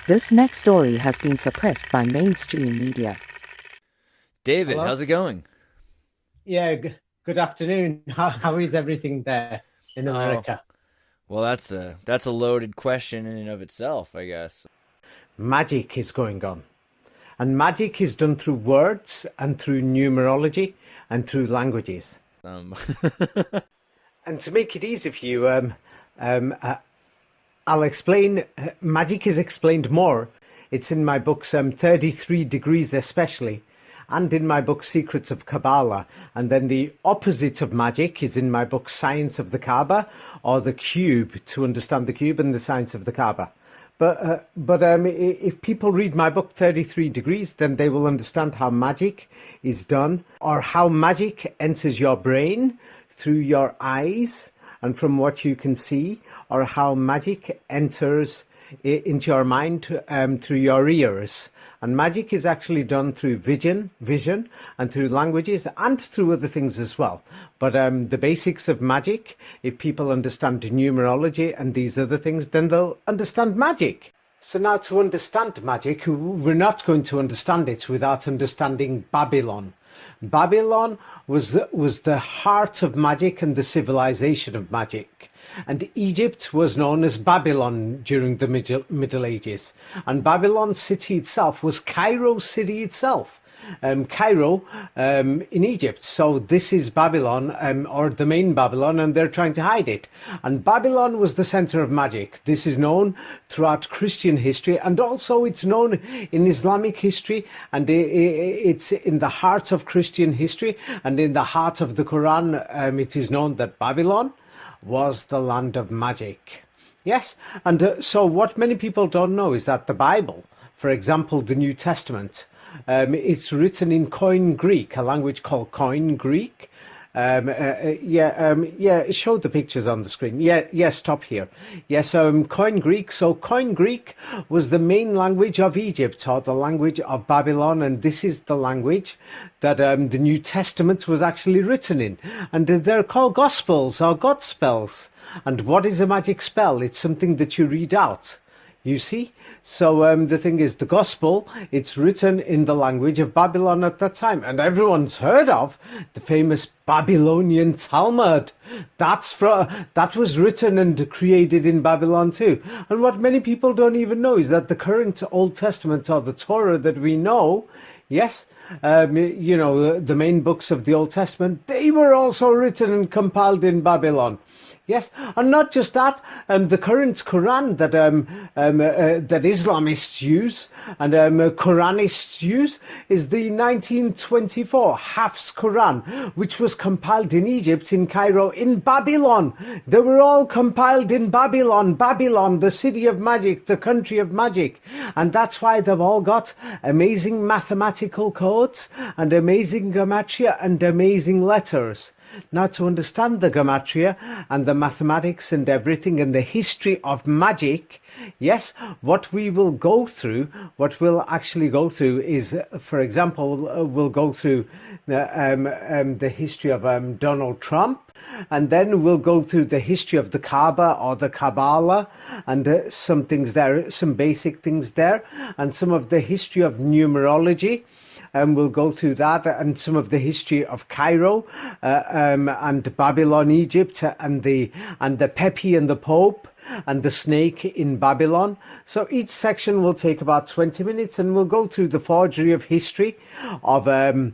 This next story has been suppressed by mainstream media. David, Hello? how's it going? Yeah, good afternoon. How is everything there in Oh, America? well, that's a loaded question in and of itself, I guess. Magic is going on. And magic is done through words and through numerology and through languages. Um, And to make it easy for you, um, uh, I'll explain. Magic is explained more. It's in my books, 33 Degrees especially, and in my book, Secrets of Kabbalah. And then the opposite of magic is in my book, Science of the Kaaba, or the Cube, to understand the cube and the science of the Kaaba. But if people read my book 33 Degrees, then they will understand how magic is done, or how magic enters your brain through your eyes and from what you can see, or how magic enters into your mind through your ears. And magic is actually done through vision, and through languages, and through other things as well. But the basics of magic, if people understand numerology and these other things, then they'll understand magic. So now to understand magic, we're not going to understand it without understanding Babylon. Babylon was the heart of magic and the civilization of magic. And Egypt was known as Babylon during the Middle Ages. And Babylon city itself was Cairo city itself. Cairo in Egypt. So this is Babylon, or the main Babylon, and they're trying to hide it. And Babylon was the center of magic. This is known throughout Christian history, and also it's known in Islamic history, and it's in the heart of Christian history, and in the heart of the Koran. It is known that Babylon was the land of magic. Yes, and so what many people don't know is that the Bible, for example, the New Testament, it's written in Koine Greek, a language called Koine Greek. Show the pictures on the screen. Stop here. Yes, Koine Greek. So Koine Greek was the main language of Egypt, or the language of Babylon, and this is the language that the New Testament was actually written in. And they're called Gospels or God spells. And what is a magic spell? It's something that you read out. You see? So the thing is, the gospel, it's written in the language of Babylon at that time. And everyone's heard of the famous Babylonian Talmud. That was written and created in Babylon too. And what many people don't even know is that the current Old Testament, or the Torah that we know, yes, the main books of the Old Testament, they were also written and compiled in Babylon. Yes, and not just that, the current Quran that Islamists use and Quranists use is the 1924 Hafs Quran, which was compiled in Egypt, in Cairo, in Babylon. They were all compiled in Babylon, the city of magic, the country of magic. And that's why they've all got amazing mathematical codes and amazing gematria and amazing letters. Now, to understand the gematria and the mathematics and everything and the history of magic, yes, what we'll actually go through is, for example, we'll go through the history of Donald Trump, and then we'll go through the history of the Kaaba or the Kabbalah, and some things there, some basic things there, and some of the history of numerology. And we'll go through that and some of the history of Cairo and Babylon, Egypt, and the PEPI and the Pope and the snake in Babylon. So each section will take about 20 minutes, and we'll go through the forgery of history of the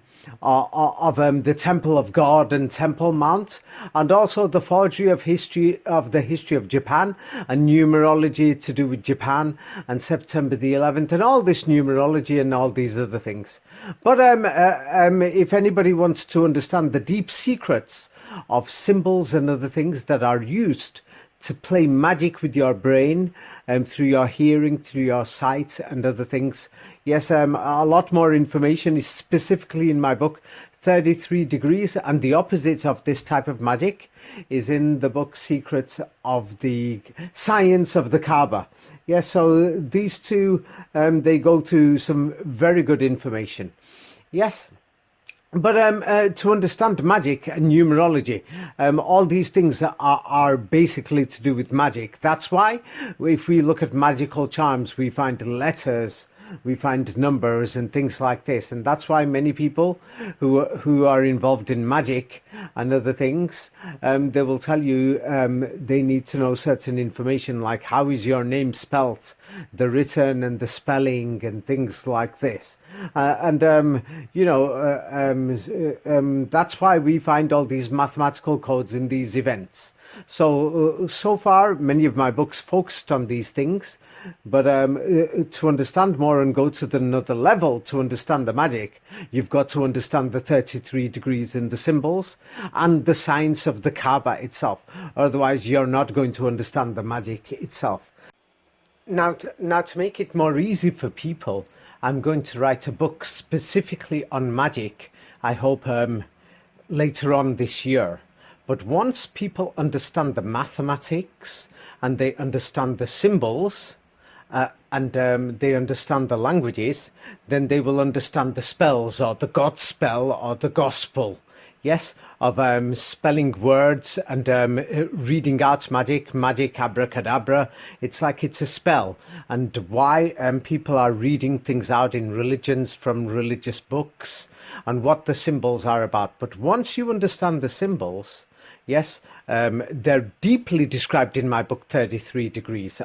Temple of God and Temple Mount, and also the forgery of the history of Japan and numerology to do with Japan and September the 11th and all this numerology and all these other things. But if anybody wants to understand the deep secrets of symbols and other things that are used to play magic with your brain through your hearing, through your sight and other things. Yes, a lot more information is specifically in my book, 33 Degrees, and the opposite of this type of magic is in the book Secrets of the Science of the Kaaba. Yes, so these two, they go through some very good information. Yes. To understand magic and numerology, all these things are basically to do with magic. That's why if we look at magical charms, we find letters, we find numbers and things like this. And that's why many people who are involved in magic and other things, they will tell you they need to know certain information, like how is your name spelt, the written and the spelling and things like this. That's why we find all these mathematical codes in these events. So far, many of my books focused on these things, but to understand more and go to another level to understand the magic, you've got to understand the 33 degrees in the symbols and the science of the Kaaba itself. Otherwise, you're not going to understand the magic itself. Now, to make it more easy for people, I'm going to write a book specifically on magic, I hope later on this year. But once people understand the mathematics and they understand the symbols and they understand the languages, then they will understand the spells or the God spell or the gospel. Yes, of spelling words and reading out magic, abracadabra. It's like it's a spell. And why people are reading things out in religions from religious books and what the symbols are about. But once you understand the symbols, yes, they're deeply described in my book, 33 Degrees,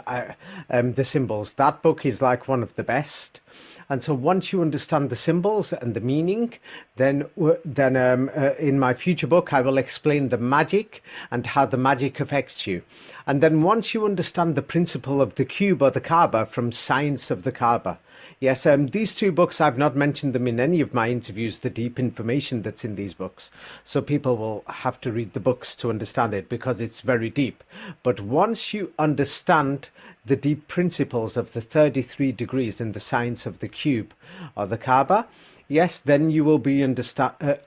the symbols. That book is like one of the best. And so once you understand the symbols and the meaning, then in my future book, I will explain the magic and how the magic affects you. And then once you understand the principle of the cube or the Kaaba from Science of the Kaaba, yes, these two books, I've not mentioned them in any of my interviews, the deep information that's in these books. So people will have to read the books to understand it because it's very deep. But once you understand the deep principles of the 33 degrees in the science of the cube or the Kaaba, yes, then you will be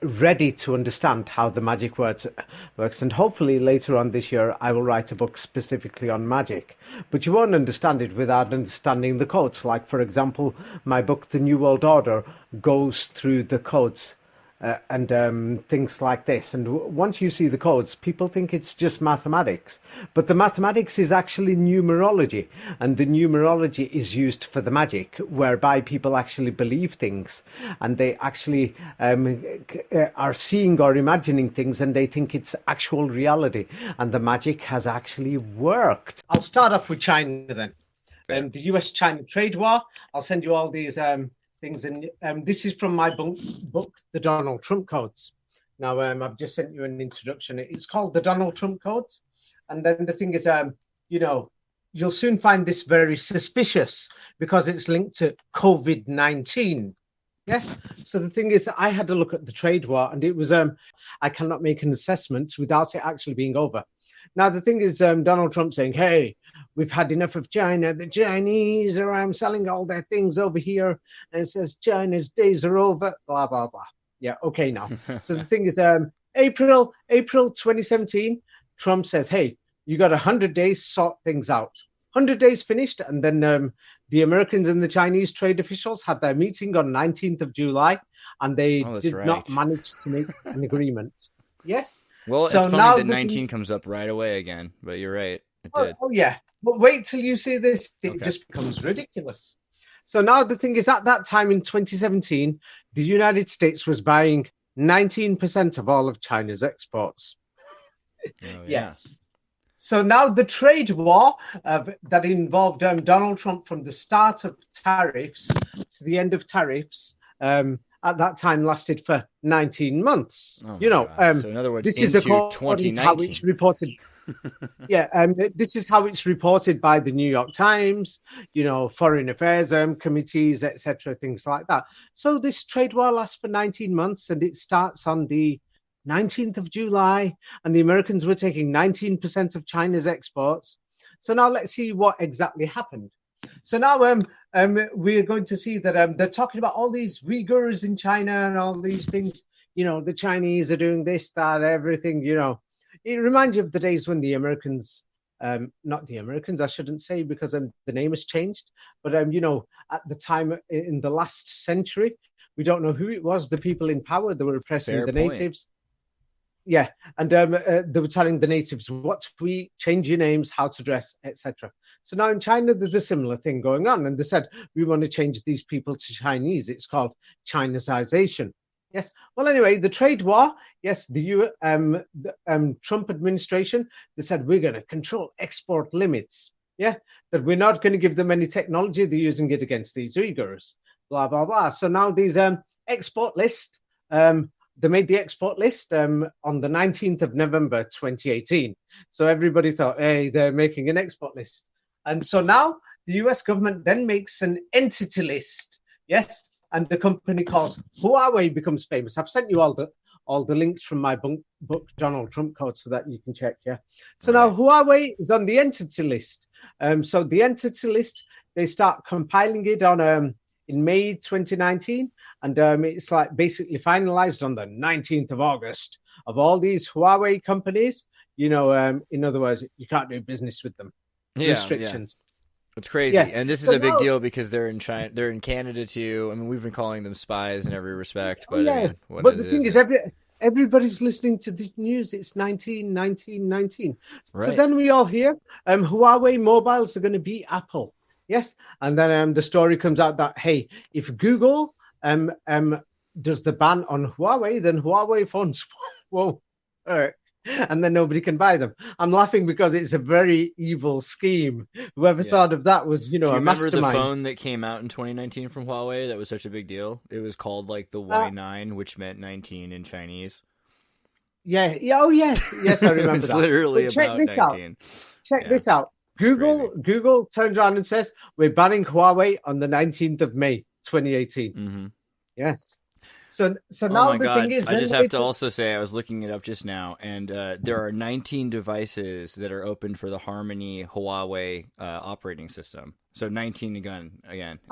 ready to understand how the magic works. And hopefully later on this year, I will write a book specifically on magic. But you won't understand it without understanding the codes. Like, for example, my book, The New World Order, goes through the codes and things like this. And once you see the codes, people think it's just mathematics. But the mathematics is actually numerology. And the numerology is used for the magic, whereby people actually believe things. And they actually are seeing or imagining things, and they think it's actual reality. And the magic has actually worked. I'll start off with China then. The US-China trade war. I'll send you all these things, and this is from my book, The Donald Trump Codes. Now, I've just sent you an introduction. It's called The Donald Trump Codes. And then the thing is, you'll soon find this very suspicious because it's linked to COVID-19. Yes. So the thing is, I had to look at the trade war, and it was, I cannot make an assessment without it actually being over. Now, the thing is, Donald Trump saying, hey, we've had enough of China. The Chinese are selling all their things over here. And it says China's days are over, blah, blah, blah. Yeah, okay, now. So the thing is, April 2017, Trump says, hey, you got 100 days, sort things out. 100 days finished. And then the Americans and the Chinese trade officials had their meeting on 19th of July, and they did not manage to make an agreement. Yes. Well, so it's funny that 19 comes up right away again, but you're right. It did. Oh, yeah. But wait till you see this. It just becomes ridiculous. So now the thing is, at that time in 2017, the United States was buying 19% of all of China's exports. Oh, yeah. Yes. So now the trade war that involved Donald Trump from the start of tariffs to the end of tariffs, at that time lasted for 19 months. Oh, so in other words, this is according to how it's reported. This is how it's reported by the New York Times, foreign affairs committees, etc., things like that. So this trade war lasts for 19 months, and it starts on the 19th of July, and the Americans were taking 19% of China's exports. So now let's see what exactly happened. So now we're going to see that they're talking about all these Uyghurs in China and all these things. The Chinese are doing this, that, everything. It reminds you of the days when the Americans, not the Americans, I shouldn't say, because the name has changed. But at the time in the last century, We don't know who it was. The people in power, they were oppressing Fair the point. natives. Yeah, and they were telling the natives what to eat, change your names, how to dress, etc. So now in China, there's a similar thing going on, and they said we want to change these people to Chinese. It's called Chinicization. Yes. Well, anyway, the trade war. Yes, the Trump administration. They said we're going to control export limits. Yeah, that we're not going to give them any technology. They're using it against these Uyghurs. Blah blah blah. So now these export list. They made the export list on the 19th of November 2018. So everybody thought, hey, they're making an export list. And so now the US government then makes an entity list. Yes. And the company called Huawei becomes famous. I've sent you all the links from my book, Donald Trump Code, so that you can check. Yeah. So now Huawei is on the entity list. So the entity list, they start compiling it on in May 2019, and it's like basically finalized on the 19th of August. Of all these Huawei companies, in other words, you can't do business with them. Restrictions. Yeah. It's crazy, and this is a big deal because they're in China, they're in Canada too. I mean, we've been calling them spies in every respect, but but the thing is, everybody's listening to the news. It's 19. Right. So then we all hear Huawei mobiles are going to beat Apple. Yes, and then the story comes out that, hey, if Google does the ban on Huawei, then Huawei phones won't work, and then nobody can buy them. I'm laughing because it's a very evil scheme. Whoever thought of that was, Do you a remember mastermind. the phone that came out in 2019 from Huawei that was such a big deal? It was called like the Y9, which meant 19 in Chinese. Yeah. Oh, yes, I remember It was that. literally Check about this 19. Check this out. Google turns around and says, we're banning Huawei on the 19th of May, 2018. Mm-hmm. Yes. So now the thing is... I just have to also say, I was looking it up just now, and there are 19 devices that are open for the Harmony Huawei operating system. So 19 again.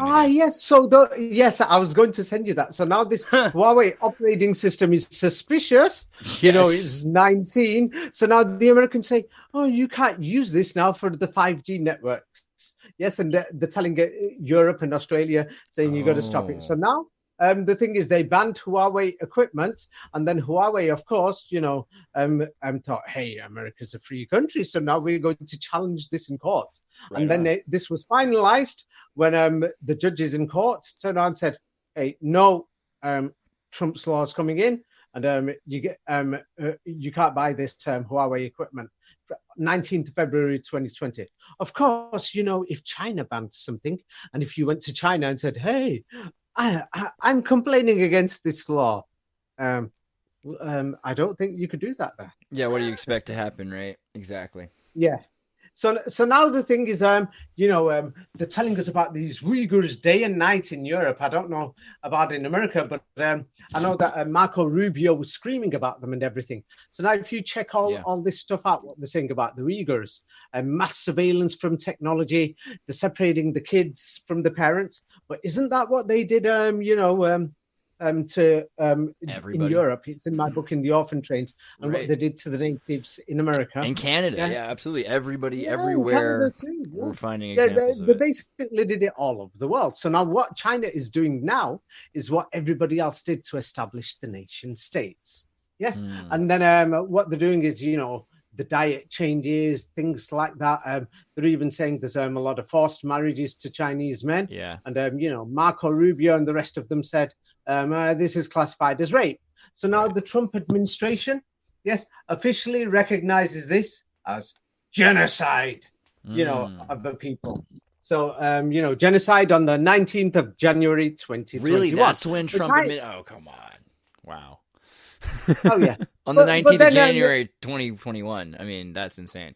Yes. So yes, I was going to send you that. So now this Huawei operating system is suspicious. Yes. It's 19. So now the Americans say, oh, you can't use this now for the 5G networks. Yes, and they're telling Europe and Australia saying you got to stop it. So now the thing is, they banned Huawei equipment, and then Huawei, of course, thought, hey, America's a free country, so now we're going to challenge this in court. Right. And then this was finalized when the judges in court turned around and said, hey, no, Trump's law is coming in, and you can't buy this Huawei equipment. 19th of February 2020. Of course, if China banned something, and if you went to China and said, hey, I'm complaining against this law, I don't think you could do that there. Yeah, what do you expect to happen, right? Exactly. Yeah. So now the thing is, they're telling us about these Uyghurs day and night in Europe. I don't know about in America, but I know that Marco Rubio was screaming about them and everything. So now if you check all this stuff out, what they're saying about the Uyghurs, mass surveillance from technology, they're separating the kids from the parents. But isn't that what they did, in Europe? It's in my book, In the Orphan Trains, and what they did to the natives in America. In Canada, absolutely. Everybody, everywhere, we're finding examples of they it. basically did it all over the world. So now what China is doing now is what everybody else did to establish the nation states. Yes. And then what they're doing is, the diet changes, things like that. They're even saying there's a lot of forced marriages to Chinese men. Yeah. And, Marco Rubio and the rest of them said, this is classified as rape. So now the Trump administration, officially recognizes this as genocide, of the people. So, genocide on the 19th of January, 2021. Really? That's when Trump admitted? Oh, come on. Wow. Oh, yeah. On the 19th of January, 2021. I mean, that's insane.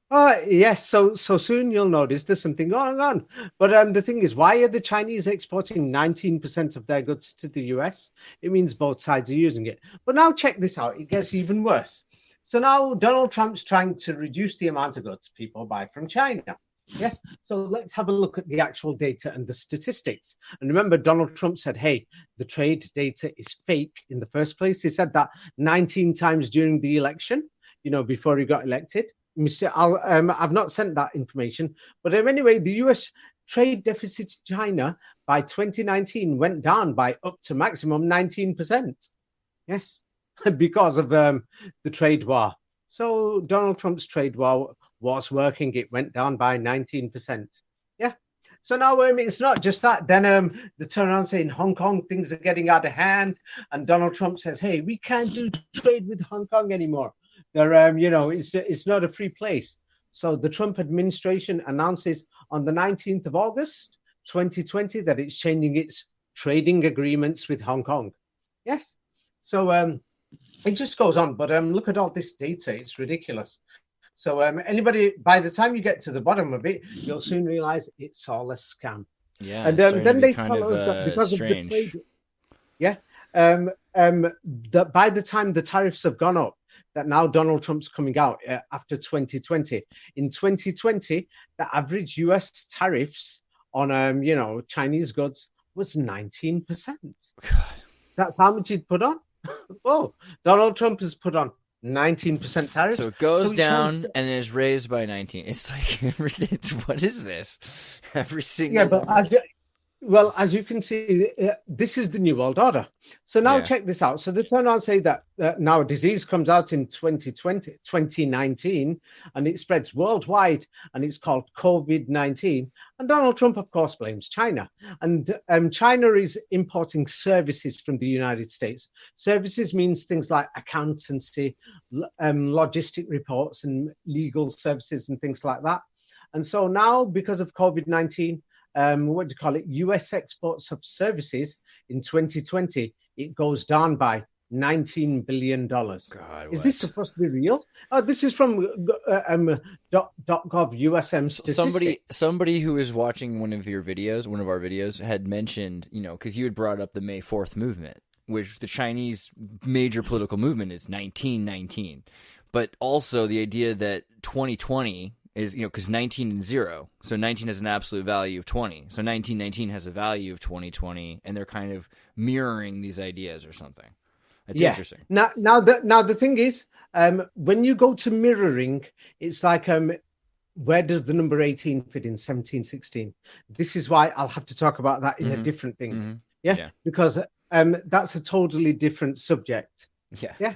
Yes, so soon you'll notice there's something going on. But the thing is, why are the Chinese exporting 19% of their goods to the US? It means both sides are using it. But now check this out. It gets even worse. So now Donald Trump's trying to reduce the amount of goods people buy from China. Yes. So let's have a look at the actual data and the statistics. And remember, Donald Trump said, hey, the trade data is fake in the first place. He said that 19 times during the election, before he got elected. I've not sent that information. But anyway, the US trade deficit in China by 2019 went down by up to maximum 19%. Yes, because of the trade war. So Donald Trump's trade war was working. It went down by 19%. Yeah. So now it's not just that. Then they turn around saying Hong Kong, things are getting out of hand. And Donald Trump says, hey, we can't do trade with Hong Kong anymore. They're, it's not a free place. So the Trump administration announces on the 19th of August, 2020, that it's changing its trading agreements with Hong Kong. Yes. So it just goes on. But look at all this data. It's ridiculous. So anybody, by the time you get to the bottom of it, you'll soon realize it's all a scam. Yeah. And then they tell us that because strange. Of the trade, yeah, that by the time the tariffs have gone up, that now Donald Trump's coming out after 2020. In 2020, the average US tariffs on Chinese goods was 19%. God. That's how much he'd put on. Oh, Donald Trump has put on 19% tariffs. So it goes down and is raised by 19. It's like, what is this? Every single. Yeah, but well, as you can see, this is the New World Order. So now check this out. So they turn around and say that now a disease comes out in 2019, and it spreads worldwide, and it's called COVID-19. And Donald Trump, of course, blames China. And China is importing services from the United States. Services means things like accountancy, logistic reports, and legal services and things like that. And so now, because of COVID-19, US exports of services in 2020, it goes down by $19 billion. God, is this supposed to be real? Oh, this is from .gov USM statistics. Somebody who was watching one of our videos, had mentioned, because you had brought up the May 4th movement, which the Chinese major political movement is 1919. But also the idea that 2020 is, because 19 and 0. So 19 has an absolute value of 20. So 1919 has a value of 2020, and they're kind of mirroring these ideas or something. That's interesting. Now the thing is, when you go to mirroring, it's like, where does the number 18 fit in 1716? This is why I'll have to talk about that in a different thing. Mm-hmm. Yeah, because that's a totally different subject. Yeah.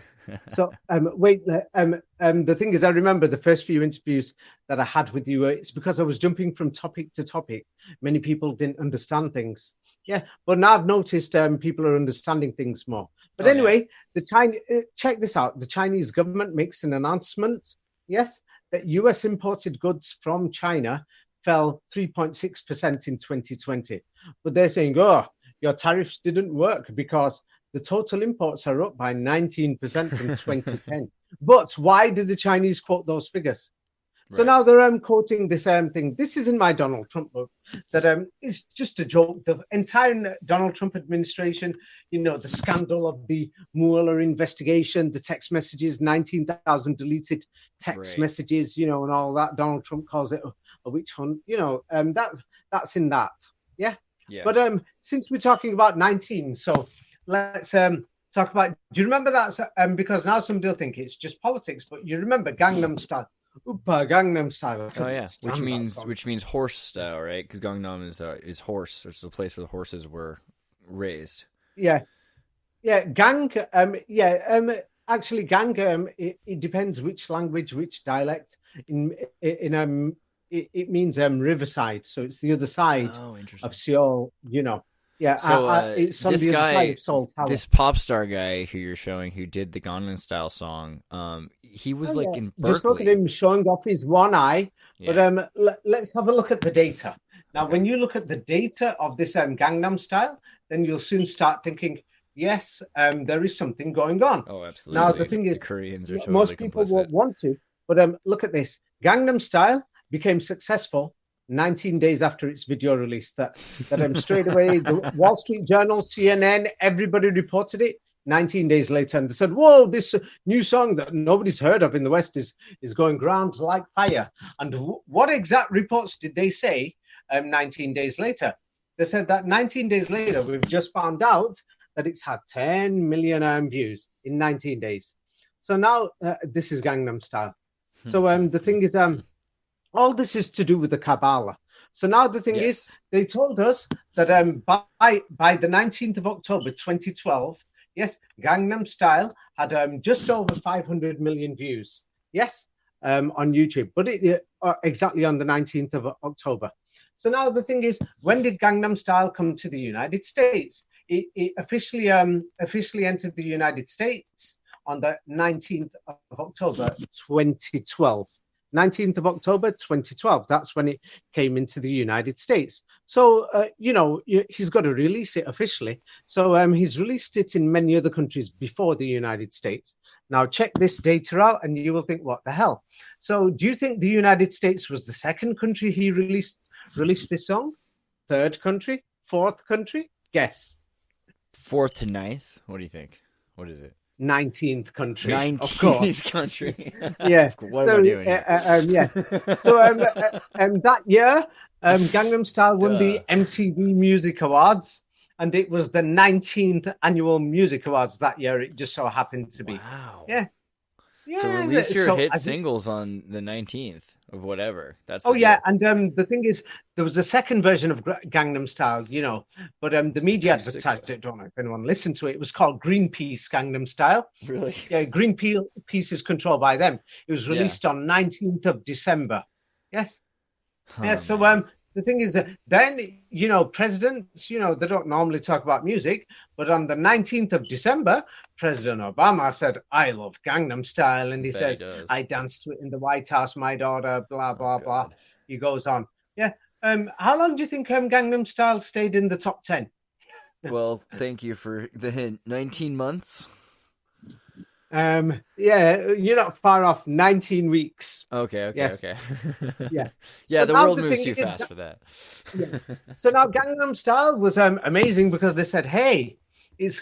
So the thing is, I remember the first few interviews that I had with you. It's because I was jumping from topic to topic. Many people didn't understand things. Yeah, but now I've noticed people are understanding things more. But anyway, check this out. The Chinese government makes an announcement. Yes, that US imported goods from China fell 3.6% in 2020. But they're saying, your tariffs didn't work because the total imports are up by 19% from 2010. But why did the Chinese quote those figures? Right. So now they're quoting this thing. This is in my Donald Trump book. That is just a joke. The entire Donald Trump administration, the scandal of the Mueller investigation, the text messages, 19,000 deleted text messages, and all that. Donald Trump calls it a witch hunt. That's in that. Yeah. But since we're talking about 19, so let's talk about. Do you remember that? Because now somebody will think it's just politics, but you remember Gangnam Style. Oopa, Gangnam Style. Oh yeah, which means horse style, right? Because Gangnam is horse. It's the place where the horses were raised. Yeah. Gang. Actually, gang. It depends which language, which dialect. It means riverside, so it's the other side of Seoul. Yeah, so it's on the other side of Seoul Tower. This pop star guy who you're showing, who did the Gangnam Style song, he was in Berkeley. Just look at him showing off his one eye. Yeah. But let's have a look at the data. Now, when you look at the data of this Gangnam Style, then you'll soon start thinking, yes, there is something going on. Oh, absolutely. Now, the thing is, the Koreans are totally most people complicit. won't want to, but look at this. Gangnam Style became successful 19 days after its video release. That straight away, the Wall Street Journal, CNN, everybody reported it 19 days later. And they said, whoa, this new song that nobody's heard of in the West is going ground like fire. And what exact reports did they say 19 days later? They said that 19 days later, we've just found out that it's had 10 million views in 19 days. So now this is Gangnam Style. So the thing is, all this is to do with the Kabbalah. So now the thing is, Yes. they told us that by the 19th of October 2012, yes, Gangnam Style had just over 500 million views. Yes, on YouTube, but it exactly on the 19th of October. So now the thing is, when did Gangnam Style come to the United States? It officially entered the United States on the 19th of October 2012. 19th of October 2012. That's when it came into the United States. So, he's got to release it officially. So he's released it in many other countries before the United States. Now, check this data out and you will think, what the hell? So do you think the United States was the second country he released this song? Third country? Fourth country? Guess. 4th to 9th? What do you think? What is it? 19th country. 19th country. Yeah. What am I doing here? Yes. So that year, Gangnam Style won the MTV Music Awards, and it was the 19th annual Music Awards that year. It just so happened to be. Wow. Yeah. Yeah. So release your hit singles on the 19th of whatever. That's the deal. And the thing is, there was a second version of Gangnam Style, but the media advertised it. Don't know if anyone listened to it. It was called Greenpeace Gangnam Style. Really? Yeah, Greenpeace is controlled by them. It was released on 19th of December. Yes. Yeah. So the thing is, then presidents, they don't normally talk about music, but on the 19th of December, President Obama said, "I love Gangnam Style," and he says, "I danced to it in the White House, my daughter." Blah blah blah. He goes on. Yeah. How long do you think Gangnam Style stayed in the top 10? Well, thank you for the hint. 19 months. Yeah, you're not far off. 19 weeks. Okay. Yes. Okay. Yeah. Yeah, So the now world the moves thing too is fast for that. Yeah. So now Gangnam Style was amazing because they said, "Hey, it's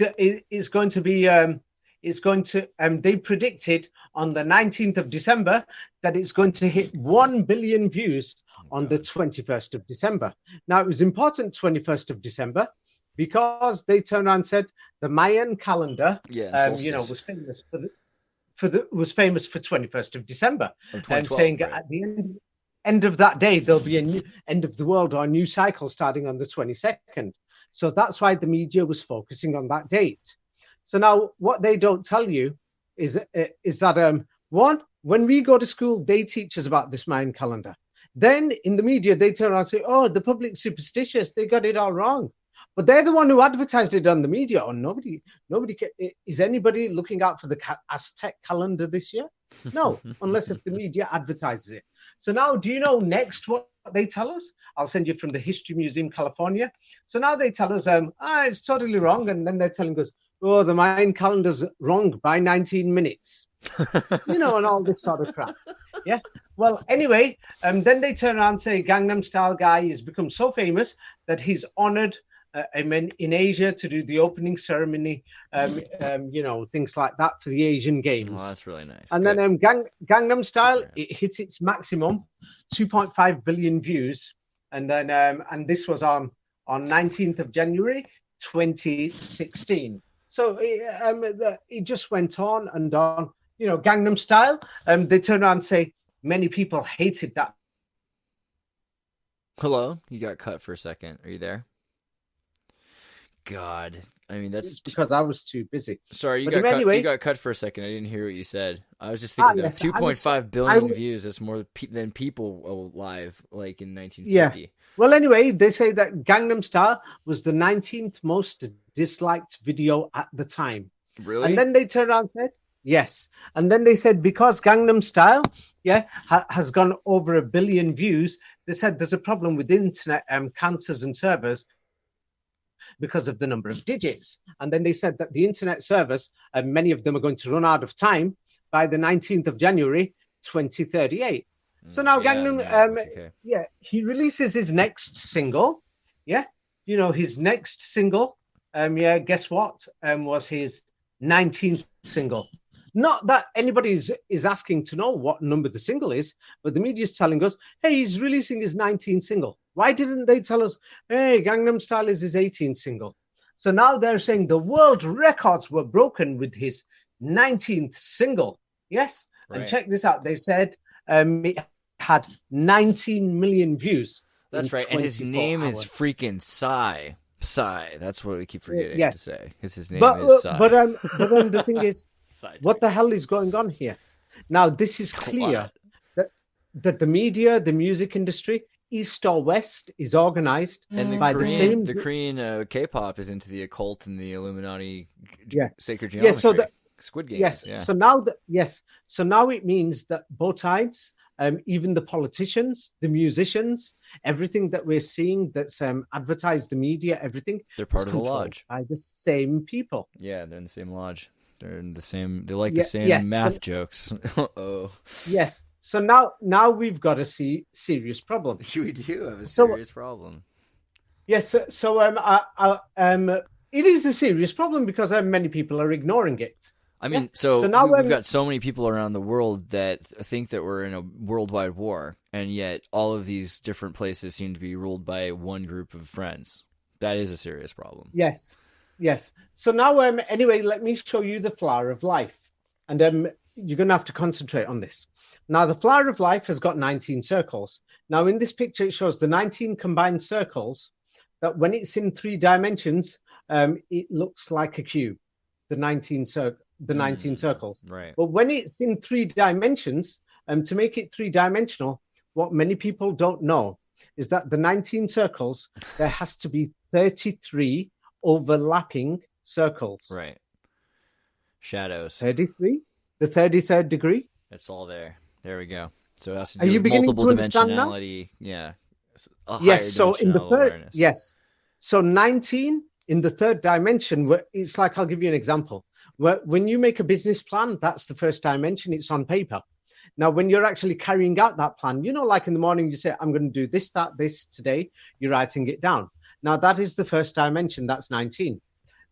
going to be they predicted on the 19th of December that it's going to hit 1 billion views on the 21st of December. Now it was important 21st of December because they turned around and said the Mayan calendar was famous was famous for 21st of December, and saying at the end of that day there'll be a new end of the world or a new cycle starting on the 22nd. So that's why the media was focusing on that date. So now what they don't tell you is that one, when we go to school, they teach us about this Mayan calendar. Then in the media, they turn around and say, "Oh, the public's superstitious. They got it all wrong." But they're the one who advertised it on the media. Or nobody. Is anybody looking out for the Aztec calendar this year? No, unless if the media advertises it. So now, do you know next what they tell us? I'll send you from the History Museum, California. So now they tell us, it's totally wrong. And then they're telling us, "Oh, the Mayan calendar's wrong by 19 minutes. And all this sort of crap. Yeah. Well, anyway, then they turn around and say Gangnam Style guy has become so famous that he's honored in Asia to do the opening ceremony, things like that for the Asian Games. Oh, that's really nice. And Good. then Gangnam Style, it hits its maximum, 2.5 billion views. And then and this was on 19th of January, 2016. So it just went on and on. Gangnam Style, they turn around and say many people hated that. Hello? You got cut for a second. Are you there? God. I mean, It's because I was too busy. Sorry, you But got anyway- cut. You got cut for a second. I didn't hear what you said. I was just thinking that 2.5 billion views. That's more than people alive, like in 1950. Well, anyway, they say that Gangnam Style was the 19th most disliked video at the time. Really? And then they turned around and said, yes. And then they said, because Gangnam Style, has gone over 1 billion views, they said there's a problem with internet counters and servers because of the number of digits. And then they said that the internet servers, many of them are going to run out of time by the 19th of January, 2038. So now Gangnam, he releases his next single. Yeah. His next single, guess what? Was his 19th single. Not that anybody is asking to know what number the single is, but the media is telling us, hey, he's releasing his 19th single. Why didn't they tell us, hey, Gangnam Style is his 18th single? So now they're saying the world records were broken with his 19th single. Yes. Right. And check this out. They said it had 19 million views. That's in right. And his 24 name is hours. freaking Psy. Psy. That's what we keep forgetting Yes. to say. Because his name But is Psy. the thing is, what the hell is going on here? Now, this is clear that the media, the music industry, East or West, is organized And by the Korean K-pop is into the occult and the Illuminati sacred geometry. Yeah, so Squid Games. Yes. Yeah. So now So now it means that both sides, even the politicians, the musicians, everything that we're seeing that's advertised, the media, everything, they're part is of the controlled lodge by the same people. Yeah, they're in the same lodge. They're in the same. They like the same math jokes. Oh. Yes. So now we've got a serious problem. We do have a serious problem. Yes. So it is a serious problem because many people are ignoring it. I mean, so now we've got so many people around the world that think that we're in a worldwide war, and yet all of these different places seem to be ruled by one group of friends. That is a serious problem. Yes. So now, anyway, let me show you the flower of life, and you're going to have to concentrate on this. Now, the flower of life has got 19 circles. Now, in this picture, it shows the 19 combined circles. That when it's in 3 dimensions, it looks like a cube. The 19 circles. Right. But when it's in 3 dimensions, to make it 3-dimensional, what many people don't know is that the 19 circles, there has to be 33 overlapping circles. Right. Shadows. 33, the 33rd degree. It's all there. There we go. So it has to Are do you with beginning multiple to understand now? dimensionality. Yeah. Yes. So in the third, awareness. yes. So 19 in the 3rd dimension. It's like, I'll give you an example. When you make a business plan, that's the 1st dimension. It's on paper. Now, when you're actually carrying out that plan, like in the morning, you say, I'm going to do this, that, this today. You're writing it down. Now, that is the 1st dimension. That's 19.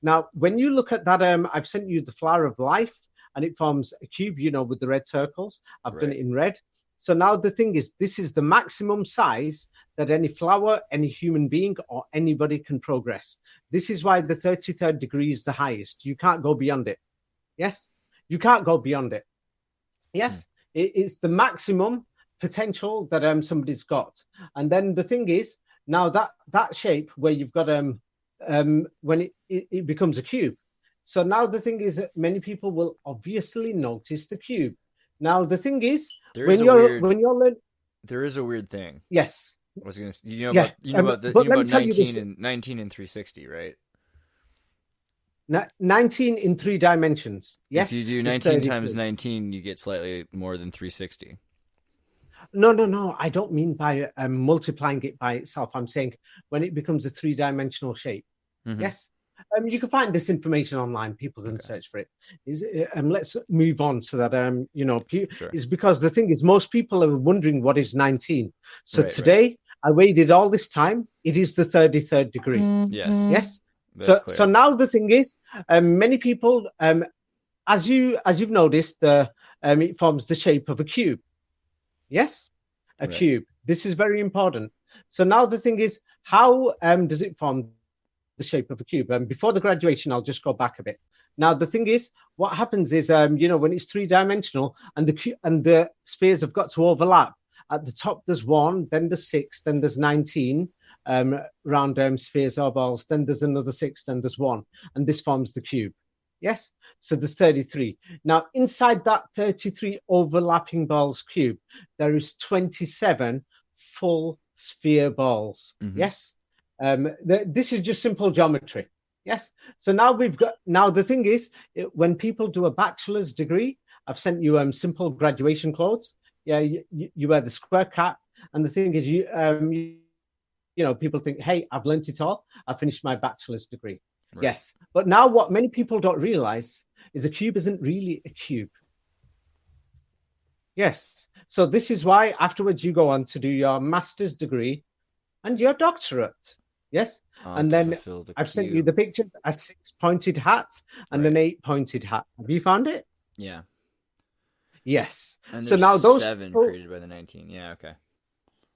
Now, when you look at that, I've sent you the flower of life, and it forms a cube, with the red circles. I've done it in red. So now the thing is, this is the maximum size that any flower, any human being, or anybody can progress. This is why the 33rd degree is the highest. You can't go beyond it. Yes? You can't go beyond it. Yes? It's the maximum potential that somebody's got. And then the thing is, now that shape where you've got when it becomes a cube. So now the thing is that many people will obviously notice the cube. Now the thing is, there is a weird thing. Yes. I was gonna, about 19 and 19 and 360, right? 19 in 3 dimensions. Yes. If you do 19 times 19, you get slightly more than 360. No. I don't mean by multiplying it by itself. I'm saying when it becomes a 3-dimensional shape. Mm-hmm. Yes. You can find this information online. People can search for it. Let's move on so that sure. It's because the thing is, most people are wondering what is 19. So today, I waited all this time. It is the 33rd degree. Yes. So now the thing is, many people, as you've noticed, it forms the shape of a cube. Yes, a cube. This is very important. So now the thing is, how does it form the shape of a cube? Before the graduation, I'll just go back a bit. Now the thing is, what happens is, when it's 3-dimensional and the spheres have got to overlap. At the top there's 1, then there's 6, then there's 19 round spheres or balls, then there's another 6, then there's 1, and this forms the cube. Yes, so there's 33. Now inside that 33 overlapping balls cube, there is 27 full sphere balls. Mm-hmm. Yes. This is just simple geometry. Yes. So now the thing is, when people do a bachelor's degree, I've sent you simple graduation clothes. Yeah, you wear the square cap, and the thing is, people think, hey, I've learnt it all. I finished my bachelor's degree. Right. Yes. But now what many people don't realize is a cube isn't really a cube. Yes. So this is why afterwards you go on to do your master's degree and your doctorate. Yes. And then I've sent you the picture, a 6-pointed hat and an 8-pointed hat. Have you found it? Yeah. Yes. And so now those 7 created by the 19. Yeah. Okay.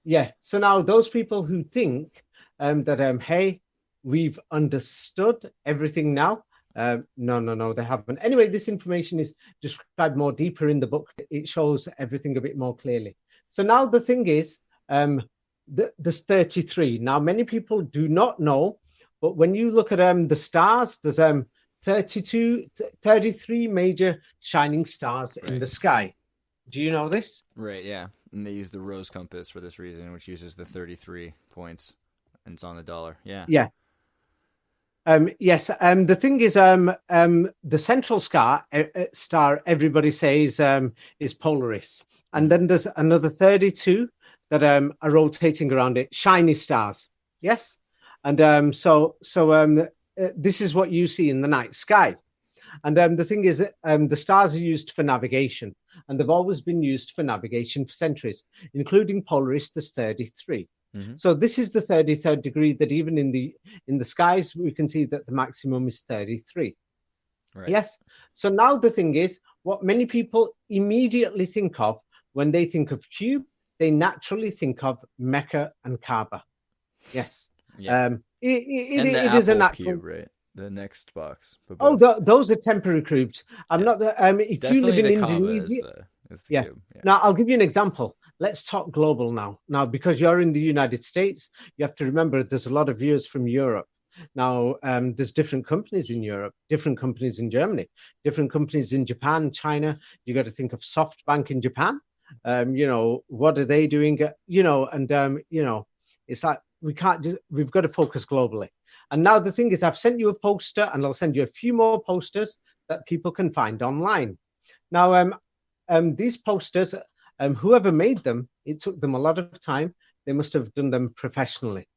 Yeah. So now those people who think that, hey, we've understood everything now. No, they haven't. Anyway, this information is described more deeper in the book. It shows everything a bit more clearly. So now the thing is, there's 33. Now, many people do not know, but when you look at the stars, there's 33 major shining stars in the sky. Do you know this? Right, yeah. And they use the rose compass for this reason, which uses the 33 points, and it's on the dollar. Yeah. Yeah. Yes. The thing is, the central star everybody says is Polaris, and then there's another 32 that are rotating around it, shiny stars. Yes, and this is what you see in the night sky. And the thing is, the stars are used for navigation, and they've always been used for navigation for centuries, including Polaris. There's 33. Mm-hmm. So this is the 33rd degree that even in the skies, we can see that the maximum is 33. Right. Yes. So now the thing is, what many people immediately think of when they think of cube, they naturally think of Mecca and Kaaba. Yes. Yeah. It is a natural cube, right? The next box. Oh, those are temporary cubes. I'm not. If definitely you live in Indonesia, is the cube. Yeah. Now I'll give you an example. Let's talk global now. Now, because you're in the United States, you have to remember there's a lot of viewers from Europe. Now, there's different companies in Europe, different companies in Germany, different companies in Japan, China. You got to think of SoftBank in Japan. What are they doing? It's like we've got to focus globally. And now the thing is, I've sent you a poster, and I'll send you a few more posters that people can find online. Now, these posters, whoever made them, it took them a lot of time. They must have done them professionally.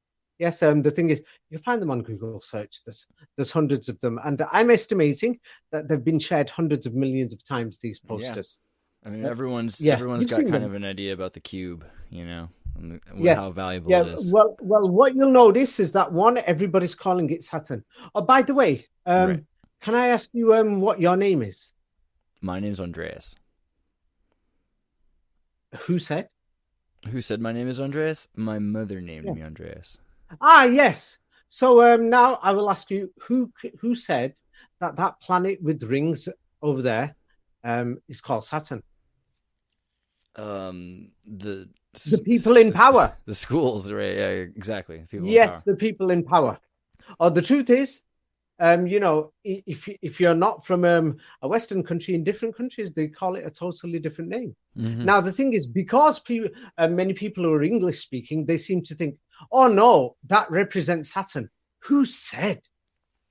Yes, the thing is, you find them on Google search. There's hundreds of them, and I'm estimating that they've been shared hundreds of millions of times. These posters. Yeah. I mean, everyone's got kind of an idea about the cube, and how valuable it is. Well, what you'll notice is that everybody's calling it Saturn. Oh, by the way, can I ask you what your name is? My name's Andreas. Who said? Who said my name is Andreas? My mother named me Andreas. Ah, yes. So now I will ask you, who said that planet with rings over there is called Saturn? The people in power. The schools, right? Yeah, exactly. People the people in power. Oh, the truth is, if you're not from a Western country, in different countries, they call it a totally different name. Mm-hmm. Now, the thing is, because many people who are English speaking, they seem to think, oh, no, that represents Saturn. Who said?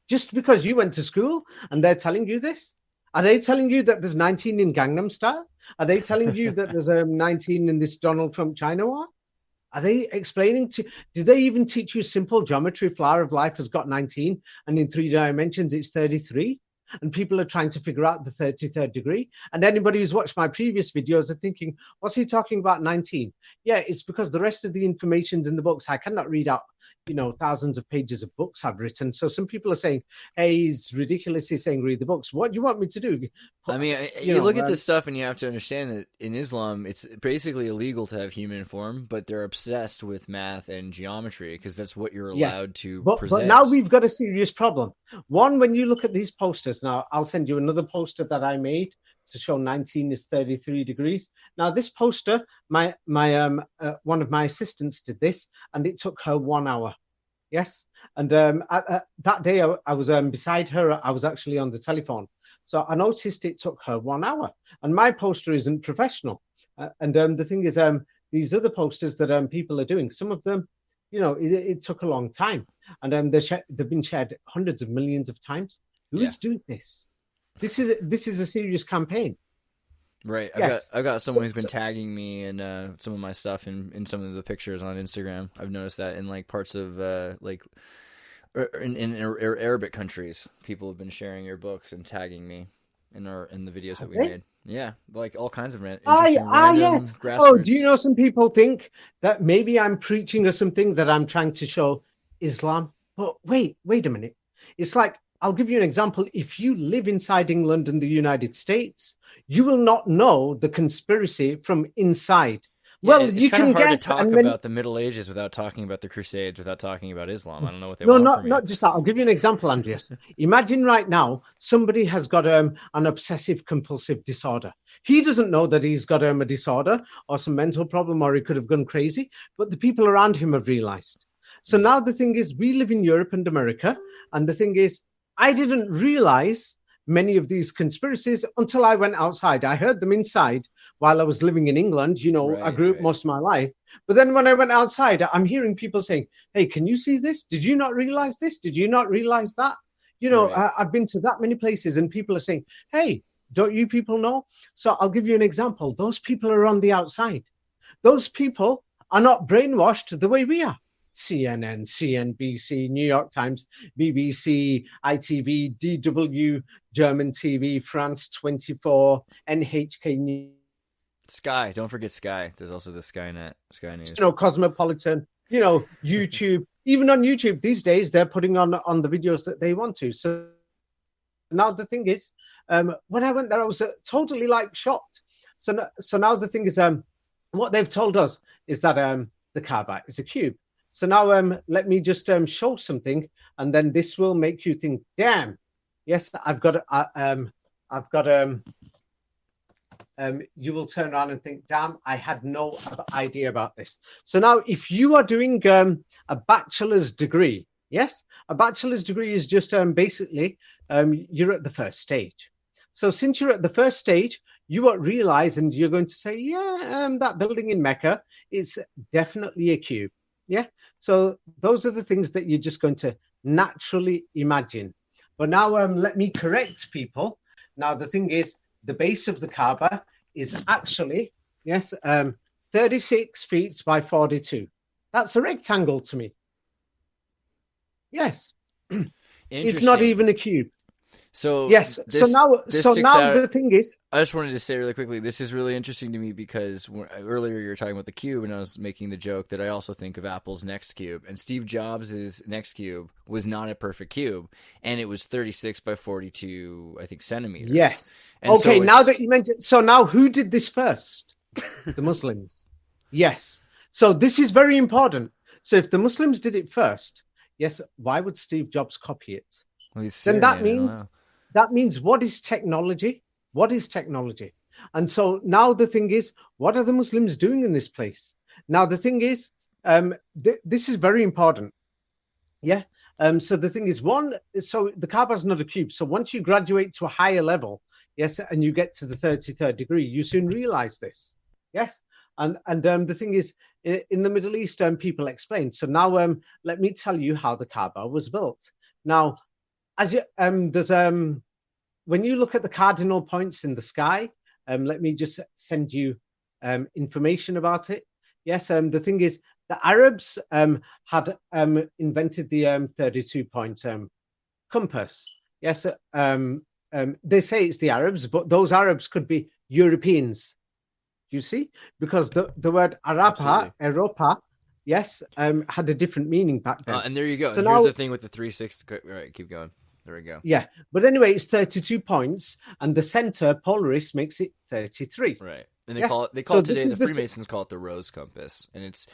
Just because you went to school and they're telling you this? Are they telling you that there's 19 in Gangnam Style? Are they telling you that there's 19 in this Donald Trump China war? Are they explaining did they even teach you simple geometry? Flower of life has got 19 and in 3 dimensions it's 33. And people are trying to figure out the 33rd degree. And anybody who's watched my previous videos are thinking, what's he talking about 19? Yeah, it's because the rest of the information's in the books. I cannot read out, thousands of pages of books I've written. So some people are saying, hey, he's ridiculously saying read the books. What do you want me to do? I mean, you look at this stuff and you have to understand that in Islam, it's basically illegal to have human form, but they're obsessed with math and geometry because that's what you're allowed to present. But now we've got a serious problem. One, when you look at these posters, now I'll send you another poster that I made to show 19 is 33 degrees. Now this poster, my one of my assistants did this, and it took her 1 hour. Yes, and that day I was beside her. I was actually on the telephone, so I noticed it took her 1 hour. And my poster isn't professional. And the thing is, these other posters that people are doing, some of them, it took a long time, and they've been shared hundreds of millions of times. Who's doing this? This is a serious campaign. Right. I've got someone who's been tagging me in some of my stuff in some of the pictures on Instagram. I've noticed that in like parts of in Arabic countries, people have been sharing your books and tagging me in the videos that we made. Yeah, like all kinds of yes. Oh, do you know some people think that maybe I'm preaching or something, that I'm trying to show Islam? But wait a minute. It's like, I'll give you an example. If you live inside England and the United States, you will not know the conspiracy from inside. Well, it's you kind can of hard guess. to talk And then, about the Middle Ages without talking about the Crusades, without talking about Islam. I don't know what they no, want from you. not just that. I'll give you an example, Andreas. Imagine right now somebody has got an obsessive compulsive disorder. He doesn't know that he's got a disorder or some mental problem, or he could have gone crazy, but the people around him have realized. So now the thing is, we live in Europe and America, and the thing is, I didn't realize many of these conspiracies until I went outside. I heard them inside while I was living in England. I grew up most of my life. But then when I went outside, I'm hearing people saying, hey, can you see this? Did you not realize this? Did you not realize that? I've been to that many places, and people are saying, hey, don't you people know? So I'll give you an example. Those people are on the outside. Those people are not brainwashed the way we are. CNN, CNBC, New York Times, BBC, ITV, DW, German TV, France 24, NHK News. Sky, don't forget Sky. There's also the Sky News. Cosmopolitan, YouTube. Even on YouTube these days, they're putting on the videos that they want to. So now the thing is, when I went there, I was totally shocked. So now the thing is, what they've told us is that the Kaaba is a cube. So now let me just show something, and then this will make you think, damn, yes, you will turn around and think, damn, I had no idea about this. So now if you are doing a bachelor's degree, yes, a bachelor's degree is just basically you're at the first stage. So since you're at the first stage, you won't realize, and you're going to say, yeah, that building in Mecca is definitely a cube. Yeah. So those are the things that you're just going to naturally imagine. But now let me correct people. Now, the thing is, the base of the Kaaba is actually, 36 feet by 42. That's a rectangle to me. Yes. It's not even a cube. So yes. So now the thing is, I just wanted to say really quickly, this is really interesting to me because earlier you were talking about the cube, and I was making the joke that I also think of Apple's Next Cube, and Steve Jobs' Next Cube was not a perfect cube, and it was 36 by 42, I think, centimeters. Yes. And okay. So now that you mentioned, so now who did this first? The Muslims. Yes. So this is very important. So if the Muslims did it first, yes, why would Steve Jobs copy it? Well, he's Syrian, then that means what is technology? What is technology? And so now the thing is, what are the Muslims doing in this place? Now the thing is, this is very important. Yeah. So the thing is, so the Kaaba is not a cube. So once you graduate to a higher level, yes, and you get to the 33rd degree, you soon realize this. Yes. And the thing is, in the Middle East, people explain. So now let me tell you how the Kaaba was built. Now, as you there's when you look at the cardinal points in the sky, let me just send you information about it. Yes, the thing is, the Arabs had invented the 32-point compass. Yes, they say it's the Arabs, but those Arabs could be Europeans. You see, because the word Europa, yes, had a different meaning back then. And there you go. So here's the thing with the 360. All right, keep going. There we go. Yeah, but anyway, it's 32 points, and the center Polaris makes it 33. Right, and they call it today. The Freemasons call it the rose compass, and it's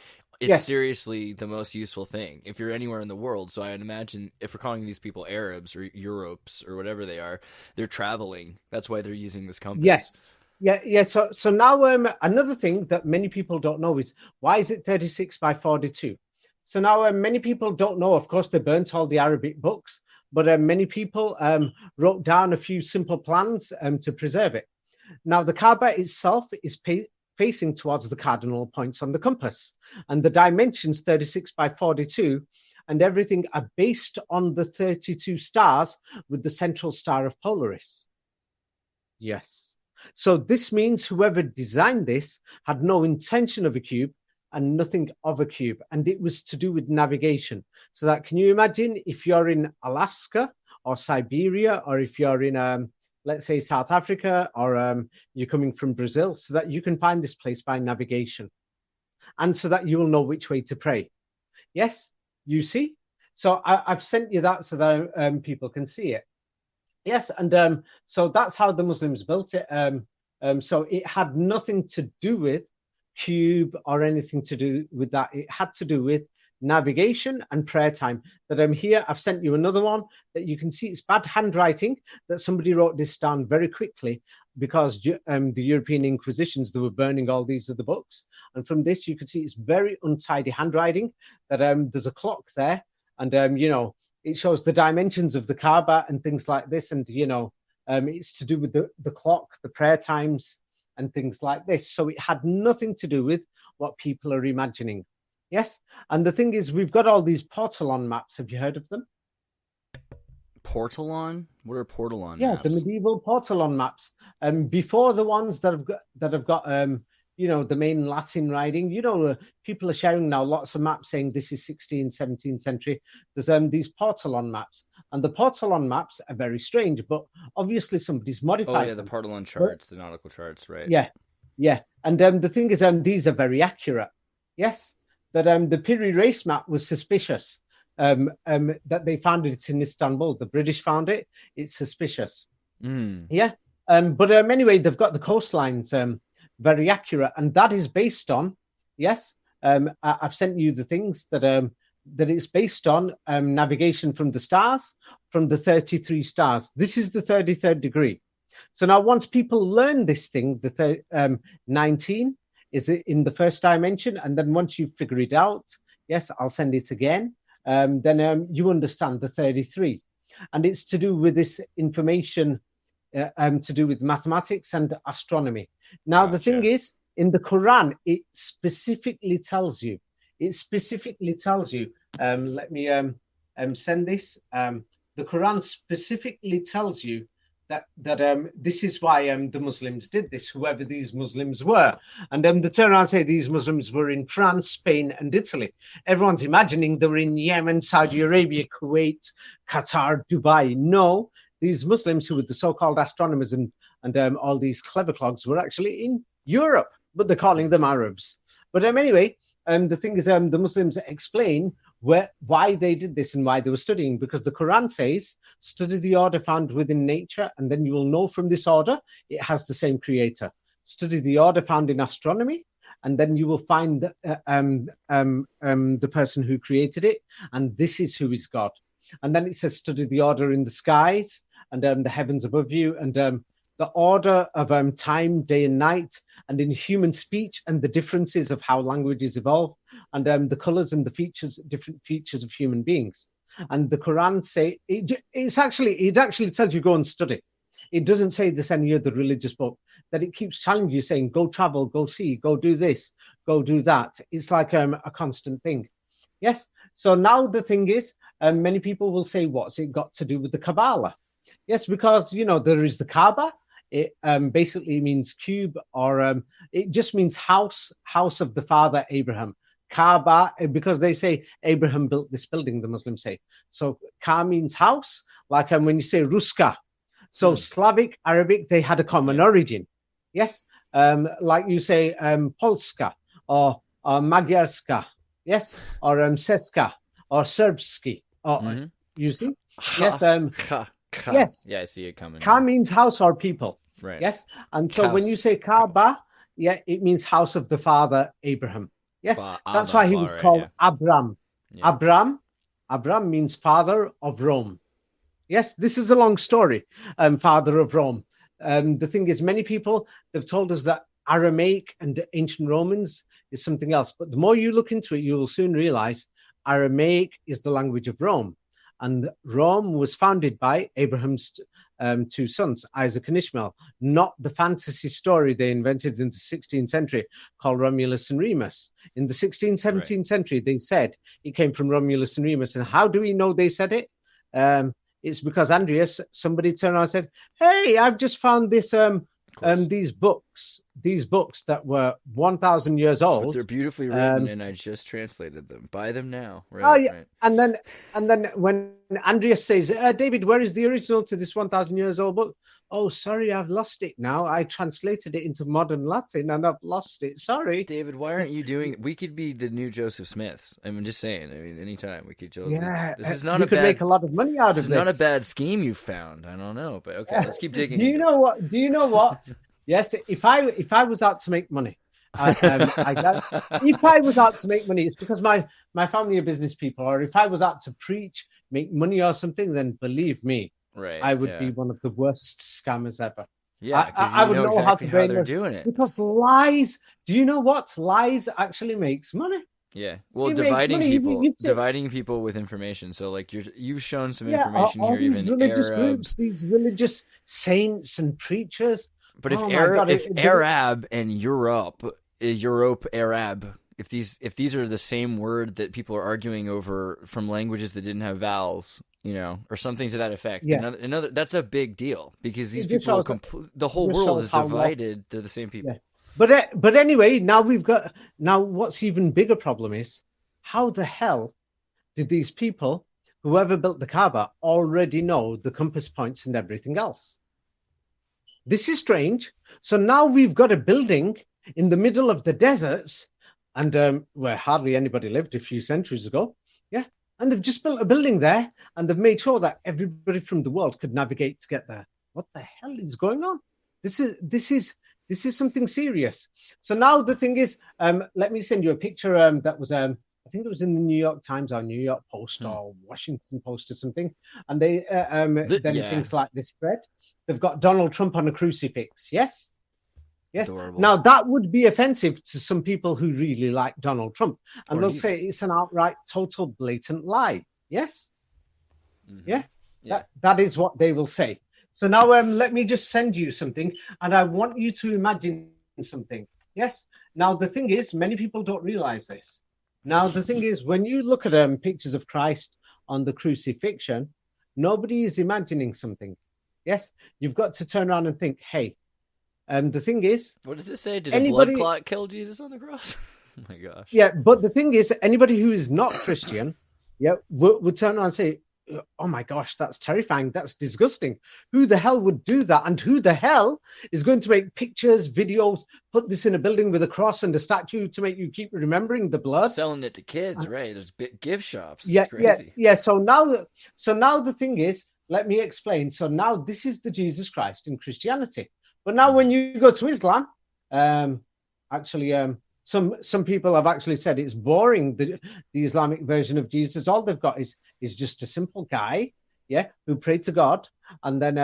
seriously the most useful thing if you're anywhere in the world. So I would imagine if we're calling these people Arabs or Europes or whatever they are, they're traveling. That's why they're using this compass. Yes. Yeah. So now another thing that many people don't know is, why is it 36 by 42? So now many people don't know. Of course, they burnt all the Arabic books, but many people wrote down a few simple plans to preserve it. Now, the Kaaba itself is facing towards the cardinal points on the compass, and the dimensions 36 by 42 and everything are based on the 32 stars with the central star of Polaris. Yes. So this means whoever designed this had no intention of a cube and nothing of a cube, and it was to do with navigation. So that, can you imagine if you're in Alaska or Siberia, or if you're in let's say South Africa, or you're coming from Brazil, so that you can find this place by navigation, and so that you will know which way to pray. Yes, you see. So I've sent you that so that people can see it. Yes, and so that's how the Muslims built it. So it had nothing to do with cube or anything to do with that. It had to do with navigation and prayer time. That I'm here. I've sent you another one that you can see. It's bad handwriting that somebody wrote this down very quickly because the European Inquisitions, they were burning all these other books. And from this, you can see it's very untidy handwriting. That there's a clock there, and it shows the dimensions of the Kaaba and things like this. And it's to do with the clock, the prayer times, and things like this. So it had nothing to do with what people are imagining. Yes. And the thing is, we've got all these portalon maps. Have you heard of them? Portalon? What are portalon maps? Yeah, the medieval portalon maps. Before the ones that have got the main Latin writing. People are sharing now lots of maps saying this is 16th, 17th century. There's these portalon maps, and the portalon maps are very strange, but obviously somebody's modified. Oh yeah, the portalon charts, the nautical charts, right? Yeah. And the thing is, these are very accurate. Yes. That the Piri race map was suspicious. That they found it in Istanbul. The British found it. It's suspicious. Yeah. But anyway, they've got the coastlines very accurate, and that is based on. Yes. I've sent you the things that it's based on navigation from the stars, from the 33 stars. This is the 33rd degree. So now, once people learn this thing, the 19. Is it in the first dimension? And then once you figure it out, yes, I'll send it again. Then you understand the 33. And it's to do with this information, to do with mathematics and astronomy. Now, The thing is, in the Koran, it specifically tells you, let me send this. The Quran specifically tells you that this is why the Muslims did this, whoever these Muslims were. And they turn around and say these Muslims were in France, Spain, and Italy. Everyone's imagining they were in Yemen, Saudi Arabia, Kuwait, Qatar, Dubai. No, these Muslims who were the so-called astronomers and all these clever clogs were actually in Europe, but they're calling them Arabs. But anyway, the thing is, the Muslims explain why they did this and why they were studying, because the Quran says, study the order found within nature, and then you will know from this order it has the same creator. Study the order found in astronomy, and then you will find the person who created it, and this is who is God. And then it says, study the order in the skies and the heavens above you, and the order of time, day and night, and in human speech, and the differences of how languages evolve, and the colors and the features, different features of human beings. And the Quran say it actually tells you go and study. It doesn't say this any other religious book, that it keeps challenging you, saying go travel, go see, go do this, go do that. It's like a constant thing. Yes. So now the thing is, many people will say, what's it got to do with the Kabbalah? Yes, because there is the Kaaba. It basically means cube, or it just means house of the father Abraham. Kaaba, because they say Abraham built this building, the Muslims say. So Ka means house, like when you say Ruska. So Slavic, Arabic, they had a common origin. Yes, like you say Polska or Magyarska, yes, or Seska or Serbski. Or, you see? Yes. Yes. Yeah, I see it coming. Ka means house or people. Right. Yes. And so when you say Kaaba, it means house of the father Abraham. Yes. That's why he was called Abram. Yeah. Abram means father of Rome. Yes, this is a long story. Father of Rome. The thing is, many people, they've told us that Aramaic and ancient Romans is something else. But the more you look into it, you will soon realize Aramaic is the language of Rome. And Rome was founded by Abraham's two sons, Isaac and Ishmael, not the fantasy story they invented in the 16th century called Romulus and Remus. In the 16th, 17th century, they said it came from Romulus and Remus. And how do we know they said it? It's because Andreas, somebody turned around and said, hey, I've just found this these books that were 1,000 years old. But they're beautifully written, and I just translated them. Buy them now. Right, oh yeah, right. And then when Andreas says, David, where is the original to this 1,000 years old book? Oh, sorry, I've lost it now. I translated it into modern Latin and I've lost it. Sorry. David, why aren't you doing it? We could be the new Joseph Smiths. I'm just saying. I mean, anytime we could. Yeah, this is not we could make a lot of money out of this. This is not a bad scheme you found. I don't know, but okay, let's keep digging. Do you know what? Yes, if I was out to make money, I get, if I was out to make money, it's because my family are business people, or if I was out to preach, make money or something, then believe me, Right. I would be one of the worst scammers ever. Yeah, because I would know exactly how to how they're brainwash, doing it. because lies. Do you know what? Lies actually makes money. Yeah, well, It makes dividing money. people, You say- dividing people with information. So, like, you've shown some yeah, information all here, these even religious Arab. groups, these religious saints and preachers. But if Oh my Arab, God, if Arab and Europe Arab, if these are the same word that people are arguing over from languages that didn't have vowels, you know, or something to that effect, Yeah. another that's a big deal, because these It just people, shows- the whole just world shows is how divided. They're the same people. Yeah. But anyway, now what's even bigger problem is, how the hell did these people, whoever built the Kaaba, already know the compass points and everything else? This is strange. So now we've got a building in the middle of the deserts, and where hardly anybody lived a few centuries ago. Yeah. And they've just built a building there, and they've made sure that everybody from the world could navigate to get there. What the hell is going on? This is something serious. So now the thing is, let me send you a picture that was, I think it was in the New York Times or New York Post or Washington Post or something. And they things like this spread. They've got Donald Trump on a crucifix. Yes. Yes. Adorable. Now that would be offensive to some people who really like Donald Trump, and Or they'll Jesus. say it's an outright, total, blatant lie. Yes. Mm-hmm. Yeah. That is what they will say. So now let me just send you something, and I want you to imagine something. Yes. Now the thing is, many people don't realize this. Now the thing is, when you look at pictures of Christ on the crucifixion, nobody is imagining something. Yes. You've got to turn around and think, hey, the thing is, What does this say? Did anybody- a blood clot kill Jesus on the cross? Oh my gosh. yeah, but the thing is, anybody who is not Christian, would turn around and say, oh my gosh, that's terrifying. That's disgusting. Who the hell would do that? And who the hell is going to make pictures, videos, put this in a building with a cross and a statue to make you keep remembering the blood? Selling it to kids, right? There's big gift shops. Yeah, It's crazy. yeah. So now the thing is, let me explain. So now this is the Jesus Christ in Christianity. But now when you go to Islam, some people have actually said it's boring, the Islamic version of Jesus. All they've got is just a simple guy, who prayed to God, and then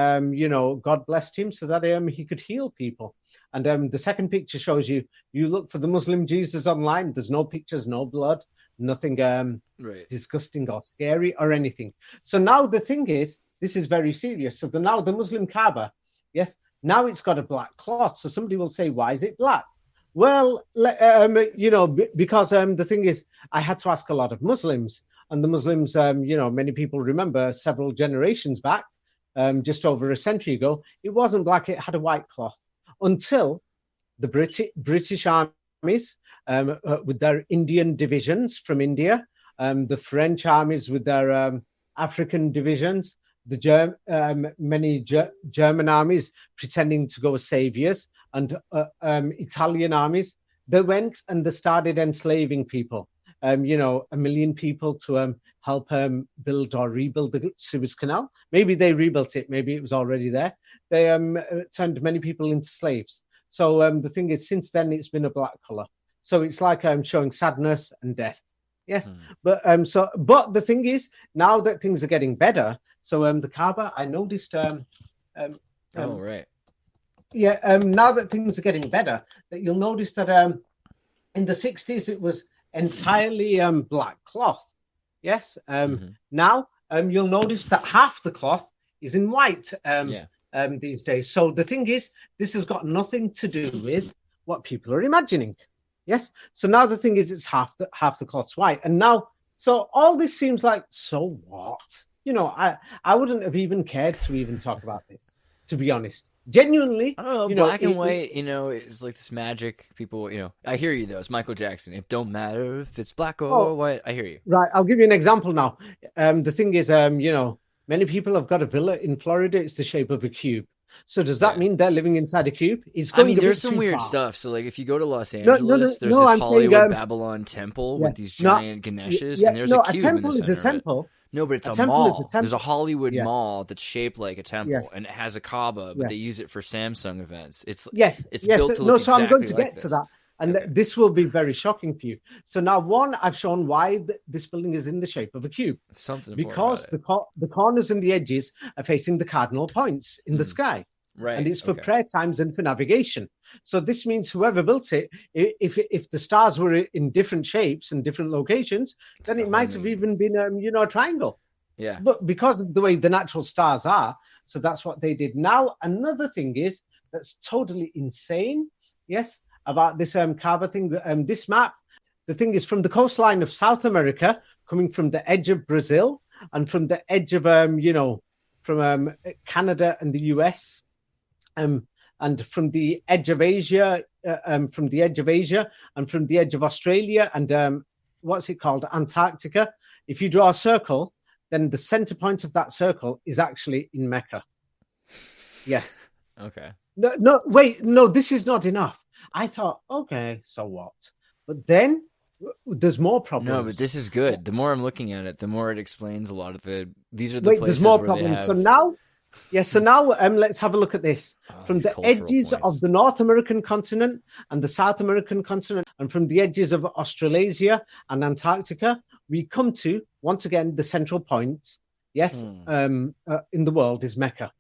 God blessed him so that he could heal people. And the second picture shows you look for the Muslim Jesus online. There's no pictures, no blood, nothing disgusting or scary or anything. So now the thing is, this is very serious. So now the Muslim Kaaba, yes, now it's got a black cloth. So somebody will say, why is it black? Well, because the thing is, I had to ask a lot of Muslims, and the Muslims, many people remember several generations back, just over a century ago, it wasn't black, it had a white cloth, until the British armies with their Indian divisions from India, the French armies with their African divisions, many German armies pretending to go as saviors, and Italian armies, they went and they started enslaving people. 1 million people to help build or rebuild the Suez Canal. Maybe they rebuilt it. Maybe it was already there. They turned many people into slaves. So the thing is, since then, it's been a black color. So it's like showing sadness and death. Yes, but the thing is, now that things are getting better, so the Kaaba, I noticed. Right. Yeah, now that things are getting better, that you'll notice that in the 60s it was entirely black cloth. Yes. Now you'll notice that half the cloth is in white these days. So the thing is, this has got nothing to do with what people are imagining. Yes. So now the thing is, it's half the cloth's white, and now so all this seems like, so what? I wouldn't have even cared to even talk about this, to be honest. Genuinely, I don't know, black and white, it's like this magic. People, I hear you though. It's Michael Jackson. It don't matter if it's black or white. I hear you. Right. I'll give you an example now. The thing is, many people have got a villa in Florida. It's the shape of a cube. So does that mean they're living inside a cube? There's some weird stuff. So like if you go to Los Angeles, there's this Hollywood Babylon temple with these giant Ganeshas, and there's a cube temple in the is a center of it. temple. No, but it's a mall. There's a Hollywood mall that's shaped like a temple, and it has a Kaaba, but they use it for Samsung events. It's built to look So I'm going to exactly get like to this. that. And Okay. this will be very shocking for you. So now, one, I've shown why this building is in the shape of a cube. Something important Because about it. the corners and the edges are facing the cardinal points in the sky. Right. And it's for okay. prayer times and for navigation. So this means whoever built it, if the stars were in different shapes and different locations, then it might have even been, a triangle. Yeah. But because of the way the natural stars are, so that's what they did. Now, another thing is that's totally insane, yes, about this Kaaba thing, this map. The thing is from the coastline of South America, coming from the edge of Brazil and from the edge of, from Canada and the US, and from the edge of Asia, and from the edge of Australia and what's it called, Antarctica. If you draw a circle, then the center point of that circle is actually in Mecca. Yes. Okay. No, wait, no, this is not enough. I thought, okay, so what? But then there's more problems. No, but this is good. The more I'm looking at it, the more it explains a lot of these are the Wait, places there's more where problems. they have... So now, let's have a look at this. From these the cultural edges points. of the North American continent and the South American continent, and from the edges of Australasia and Antarctica, we come to, once again, the central point, yes, in the world is Mecca.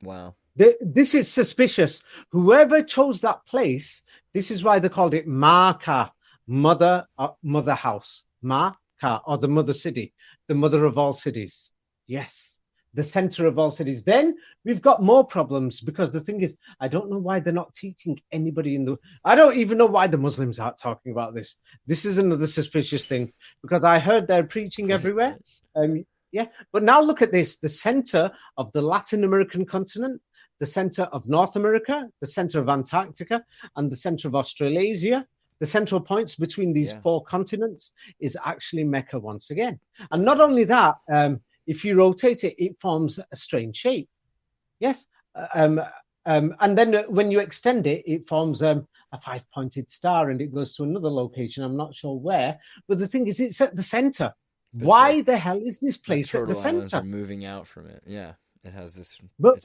Wow. This is suspicious. Whoever chose that place, this is why they called it Makkah, mother house, Makkah, or the mother city, the mother of all cities. Yes, the center of all cities. Then we've got more problems because the thing is, I don't know why they're not teaching anybody I don't even know why the Muslims aren't talking about this. This is another suspicious thing because I heard they're preaching everywhere. Yeah, but now look at this, the center of the Latin American continent, the center of North America, the center of Antarctica, and the center of Australasia. The central points between these four continents is actually Mecca once again. And not only that, if you rotate it, it forms a strange shape. Yes. And then when you extend it, it forms a five-pointed star and it goes to another location. I'm not sure where. But the thing is, it's at the center. Why the hell is this place at the center? Are moving out from it. Yeah. It has this. But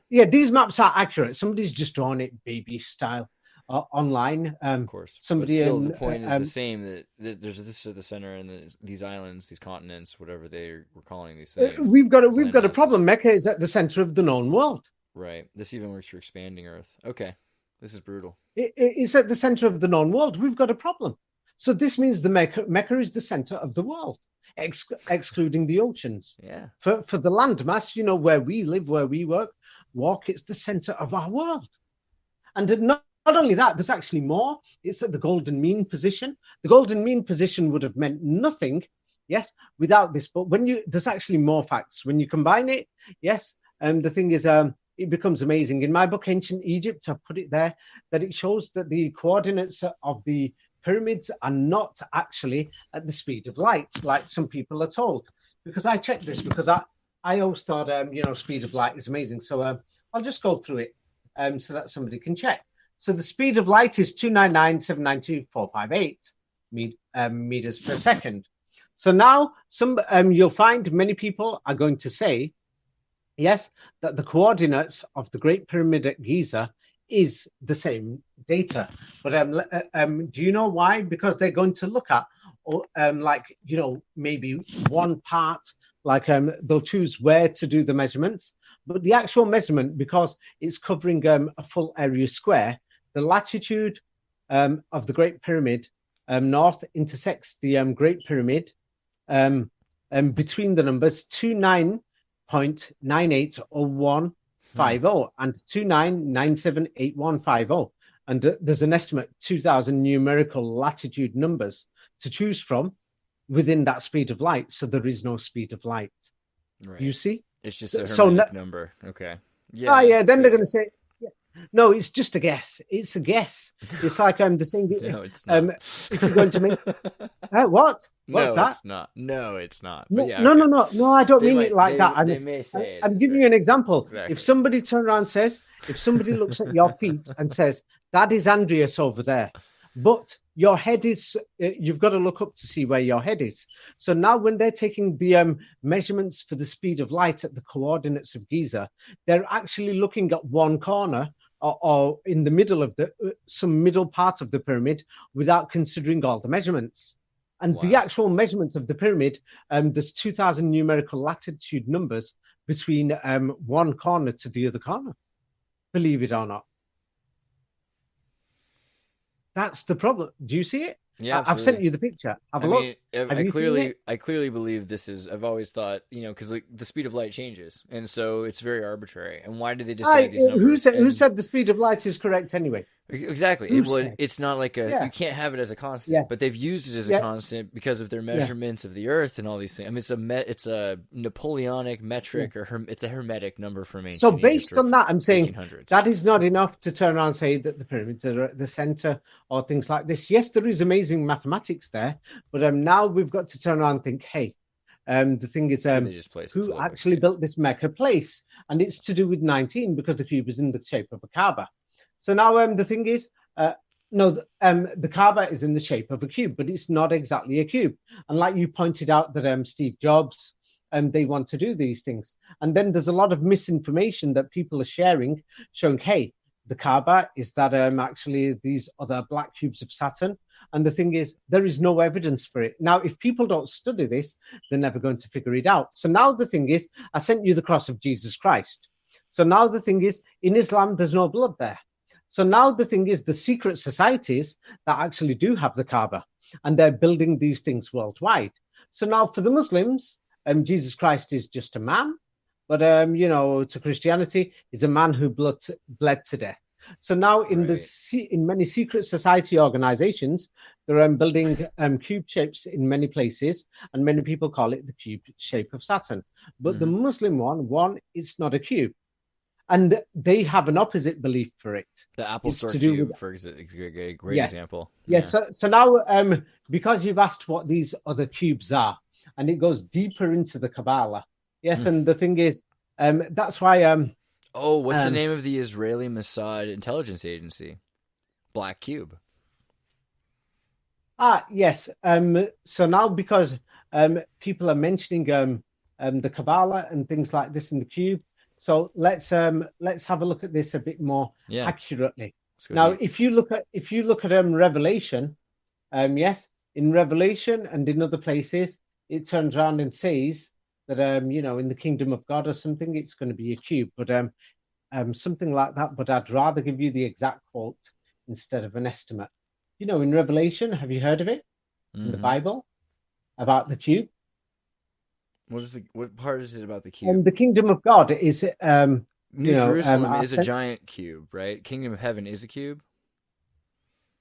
yeah, these maps are accurate. Somebody's just drawn it baby style online. Of course. Somebody. But still, the point is the same. That there's this at the center, and these islands, these continents, whatever we're calling these things. We've got a problem. Mecca is at the center of the known world. Right. This even works for expanding Earth. Okay. This is brutal. It's at the center of the known world. We've got a problem. So this means the Mecca is the center of the world. Excluding the oceans. Yeah. For the land mass, where we live, where we walk, it's the center of our world. And not only that, there's actually more. It's at the golden mean position. The golden mean position would have meant nothing, yes, without this. But there's actually more facts. When you combine it, yes, the thing is, it becomes amazing. In my book, Ancient Egypt, I've put it there, that it shows that the coordinates of the pyramids are not actually at the speed of light, like some people are told. Because I checked this, because I always thought, speed of light is amazing. So I'll just go through it so that somebody can check. So the speed of light is 299,792,458 meters per second. So now you'll find many people are going to say, yes, that the coordinates of the Great Pyramid at Giza is the same data. But do you know why? Because they're going to look at, maybe one part, they'll choose where to do the measurements. But the actual measurement, because it's covering a full area square, the latitude of the Great Pyramid north intersects the Great Pyramid between the numbers 29.980150 and 29978150. And there's an estimate 2,000 numerical latitude numbers to choose from within that speed of light. So there is no speed of light. Right. You see? It's just a hermetic number. Okay. Yeah. Yeah. Then they're going to say, no, it's just a guess. It's a guess. It's like the same. No, it's not. If you're going to make what? What's that? It's not. No, it's not. No, but yeah, no, no. I don't mean it like that. They may say it. I'm giving you an example. Exactly. If somebody turns around and says, if somebody looks at your feet and says, that is Andreas over there, but your head is, you've got to look up to see where your head is. So now when they're taking the measurements for the speed of light at the coordinates of Giza, they're actually looking at one corner, or in the middle of some middle part of the pyramid without considering all the measurements. And the actual measurements of the pyramid, there's 2,000 numerical latitude numbers between one corner to the other corner, believe it or not. That's the problem. Do you see it? Yeah, I've sent you the picture. Have a look. I clearly believe this is. I've always thought, because like the speed of light changes, and so it's very arbitrary. And why did they decide these numbers? Who said the speed of light is correct anyway? Exactly. It's not like you can't have it as a constant, but they've used it as a constant because of their measurements of the Earth and all these things. I mean, it's a Napoleonic metric, or it's a Hermetic number for me. So based on that, I'm saying that is not enough to turn around and say that the pyramids are at the center or things like this. Yes, there is amazing mathematics there, but now we've got to turn around and think, hey, the thing is, who actually built this Mecca place? And it's to do with 19 because the cube is in the shape of a Kaaba. So now the thing is, the Kaaba is in the shape of a cube, but it's not exactly a cube. And like you pointed out that Steve Jobs, they want to do these things. And then there's a lot of misinformation that people are sharing, showing, hey, the Kaaba is that actually these other black cubes of Saturn. And the thing is, there is no evidence for it. Now, if people don't study this, they're never going to figure it out. So now the thing is, I sent you the cross of Jesus Christ. So now the thing is, in Islam, there's no blood there. So now the thing is, the secret societies that actually do have the Kaaba, and they're building these things worldwide. So now for the Muslims, Jesus Christ is just a man, but to Christianity, he's a man who bled to death. So now in many secret society organizations, they're building cube shapes in many places, and many people call it the cube shape of Saturn. But the Muslim one, it's not a cube. And they have an opposite belief for it. The Apple Store cube, for example, is a great example. Yes. So now, because you've asked what these other cubes are, and it goes deeper into the Kabbalah. Yes, and the thing is, that's why. What's the name of the Israeli Mossad intelligence agency? Black Cube. Yes. So now, because people are mentioning the Kabbalah and things like this in the cube. So let's have a look at this a bit more accurately. Now, if you look at Revelation, in Revelation and in other places, it turns around and says that in the kingdom of God or something, it's going to be a cube, but something like that. But I'd rather give you the exact quote instead of an estimate. In Revelation, have you heard of it in the Bible about the cube? What part is it about the cube? The kingdom of God is New Jerusalem is a giant cube, right? Kingdom of Heaven is a cube.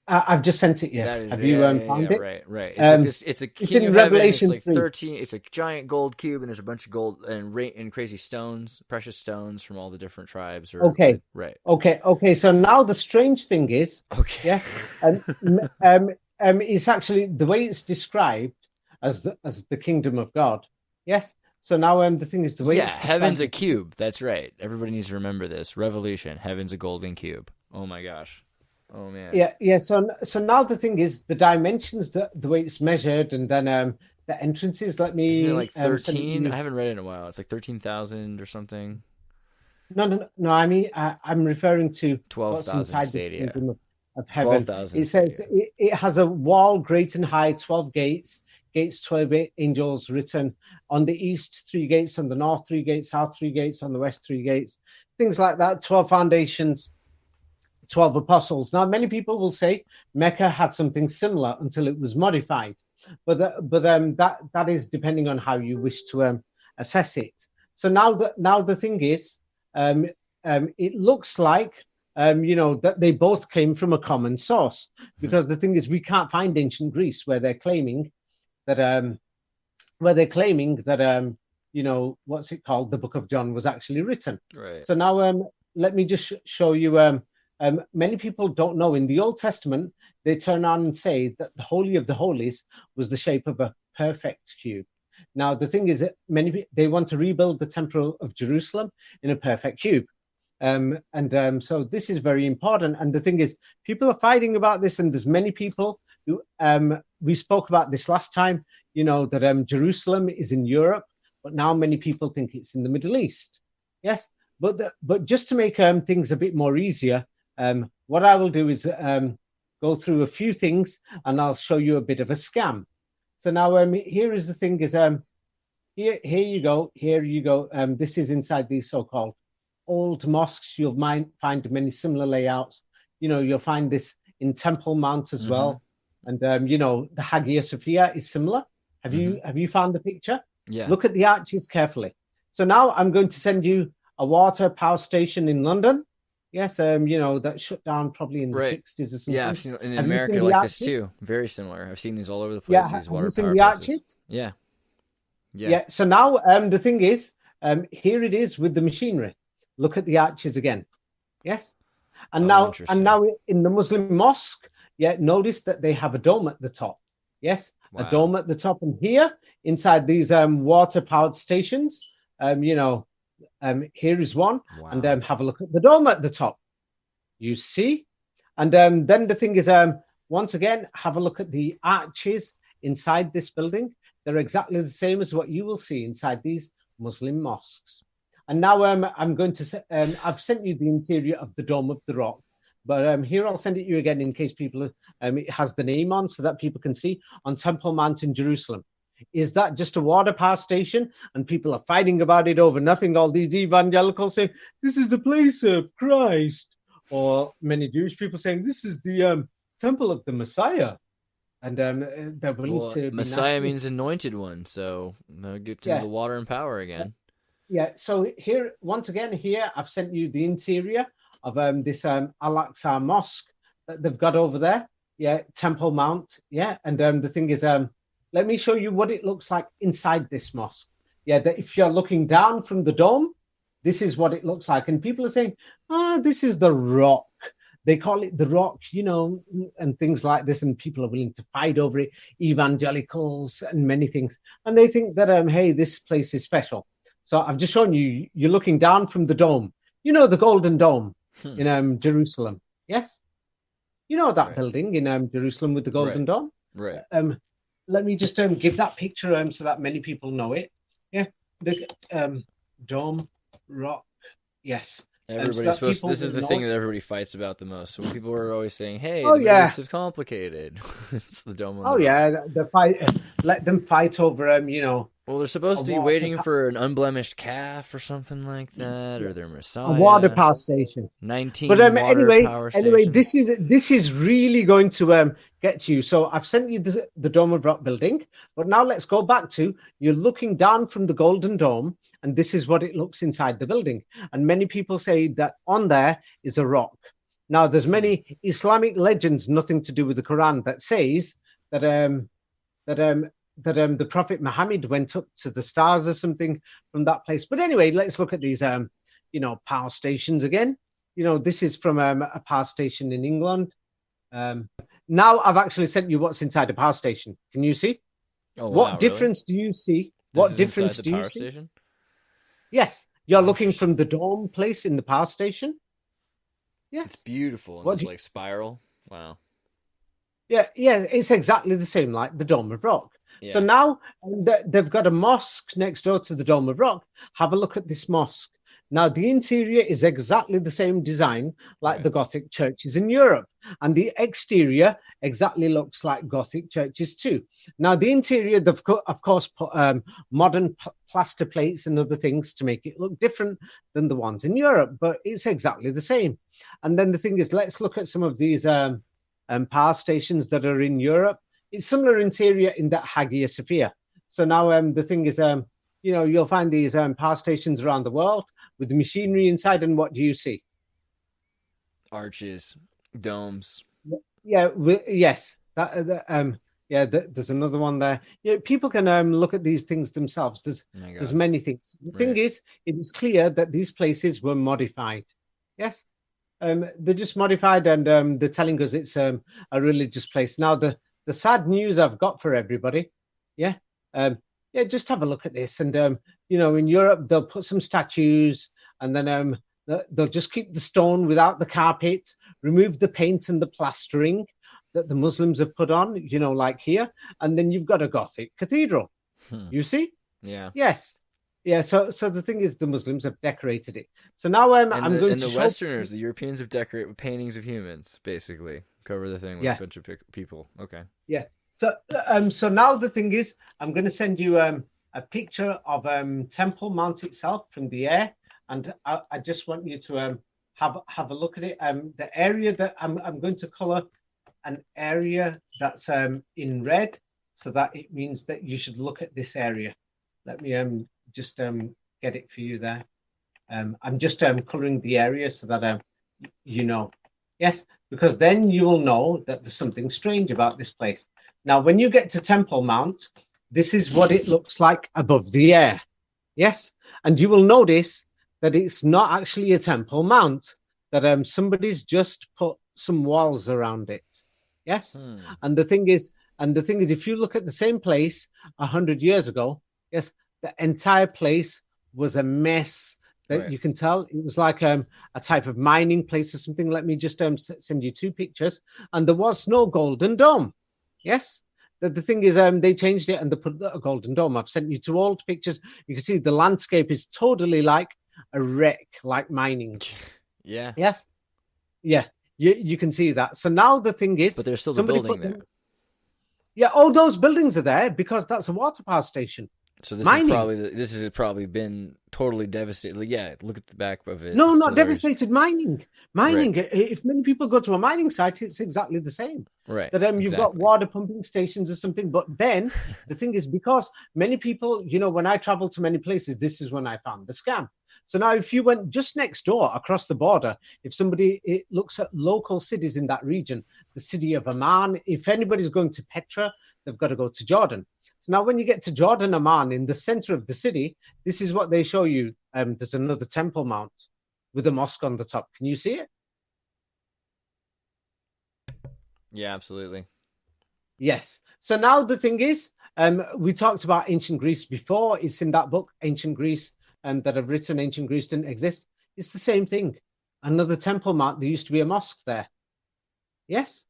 I've just sent it. Yeah, have you found it? Right. It's a King of Heaven. It's like 3. 13. It's a giant gold cube, and there's a bunch of gold and crazy stones, precious stones from all the different tribes. Okay. Right. Okay. So now the strange thing is, yes, it's actually the way it's described as the kingdom of God. Yes. So now the thing is the way. Yeah, heaven's a cube. That's right. Everybody needs to remember this. Revolution. Heaven's a golden cube. Oh my gosh. Oh man. Yeah. So now the thing is the dimensions, the way it's measured, and then the entrances. Let me. Isn't it like 13? I haven't read it in a while. It's like 13,000 or something. No. I mean, I'm referring to 12,000 stadia. The kingdom of heaven. 12,000. It says it has a wall great and high, 12 gates. Gates, 12 angels written on the east, 3 gates, on the north, 3 gates, south, 3 gates, on the west, 3 gates, things like that. 12 foundations, 12 apostles. Now, many people will say Mecca had something similar until it was modified, but that is depending on how you wish to assess it. So now the thing is, it looks like that they both came from a common source, because the thing is, we can't find ancient Greece where they're claiming that what's it called? The Book of John was actually written. Right. So now let me just show you. Many people don't know, in the Old Testament, they turn on and say that the Holy of the Holies was the shape of a perfect cube. Now, the thing is that they want to rebuild the Temple of Jerusalem in a perfect cube. So this is very important. And the thing is, people are fighting about this, and there's many people who, we spoke about this last time, that Jerusalem is in Europe, but now many people think it's in the Middle East. Yes, but just to make things a bit more easier, What I will do is go through a few things, and I'll show you a bit of a scam. So now here is the thing: is here you go, here you go. This is inside these so-called old mosques. You'll find many similar layouts. You'll find this in Temple Mount as well, and the Hagia Sophia is similar. Have you found the picture? Yeah. Look at the arches carefully. So now I'm going to send you a water power station in London. Yes, that shut down probably in the 60s or something. Yeah, I've seen in America like arches? This too. Very similar. I've seen these all over the place. Yeah, these have water you seen power the places. arches? Yeah. So now the thing is, here it is with the machinery. Look at the arches again. Yes, and now in the Muslim mosque, notice that they have a dome at the top. Yes, Wow. a dome at the top, and here inside these water powered stations, here is one, Wow. and have a look at the dome at the top. You see, and then the thing is, once again, have a look at the arches inside this building. They're exactly the same as what you will see inside these Muslim mosques. And now I'm going to I've sent you the interior of the Dome of the Rock, but here I'll send it you again in case people it has the name on so that people can see on Temple Mount in Jerusalem. Is that just a water power station? And people are fighting about it over nothing. All these evangelicals saying this is the place of Christ, or many Jewish people saying this is the temple of the Messiah. And they're willing to be Messiah means anointed one, so they'll get to the water and power again. Yeah, so here, once again, here I've sent you the interior of this Al-Aqsa Mosque that they've got over there. Yeah, Temple Mount. Yeah, and the thing is, let me show you what it looks like inside this mosque. Yeah, that if you're looking down from the dome, this is what it looks like. And people are saying, this is the rock. They call it the rock, and things like this. And people are willing to fight over it, evangelicals and many things. And they think that, hey, this place is special. So I've just shown you, you're looking down from the dome. The Golden Dome in Jerusalem. Yes? That building in Jerusalem with the Golden Dome? Right. Let me just give that picture so that many people know it. Yeah. The dome, rock. Yes. Everybody's supposed. This is the thing that everybody fights about the most. So when people are always saying, "Hey, this is complicated," it's the dome. The fight. Let them fight over Well, they're supposed to be waiting for an unblemished calf or something like that, or their Messiah. A water power station. 19. But power anyway, station. this is really going to get to you. So I've sent you the Dome of Rock building, but now let's go back to you're looking down from the Golden Dome. And this is what it looks inside the building. And many people say that on there is a rock. Now, there's many Islamic legends, nothing to do with the Quran, that says that the Prophet Muhammad went up to the stars or something from that place. But anyway, let's look at these, power stations again. This is from a power station in England. Now I've actually sent you what's inside a power station. Can you see? Oh, wow, what difference do you see? What difference do you see? Station? Yes, you're looking from the dome place in the power station. Yes, it's beautiful. And it's like spiral. Wow. Yeah, it's exactly the same like the Dome of Rock. Yeah. So now they've got a mosque next door to the Dome of Rock. Have a look at this mosque. Now, the interior is exactly the same design like the Gothic churches in Europe. And the exterior exactly looks like Gothic churches too. Now, the interior, they've of course put modern plaster plates and other things to make it look different than the ones in Europe, but it's exactly the same. And then the thing is, let's look at some of these power stations that are in Europe. It's similar interior in that Hagia Sophia. So now the thing is, you'll find these power stations around the world with the machinery inside, and what do you see? Arches, domes. Yes. There's another one there. People can look at these things themselves. There's many things. The thing is, it is clear that these places were modified. Yes, they're just modified, and they're telling us it's a religious place. Now, the sad news I've got for everybody, just have a look at this. And, in Europe, they'll put some statues, and then they'll just keep the stone without the carpet, remove the paint and the plastering that the Muslims have put on, like here. And then you've got a Gothic cathedral. You see? Yeah. Yes. Yeah, so the thing is, the Muslims have decorated it. So now I'm going And to the show. Westerners, the Europeans, have decorated with paintings of humans, basically cover the thing with a Yeah, bunch of people. Okay. yeah. So now the thing is, I'm going to send you a picture of Temple Mount itself from the air, and I just want you to have a look at it. The area that I'm going to color an area that's in red, so that it means that you should look at this area. Let me just get it for you there. I'm just coloring the area so that you know. Yes, because then you will know that there's something strange about this place. Now, when you get to Temple Mount, this is what it looks like above the air. Yes, and you will notice that it's not actually a Temple Mount, that somebody's just put some walls around it. Yes, and the thing is, if you look at the same place 100 years ago, yes, the entire place was a mess. That Right. you can tell it was like a type of mining place or something. Let me just send you two pictures, and there was no golden dome. Yes, the thing is, they changed it and they put a golden dome. I've sent you two old pictures. You can see the landscape is totally like a wreck, like mining. Yeah. Yes, yeah, you can see that. So now the thing is, But there's still the somebody building put there. yeah, all those buildings are there because that's a water power station. So this is Mining. probably this has probably been totally devastated. Like, yeah, look at the back of it. No, It's not still there's- devastated. Mining. If many people go to a mining site, it's exactly the same. Right. That you've got exactly. water pumping stations or something. But then the thing is, because many people, when I travel to many places, this is when I found the scam. So now, if you went just next door across the border, if somebody looks at local cities in that region, the city of Amman, if anybody's going to Petra, they've got to go to Jordan. So now when you get to Jordan, Amman, in the center of the city, this is what they show you. There's another Temple Mount with a mosque on the top. Can you see it? Yeah, absolutely. Yes. So now the thing is, we talked about ancient Greece before. It's in that book, Ancient Greece, that I've written. Ancient Greece didn't exist. It's the same thing. Another Temple Mount. There used to be a mosque there. Yes.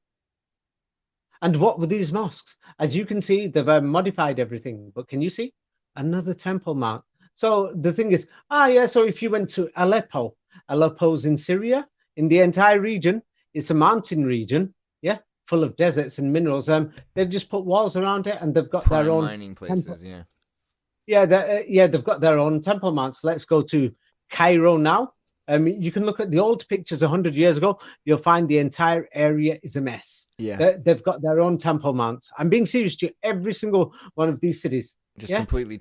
And what were these mosques? As you can see, they've modified everything. But can you see? Another Temple Mount. So the thing is, so if you went to Aleppo's in Syria, in the entire region, it's a mountain region, yeah, full of deserts and minerals. They've just put walls around it, and they've got Prime their own mining places. temple. Yeah. They've got their own Temple Mounts. Let's go to Cairo now. You can look at the old pictures 100 years ago. You'll find the entire area is a mess. Yeah. They've got their own Temple Mount. I'm being serious to you. Every single one of these cities. Just completely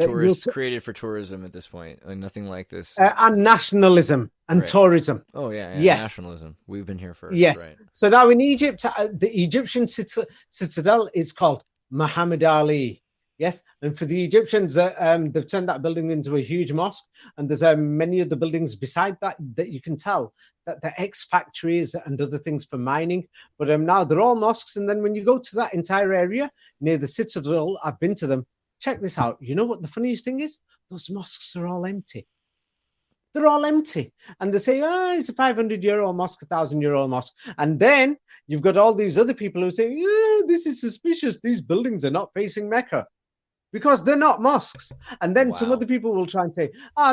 created for tourism at this point. Like nothing like this. And nationalism and tourism. Oh, yeah. Yes. Nationalism. We've been here first. Yes. Right. So now in Egypt, the Egyptian citadel is called Muhammad Ali. Yes, and for the Egyptians, they've turned that building into a huge mosque, and there's many of the buildings beside that you can tell that they're ex-factories and other things for mining. But now they're all mosques, and then when you go to that entire area near the citadel, I've been to them. Check this out. You know what the funniest thing is? Those mosques are all empty. They're all empty. And they say, it's a 500-year-old mosque, a 1,000-year-old mosque. And then you've got all these other people who say, this is suspicious. These buildings are not facing Mecca. Because they're not mosques. And then some other people will try and say,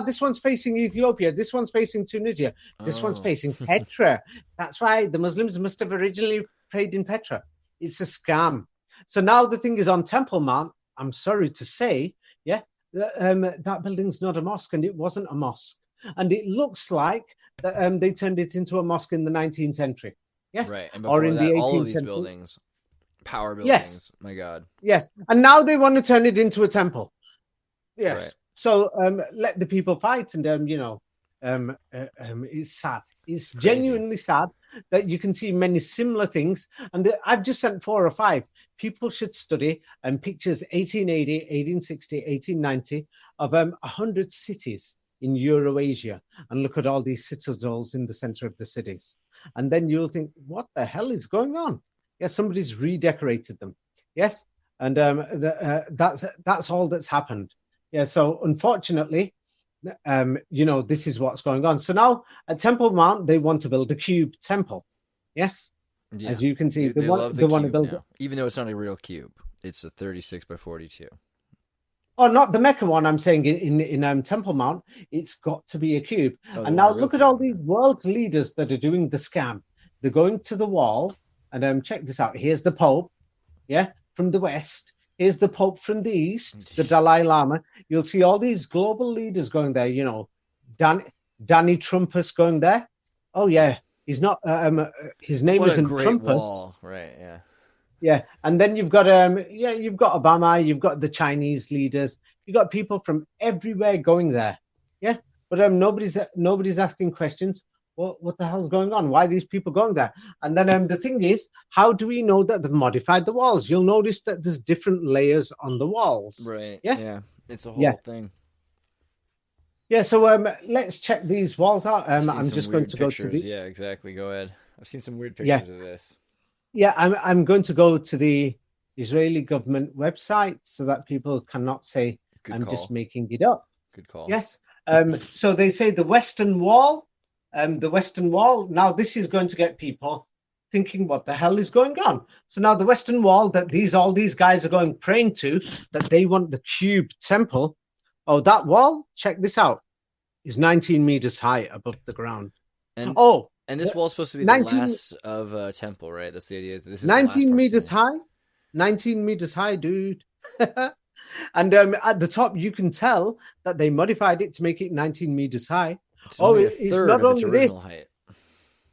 this one's facing Ethiopia, this one's facing Tunisia, this one's facing Petra. That's why the Muslims must have originally prayed in Petra. It's a scam. So now the thing is on Temple Mount, I'm sorry to say, that building's not a mosque, and it wasn't a mosque. And it looks like that, they turned it into a mosque in the 19th century. Yes. Right. And before or in that, the 18th all of these century. buildings. Power buildings. Yes. My God. Yes. And now they want to turn it into a temple. Yes. Right. So let the people fight. And, it's sad. It's Crazy. genuinely sad that you can see many similar things. And I've just sent 4 or 5. People should study pictures 1880, 1860, 1890 of 100 cities in Eurasia and look at all these citadels in the center of the cities. And then you'll think, what the hell is going on? Yes, somebody's redecorated them. Yes, and that's all that's happened. Yeah, so unfortunately, this is what's going on. So now at Temple Mount, they want to build a cube temple. Yes, as you can see, they want to build now. Even though it's not a real cube, it's a 36 by 42. Oh, not the Mecca one. I'm saying in Temple Mount, it's got to be a cube. Oh, And the now real look at cube, all okay. these world leaders that are doing the scam. They're going to the wall, and check this out. Here's the Pope, yeah, from the West. Here's the Pope from the East, the Dalai Lama. You'll see all these global leaders going there. You know, Danny Trumpus going there. Oh yeah, he's not. His name What a isn't great Trumpus. wall, right? Yeah. Yeah, and then you've got you've got Obama, you've got the Chinese leaders, you've got people from everywhere going there. Yeah, but nobody's asking questions. What the hell's going on? Why are these people going there? And then the thing is, how do we know that they've modified the walls? You'll notice that there's different layers on the walls. Right. Yes. Yeah. It's a whole Yeah. thing. Yeah. So let's check these walls out. I've seen I'm some just going weird to go to pictures. the Yeah, exactly. Go ahead. I've seen some weird Yeah. pictures of this. Yeah, I'm going to go to the Israeli government website so that people cannot say Good I'm call. just making it up. Good call. Yes. So they say the Western Wall. The Western Wall. Now this is going to get people thinking, what the hell is going on? So now the Western Wall that all these guys are going praying to, that they want the cube temple. Oh, that wall, check this out, is 19 meters high above the ground. And this wall's supposed to be 19 the last of a temple, right? That's the idea. This is 19 the last meters part high. 19 meters high, dude. And at the top, you can tell that they modified it to make it 19 meters high. It's only a it's third not of its only this. original height.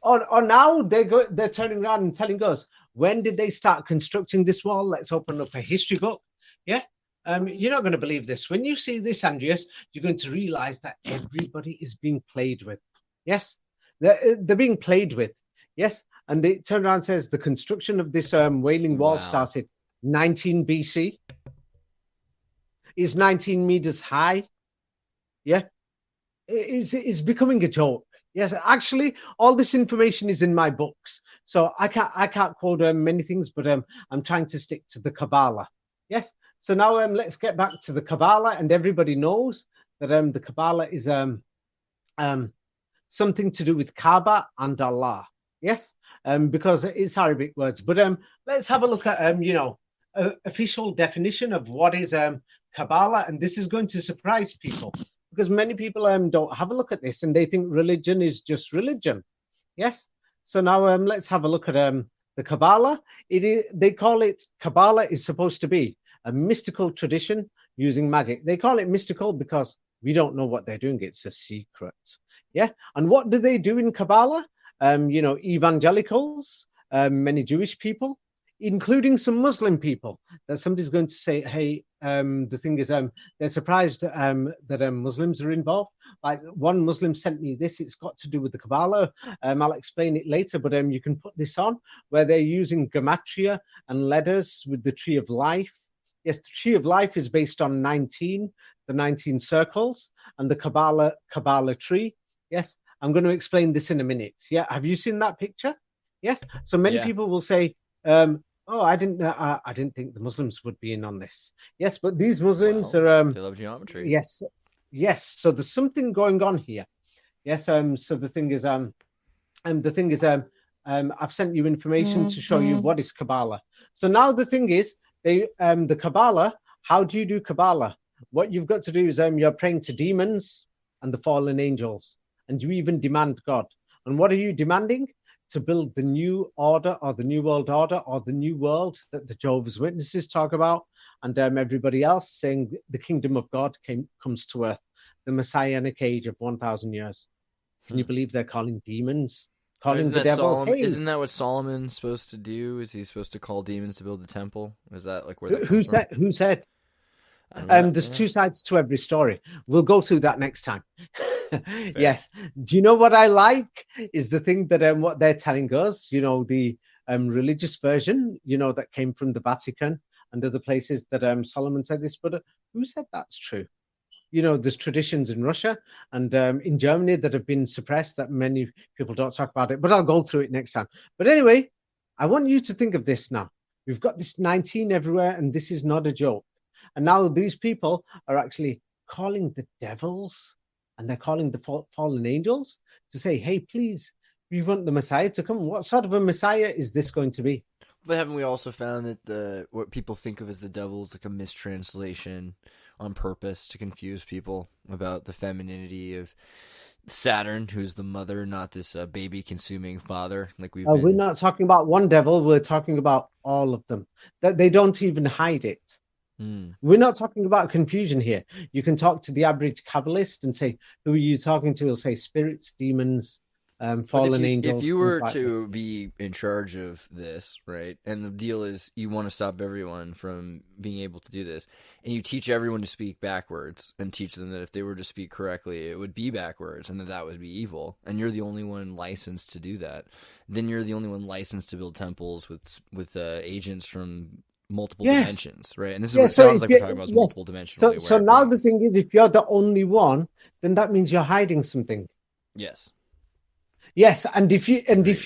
Oh, now they're turning around and telling us, when did they start constructing this wall? Let's open up a history book. Yeah. You're not going to believe this. When you see this, Andreas, you're going to realize that everybody is being played with. Yes. They're being played with. Yes. And they turn around and says the construction of this Wailing Wall Wow. started 19 BC. Is 19 meters high. Yeah. It's becoming a joke. Yes, actually, all this information is in my books, so I can't quote many things, but I'm trying to stick to the Kabbalah. Yes. So now let's get back to the Kabbalah, and everybody knows that the Kabbalah is something to do with Kaaba and Allah. Yes, because it's Arabic words. But let's have a look at official definition of what is Kabbalah, and this is going to surprise people, because many people don't have a look at this and they think religion is just religion. Yes. So now let's have a look at the Kabbalah. They call it, Kabbalah is supposed to be a mystical tradition using magic. They call it mystical because we don't know what they're doing. It's a secret. Yeah. And what do they do in Kabbalah? Evangelicals, many Jewish people, including some Muslim people, that somebody's going to say, hey, the thing is, they're surprised that Muslims are involved. Like one Muslim sent me this, it's got to do with the Kabbalah. I'll explain it later, but you can put this on where they're using gematria and letters with the tree of life. Yes, the tree of life is based on 19, the 19 circles, and the Kabbalah tree. Yes, I'm going to explain this in a minute. Yeah, have you seen that picture? Yes. So many people will say, oh, I didn't think the Muslims would be in on this. Yes, but these Muslims are they love geometry. Yes. So there's something going on here. Yes. So the thing is, I've sent you information to show you what is Kabbalah. So now the thing is, the Kabbalah. How do you do Kabbalah? What you've got to do is you're praying to demons and the fallen angels, and you even demand God. And what are you demanding? To build the new order, or the new world order, or the new world that the Jehovah's Witnesses talk about, and everybody else saying the kingdom of God comes to earth, the Messianic age of 1,000 years. Can you believe they're calling demons, calling the devil? Hey. Isn't that what Solomon's supposed to do? Is he supposed to call demons to build the temple? Is that like where that Who said? There's two sides to every story. We'll go through that next time. Yes. Do you know what I like is the thing that what they're telling us, the religious version, that came from the Vatican and other places that Solomon said this, but who said that's true? There's traditions in Russia and in Germany that have been suppressed that many people don't talk about it, but I'll go through it next time. But anyway, I want you to think of this now. We've got this 19 everywhere, and this is not a joke. And now these people are actually calling the devils, and they're calling the fallen angels to say, hey, please, we want the Messiah to come. What sort of a Messiah is this going to be? But haven't we also found that what people think of as the devil is like a mistranslation, on purpose to confuse people about the femininity of Saturn, who's the mother, not this baby-consuming father. Like We're not talking about one devil. We're talking about all of them. That they don't even hide it. We're not talking about confusion here. You can talk to the average Kabbalist and say, "Who are you talking to?" He'll say, "Spirits, demons, fallen angels." If you were like to be in charge of this, right, and the deal is you want to stop everyone from being able to do this, and you teach everyone to speak backwards and teach them that if they were to speak correctly, it would be backwards and that would be evil, and you're the only one licensed to do that, then you're the only one licensed to build temples with agents from multiple dimensions, right? And this is what it sounds like we're talking about, is multiple dimensions. So now the thing is, if you're the only one, then that means you're hiding something. Yes. Yes, and if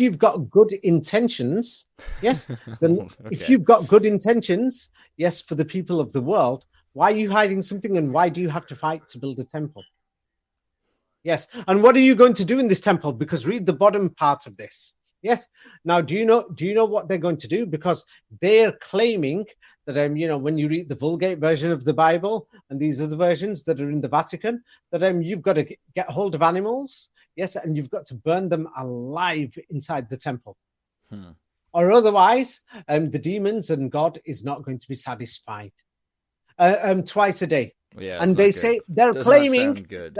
you've got good intentions, yes, then okay. If you've got good intentions, yes, for the people of the world, why are you hiding something, and why do you have to fight to build a temple? Yes, and what are you going to do in this temple? Because read the bottom part of this. Yes. Now, do you know what they're going to do? Because they're claiming that when you read the Vulgate version of the Bible and these other versions that are in the Vatican, that you've got to get hold of animals, yes, and you've got to burn them alive inside the temple, or otherwise, the demons and God is not going to be satisfied. Twice a day, yeah, and they say they're claiming good.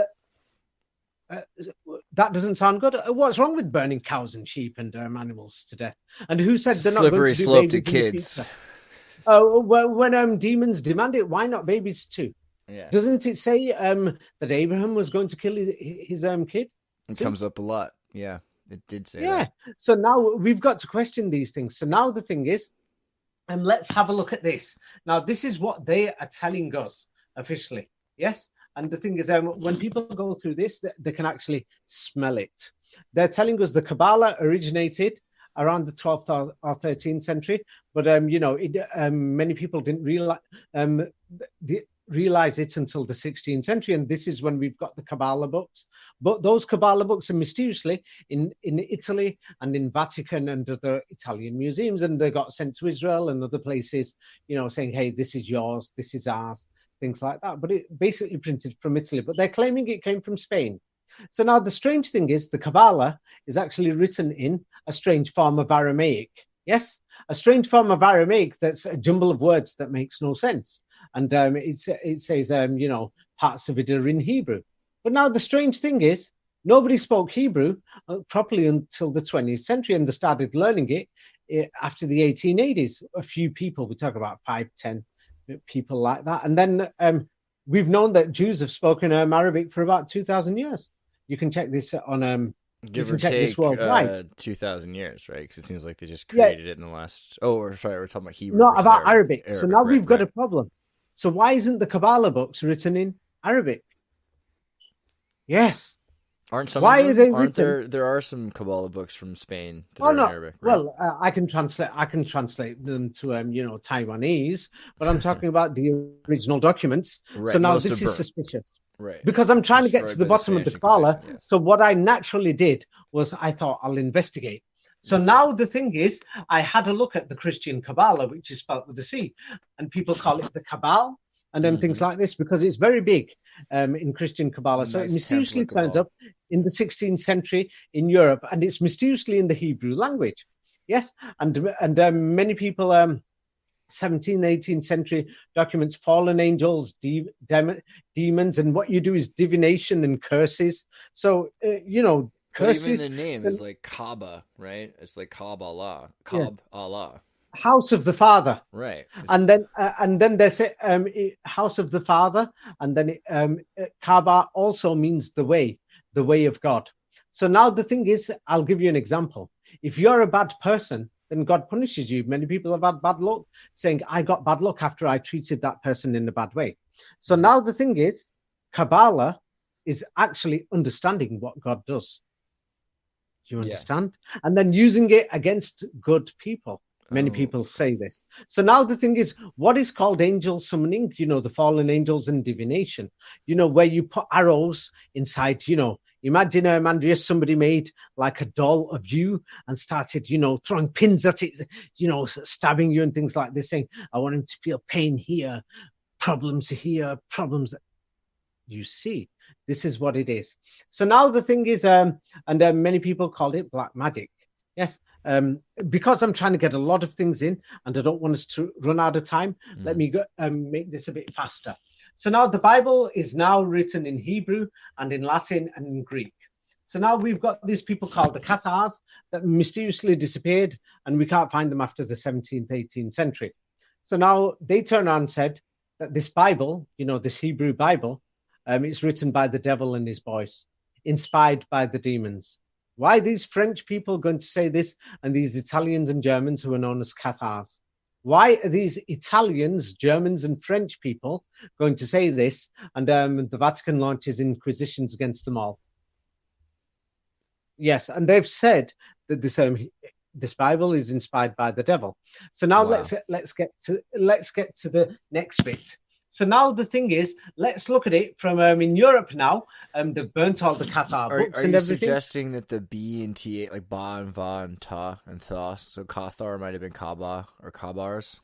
That doesn't sound good. What's wrong with burning cows and sheep and animals to death? And who said they're not going to do slope babies to kids? When demons demand it, why not babies too? Yeah. Doesn't it say that Abraham was going to kill his kid? It comes up a lot. Yeah, it did say that. Yeah. So now we've got to question these things. So now the thing is, and let's have a look at this. Now, this is what they are telling us officially. Yes. And the thing is, when people go through this, they can actually smell it. They're telling us the Kabbalah originated around the 12th or 13th century, but many people didn't realize it until the 16th century, and this is when we've got the Kabbalah books. But those Kabbalah books are mysteriously in Italy and in Vatican and other Italian museums, and they got sent to Israel and other places, saying, "Hey, this is yours, this is ours." Things like that, but it basically printed from Italy, but they're claiming it came from Spain. So now the strange thing is the Kabbalah is actually written in a strange form of Aramaic. Yes, a strange form of Aramaic that's a jumble of words that makes no sense. And it says, parts of it are in Hebrew. But now the strange thing is nobody spoke Hebrew properly until the 20th century, and they started learning it after the 1880s. A few people, we talk about 5, 10 people like that, and then we've known that Jews have spoken Arabic for about 2,000 years. You can check this on give or take 2,000 years, right? Because it seems like they just created it in the last. We're talking about Hebrew. Not about Arabic. So now we've got a problem. So why isn't the Kabbalah books written in Arabic? Yes. Aren't some? Why are they written? There are some Kabbalah books from Spain that are in Arabic. Right? Well, I can translate them to Taiwanese, but I'm talking about the original documents. Right. So now this is suspicious, right? Because I'm trying to get to the bottom of the Kabbalah. Yes. So what I naturally did was I thought I'll investigate. So now the thing is, I had a look at the Christian Kabbalah, which is spelled with a C, and people call it the Kabbal and then things like this because it's very big in Christian Kabbalah. So it mysteriously turns up in the 16th century in Europe, and it's mysteriously in the Hebrew language. Yes, and many people, 17th, 18th century documents, fallen angels, demons, and what you do is divination and curses. So, curses. Even the name is like Kaaba, right? It's like Kabbalah, Allah. House of the Father, right? And then they say House of the Father, and then Kaaba also means the way of God. So now the thing is, I'll give you an example. If you're a bad person, then God punishes you. Many people have had bad luck, saying, "I got bad luck after I treated that person in a bad way." So now the thing is, Kabbalah is actually understanding what God does. Do you understand? Yeah. And then using it against good people. Many people say this. So now the thing is, what is called angel summoning, the fallen angels and divination, where you put arrows inside, imagine, Andreas, somebody made like a doll of you and started, throwing pins at it, stabbing you and things like this, saying, "I want him to feel pain here, problems here, problems. You see, this is what it is. So now the thing is, many people call it black magic. Yes, because I'm trying to get a lot of things in and I don't want us to run out of time, let me go, make this a bit faster. So now the Bible is now written in Hebrew and in Latin and in Greek. So now we've got these people called the Cathars that mysteriously disappeared and we can't find them after the 17th, 18th century. So now they turned around and said that this Bible, this Hebrew Bible, it's written by the devil and his boys, inspired by the demons. Why are these French people going to say this and these Italians and Germans who are known as Cathars? Why are these Italians, Germans and French people going to say this and the Vatican launches inquisitions against them all? Yes, and they've said that this Bible is inspired by the devil. So now let's get to the next bit. So now the thing is, let's look at it from in Europe now. They've burnt all the Cathar books and everything. Are you suggesting that the B and T, like Ba and Va and Ta and Thos, so Cathar might have been Kaaba or Kabars?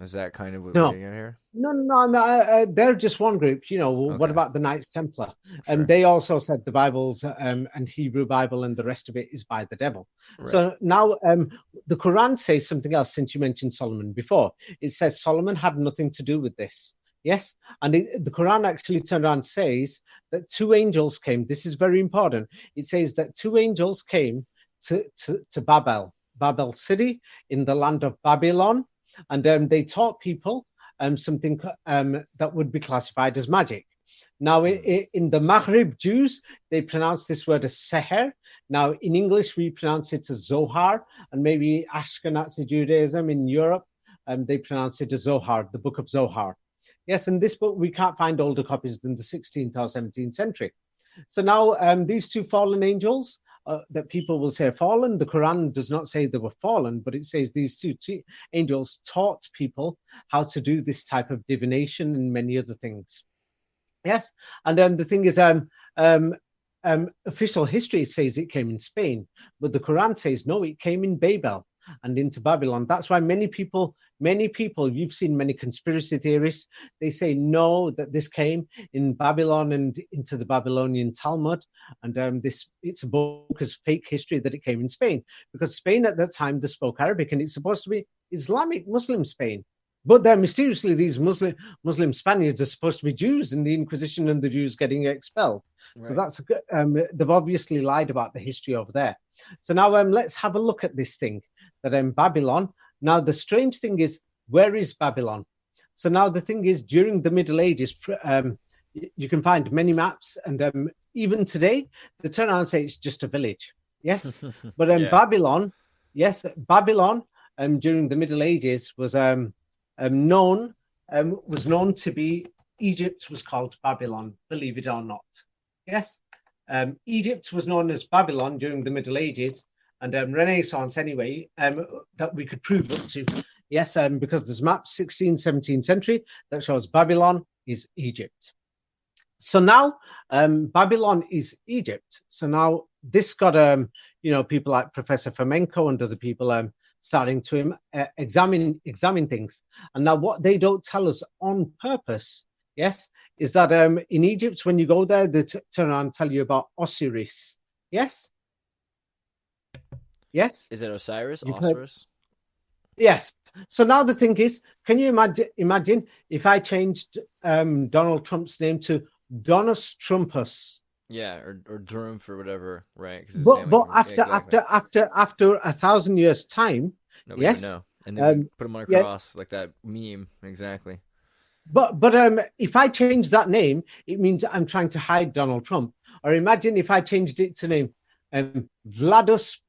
Is that kind of what we're getting at here? No, they're just one group. What about the Knights Templar? And Sure. they also said the Bibles and Hebrew Bible and the rest of it is by the devil. Right. So now the Quran says something else, since you mentioned Solomon before. It says Solomon had nothing to do with this. Yes, and the Quran actually turned around and says that two angels came. This is very important. It says that two angels came to Babel city in the land of Babylon, and they taught people something that would be classified as magic. Now, in the Maghrib Jews, they pronounce this word as seher. Now, in English, we pronounce it as Zohar, and maybe Ashkenazi Judaism in Europe, they pronounce it as Zohar, the book of Zohar. Yes, and this book, we can't find older copies than the 16th or 17th century. So now these two fallen angels that people will say are fallen, the Quran does not say they were fallen, but it says these two angels taught people how to do this type of divination and many other things. Yes, and the thing is, official history says it came in Spain, but the Quran says, no, it came in Babel and into Babylon. That's why many people, you've seen many conspiracy theorists, they say no, that this came in Babylon and into the Babylonian Talmud, and it's a book as fake history that it came in Spain, because Spain at that time, they spoke Arabic, and it's supposed to be Islamic Muslim Spain. But then mysteriously, these Muslim Spaniards are supposed to be Jews in the Inquisition and the Jews getting expelled. Right. So that's they've obviously lied about the history over there. So now let's have a look at this thing that Babylon. Now, the strange thing is, where is Babylon? So now the thing is, during the Middle Ages, you can find many maps, and even today, they turn around and say it's just a village. Yes, but Babylon, Babylon during the Middle Ages was known to be, Egypt was called Babylon, believe it or not. Yes, Egypt was known as Babylon during the Middle Ages and Renaissance anyway, that we could prove up to. Yes, because there's maps 16th, 17th century that shows Babylon is Egypt. So now Babylon is Egypt. So now this got people like Professor Fomenko and other people starting to examine things. And now what they don't tell us on purpose, yes, is that in Egypt, when you go there, they turn around and tell you about Osiris. Yes? Yes? Is it Osiris? Osiris? Yes. So now the thing is, can you imagine if I changed Donald Trump's name to Donus Trumpus? Yeah, or Drumpf or whatever, right? But after 1,000 years time, nobody would know. And then put him on a cross like that meme, exactly. But if I change that name, it means I'm trying to hide Donald Trump. Or imagine if I changed it to name Vladus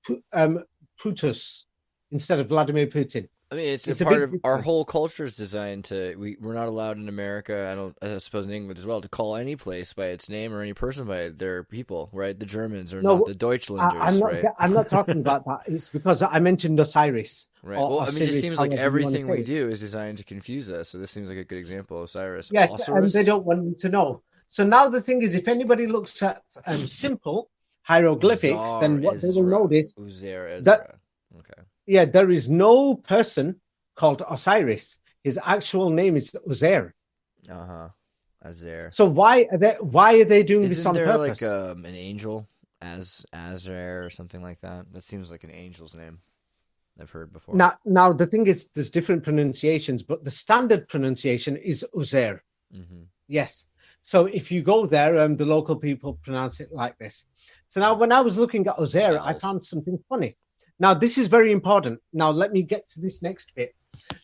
Putus instead of Vladimir Putin. I mean, it's a part of our whole culture is designed to. We're not allowed in America. I suppose in England as well, to call any place by its name or any person by their people, right? The Germans are not the Deutschlanders, right? I'm not talking about that. It's because I mentioned Osiris. Right. Well, I mean, it just seems like everything we do is designed to confuse us. So this seems like a good example of Osiris. Yes, Osiris? And they don't want them to know. So now the thing is, if anybody looks at simple hieroglyphics, then what they will notice that there is no person called Osiris. His actual name is Uzair. Azer. So why are they doing this Isn't on there purpose? like an angel, Azer or something like that? That seems like an angel's name. I've heard before. Now the thing is, there's different pronunciations, but the standard pronunciation is Uzair. Mm-hmm. Yes. So if you go there, the local people pronounce it like this. So now, when I was looking at Uzair, I found something funny. Now, this is very important. Now, let me get to this next bit,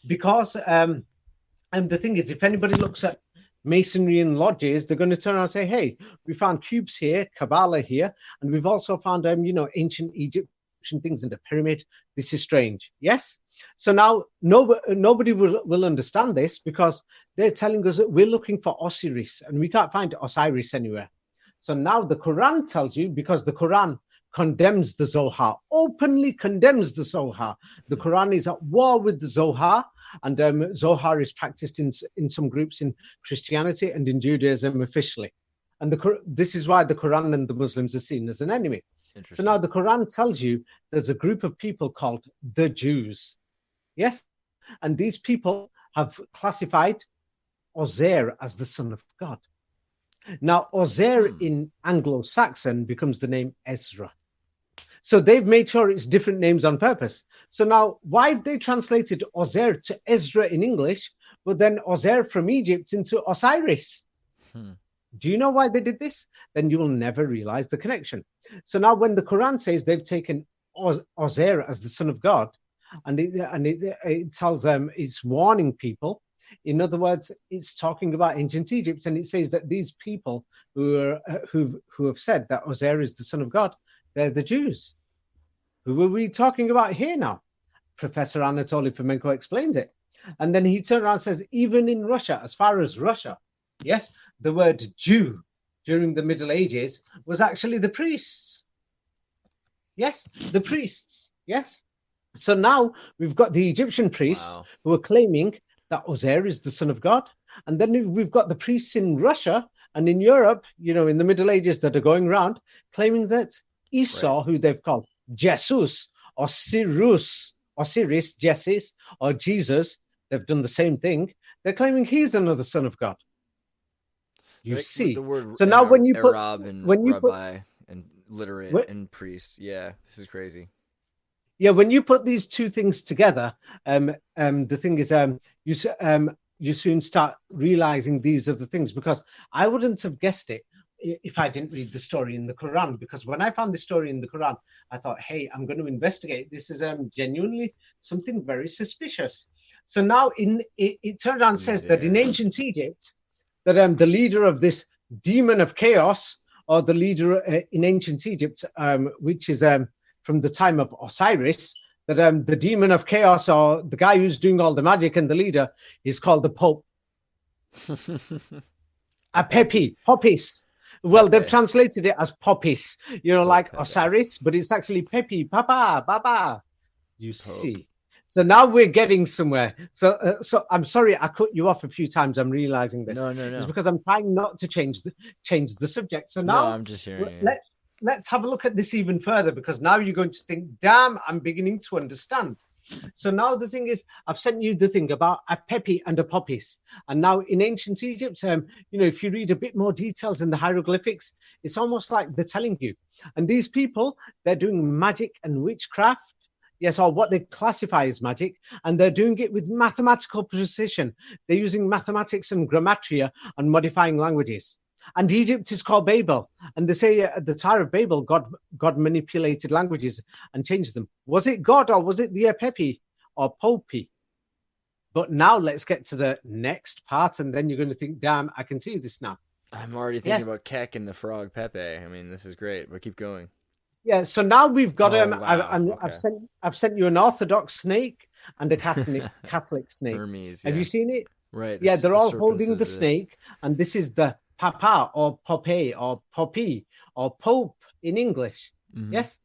because and the thing is, if anybody looks at masonry and lodges, they're going to turn around and say, "Hey, we found cubes here, Kabbalah here, and we've also found ancient Egyptian things in the pyramid. This is strange." Yes. So now nobody will understand this, because they're telling us that we're looking for Osiris and we can't find Osiris anywhere. So now the Quran tells you, because the Quran condemns the Zohar, openly condemns the Zohar. The Quran is at war with the Zohar, and Zohar is practiced in some groups in Christianity and in Judaism officially. And this is why the Quran and the Muslims are seen as an enemy. So now the Quran tells you there's a group of people called the Jews. Yes. And these people have classified Ozer as the son of God. Now, Ozer in Anglo-Saxon becomes the name Ezra. So they've made sure it's different names on purpose. So now, why have they translated Ozer to Ezra in English, but then Ozer from Egypt into Osiris? Do you know why they did this? Then you will never realize the connection. So now when the Quran says they've taken Ozer as the son of God, and it tells them, it's warning people. In other words, it's talking about ancient Egypt, and it says that these people who have said that Ozer is the son of God, they're the Jews. Who are we talking about here now? Professor Anatoly Fomenko explains it. And then he turns around and says, even in Russia, as far as Russia, yes, the word Jew during the Middle Ages was actually the priests. Yes, the priests. Yes. So now we've got the Egyptian priests who are claiming that Ozer is the son of God. And then we've got the priests in Russia and in Europe, in the Middle Ages, that are going around claiming that Esau, who they've called Jesus, or Osiris, Jesus, or Jesus, they've done the same thing. They're claiming he's another son of God. You see. The word so now when you put Arab and rabbi and literate and priest, this is crazy. Yeah, when you put these two things together, the thing is, you soon start realizing these are the things, because I wouldn't have guessed it if I didn't read the story in the Quran. Because when I found the story in the Quran, I thought, hey, I'm going to investigate. This is genuinely something very suspicious. So now it turned out and says that in ancient Egypt, that the leader of this demon of chaos, or the leader in ancient Egypt, which is from the time of Osiris, that the demon of chaos, or the guy who's doing all the magic and the leader, is called the Pope. A PEPI, Popis. Well, they've translated it as Popis, like Osiris, but it's actually PEPI, Papa, Baba. You see. So now we're getting somewhere. So I'm sorry I cut you off a few times. I'm realizing this. No. It's because I'm trying not to change the subject. So now I'm just hearing let's have a look at this even further, because now you're going to think, damn, I'm beginning to understand. So now the thing is, I've sent you the thing about a PEPI and a Popis. And now in ancient Egypt, if you read a bit more details in the hieroglyphics, it's almost like they're telling you. And these people, they're doing magic and witchcraft. Yes, or what they classify as magic, and they're doing it with mathematical precision. They're using mathematics and grammatria and modifying languages. And Egypt is called Babel, and they say at the Tower of Babel, God manipulated languages and changed them. Was it God, or was it the PEPI or Popi? But now let's get to the next part, and then you're going to think, damn, I can see this now. I'm already thinking about Keck and the frog Pepe. I mean, this is great, but keep going. Yeah, so now we've got wow. I've sent you an Orthodox snake and a Catholic snake. Hermes, Have you seen it? Right. Yeah, they're all holding the snake, and this is the Papa or Pope or Poppy or Pope in English. Mm-hmm. Yes,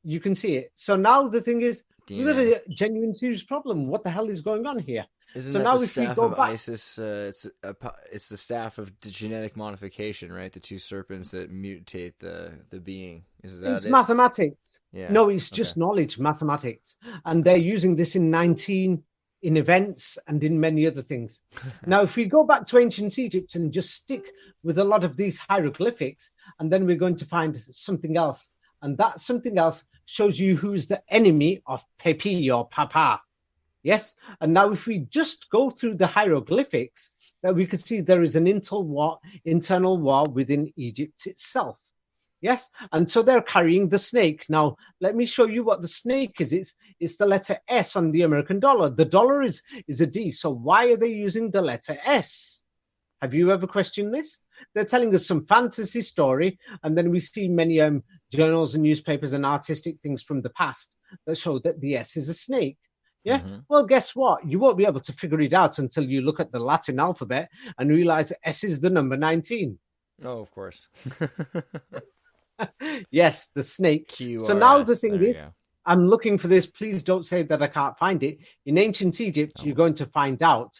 you can see it. So now the thing is, we've got a genuine serious problem. What the hell is going on here? Isn't so that now the if staff we go of back, Isis? It's the staff of genetic modification, right? The two serpents that mutate the being. Is that it's mathematics. Yeah. No, it's just knowledge, mathematics, and they're using this in in events and in many other things. Now, if we go back to ancient Egypt and just stick with a lot of these hieroglyphics, and then we're going to find something else. And that something else shows you who is the enemy of PEPI or Papa. Yes. And now if we just go through the hieroglyphics, that we could see there is an internal war within Egypt itself. Yes. And so they're carrying the snake. Now, let me show you what the snake is. It's the letter S on the American dollar. The dollar is a D. So why are they using the letter S? Have you ever questioned this? They're telling us some fantasy story, and then we see many journals and newspapers and artistic things from the past that show that the S is a snake. Yeah. Mm-hmm. Well, guess what? You won't be able to figure it out until you look at the Latin alphabet and realize S is the number 19. Oh, of course. Yes, the snake. QRS. So now the thing is, I'm looking for this. Please don't say that I can't find it. In ancient Egypt, you're going to find out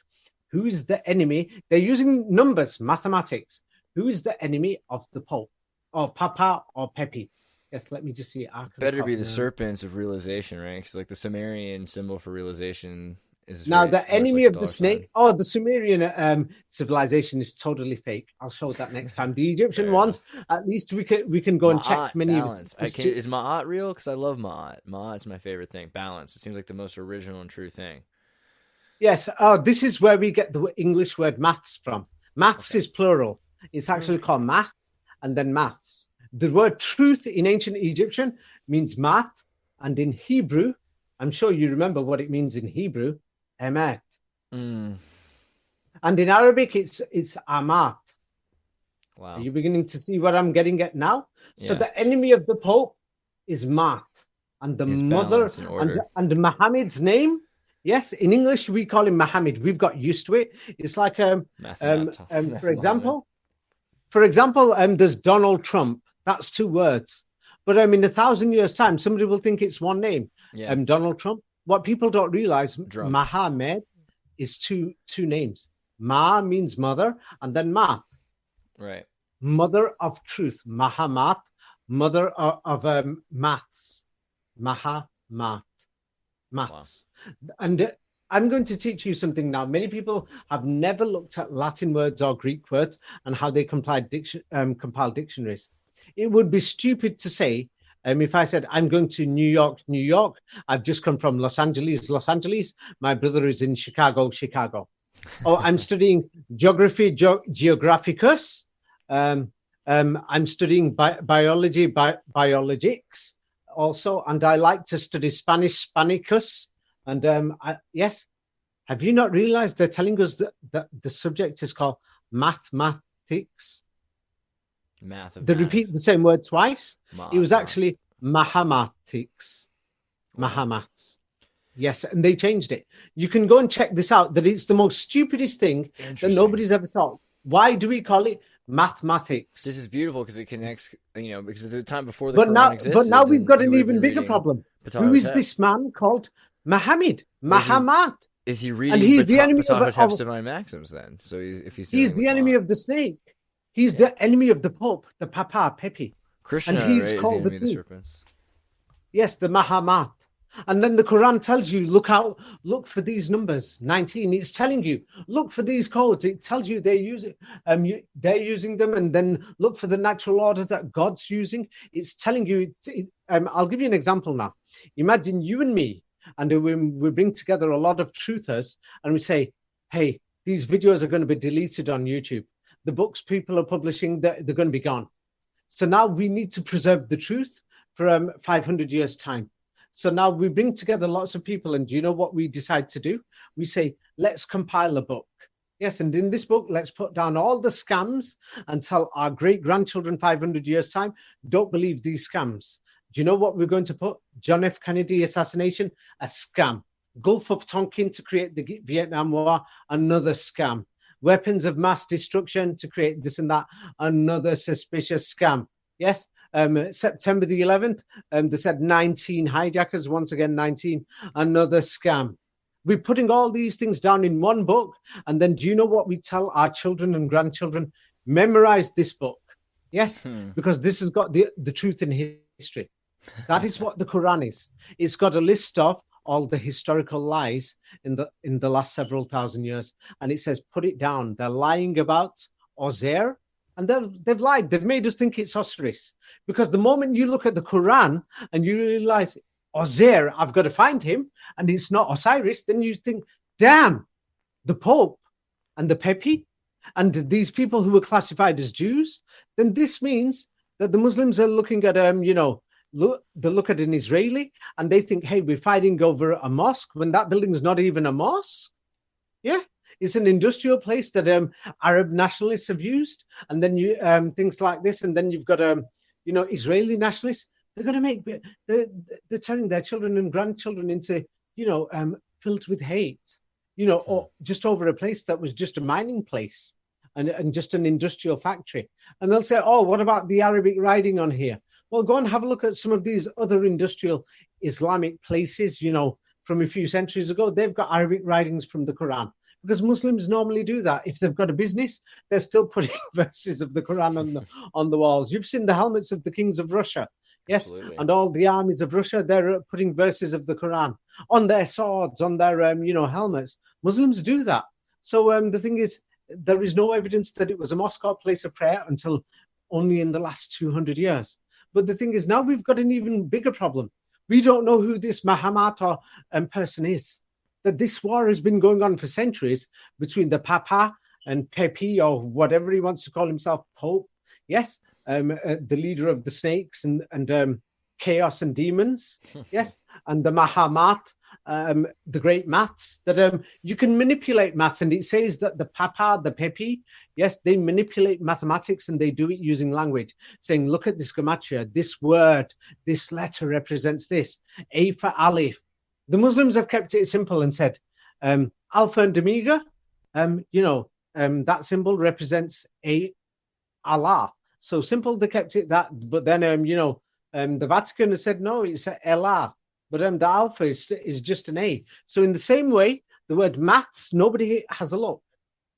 who is the enemy. They're using numbers, mathematics. Who is the enemy of the Pope, or Papa, or PEPI? Yes, let me just see. Better be the serpents of realization, right? Because like the Sumerian symbol for realization is now the enemy of the snake. Sign. Oh, the Sumerian civilization is totally fake. I'll show that next time. The Egyptian ones, at least we can go and check many. Balance. Is Ma'at real? Because I love Ma'at. Ma'at's my favorite thing. Balance. It seems like the most original and true thing. Yes. This is where we get the English word maths from. Maths is plural. It's actually called math and then maths. The word truth in ancient Egyptian means math, and in Hebrew, I'm sure you remember what it means in Hebrew, emet. And in Arabic, it's amat. Wow. Are you beginning to see what I'm getting at now? Yeah. So the enemy of the Pope is Math, and the mother and Muhammad's name. Yes, in English we call him Muhammad. We've got used to it. It's like for example, there's Donald Trump. That's two words. But in 1,000 years' time, somebody will think it's one name. Yeah. Donald Trump. What people don't realize, Muhammad is two names. Ma means mother, and then Mat. Right. Mother of truth. Mahamat, mother of maths. Mahamat. Maths. Wow. And I'm going to teach you something now. Many people have never looked at Latin words or Greek words and how they compile dictionaries. It would be stupid to say, if I said, I'm going to New York, I've just come from Los Angeles, my brother is in Chicago. Or I'm studying geography, geographicus. I'm studying biology, biologics also. And I like to study Spanish, Spanicus. And yes, have you not realized they're telling us that the subject is called mathematics? They repeat the same word twice. It was actually mathematics. Mahamats. Yes, and they changed it. You can go and check this out, that it's the most stupidest thing that nobody's ever thought. Why do we call it mathematics? This is beautiful because it connects, because at the time before the Koran existed. But now we've got an even bigger problem. Who is this man called Muhammad? Mahamat. Is he reading and he's the enemy of Divine Maxims then? So he's the enemy of the snake. He's the enemy of the Pope, the Papa, PEPI. Krishna, and he's right, called is the enemy of the serpents. Yes, the Mahamat. And then the Quran tells you, look for these numbers, 19. It's telling you, look for these codes. It tells you they're using them, and then look for the natural order that God's using. It's telling you. I'll give you an example now. Imagine you and me, and we bring together a lot of truthers, and we say, hey, these videos are going to be deleted on YouTube. The books people are publishing, they're going to be gone. So now we need to preserve the truth for 500 years' time. So now we bring together lots of people, and do you know what we decide to do? We say, let's compile a book. Yes, and in this book, let's put down all the scams and tell our great-grandchildren 500 years' time, don't believe these scams. Do you know what we're going to put? John F. Kennedy assassination, a scam. Gulf of Tonkin to create the Vietnam War, another scam. Weapons of mass destruction to create this and that, another suspicious scam. Yes, September the 11th, they said 19 hijackers, once again 19, another scam. We're putting all these things down in one book, and then do you know what we tell our children and grandchildren? Memorize this book. Yes, because this has got the truth in history. That is what the Quran is. It's got a list of all the historical lies in the last several thousand years. And it says, put it down. They're lying about Ozer, and they've lied. They've made us think it's Osiris. Because the moment you look at the Quran and you realize, Ozer, I've got to find him, and it's not Osiris, then you think, damn, the Pope and the PEPI and these people who were classified as Jews, then this means that the Muslims are looking at, they look at an Israeli and they think, hey, we're fighting over a mosque when that building's not even a mosque. Yeah, it's an industrial place that Arab nationalists have used. And then you things like this. And then you've got, Israeli nationalists. They're going to make, they're turning their children and grandchildren into, filled with hate, or just over a place that was just a mining place and just an industrial factory. And they'll say, oh, what about the Arabic writing on here? Well, go and have a look at some of these other industrial Islamic places, from a few centuries ago. They've got Arabic writings from the Quran, because Muslims normally do that. If they've got a business, they're still putting verses of the Quran on the walls. You've seen the helmets of the kings of Russia. Yes, absolutely. And all the armies of Russia, they're putting verses of the Quran on their swords, on their, helmets. Muslims do that. So the thing is, there is no evidence that it was a mosque or place of prayer until only in the last 200 years. But the thing is, now we've got an even bigger problem. We don't know who this Muhammad or person is. That this war has been going on for centuries between the Papa and PEPI, or whatever he wants to call himself, Pope. Yes, the leader of the snakes and chaos and demons. Yes, and the Mahamat, the great maths, that you can manipulate maths. And it says that the Papa, the PEPI, yes, they manipulate mathematics and they do it using language, saying, look at this gematria, this word, this letter represents this, A for Aleph. The Muslims have kept it simple and said, Alpha and Omega, that symbol represents Allah. So simple, they kept it that. But then, the Vatican has said, no, it's Allah. But the alpha is just an A. So in the same way, the word maths, nobody has a look.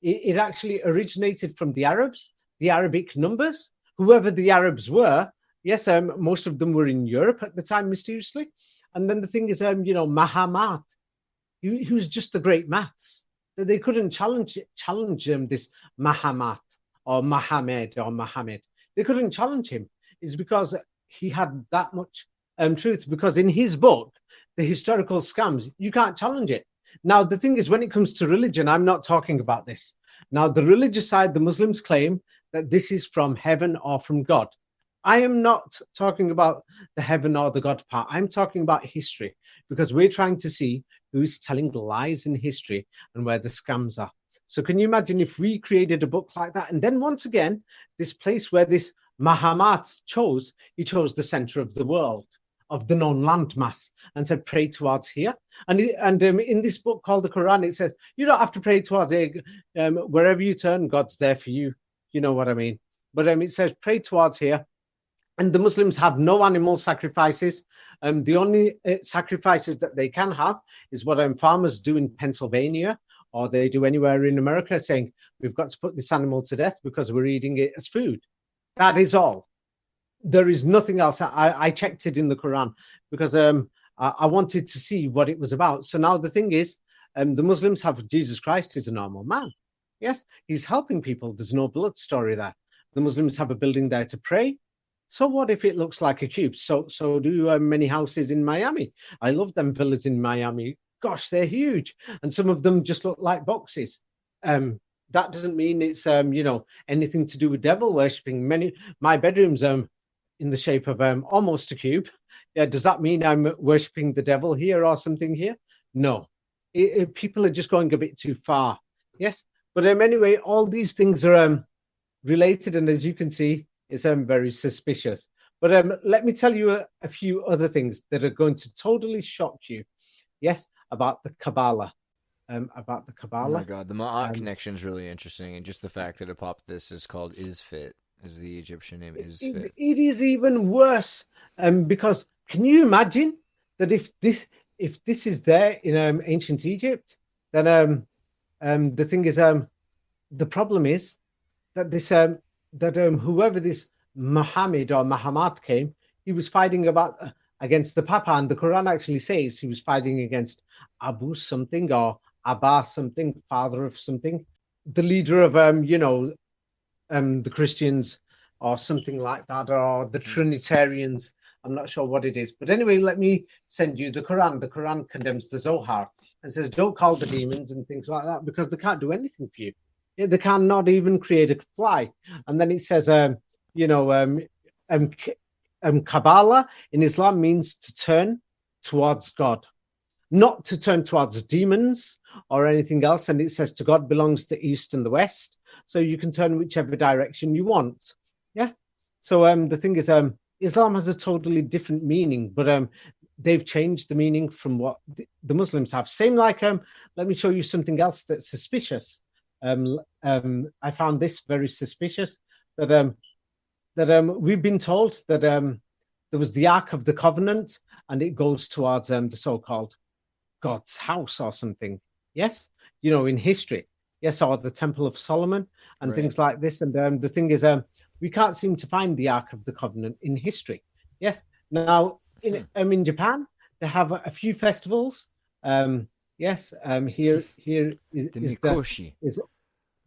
It actually originated from the Arabs, the Arabic numbers, whoever the Arabs were. Yes, most of them were in Europe at the time, mysteriously. And then the thing is, Mahamat, he was just the great maths. They couldn't challenge this Mahamat or Muhammad or Muhammad. They couldn't challenge him. It's because he had that much truth, because in his book, The Historical Scams, you can't challenge it. Now, the thing is, when it comes to religion, I'm not talking about this. Now, the religious side, the Muslims claim that this is from heaven or from God. I am not talking about the heaven or the God part. I'm talking about history, because we're trying to see who's telling the lies in history and where the scams are. So can you imagine if we created a book like that? And then once again, this place where this Mahamat chose, he chose the center of the world, of the known landmass, and said, pray towards here. And in this book called the Koran, it says, you don't have to pray towards it. Wherever you turn, God's there for you. You know what I mean? But it says, pray towards here. And the Muslims have no animal sacrifices. The only sacrifices that they can have is what farmers do in Pennsylvania, or they do anywhere in America, saying, we've got to put this animal to death because we're eating it as food. That is all. There is nothing else. I checked it in the Quran because I wanted to see what it was about. So now the thing is, the Muslims have Jesus Christ is a normal man. Yes, he's helping people. There's no blood story there. The Muslims have a building there to pray. So what if it looks like a cube? So do many houses in Miami. I love them villas in Miami. Gosh, they're huge. And some of them just look like boxes. That doesn't mean it's, anything to do with devil worshipping. My bedroom's in the shape of almost a cube. Yeah, does that mean I'm worshipping the devil here or something here? No. People are just going a bit too far. Yes. But anyway, all these things are related. And as you can see, it's very suspicious. But let me tell you a few other things that are going to totally shock you. Yes, about the Kabbalah. Oh my God, the Ma'at connection is really interesting, and just the fact that this is called Isfit, is the Egyptian name Isfit. It is even worse, because can you imagine that if this is there in ancient Egypt, then the thing is, the problem is that this whoever this Muhammad or Muhammad came, he was fighting about against the Papa, and the Quran actually says he was fighting against Abu something or Abba something, father of something, the leader of the Christians or something like that, or the Trinitarians. I'm not sure what it is. But anyway, let me send you the Quran. The Quran condemns the Zohar and says, don't call the demons and things like that because they can't do anything for you. Yeah, they cannot even create a fly. And then it says, Kabbalah in Islam means to turn towards God, not to turn towards demons or anything else. And it says to God belongs the East and the West. So you can turn whichever direction you want. Yeah. So the thing is, Islam has a totally different meaning, but they've changed the meaning from what the Muslims have. Same like, let me show you something else that's suspicious. I found this very suspicious, that we've been told that there was the Ark of the Covenant and it goes towards the so-called God's house or something. Yes, in history. Yes, or the Temple of Solomon and things like this. And the thing is, we can't seem to find the Ark of the Covenant in history. Yes. Now, in Japan, they have a few festivals. Yes. Here is the Mikoshi.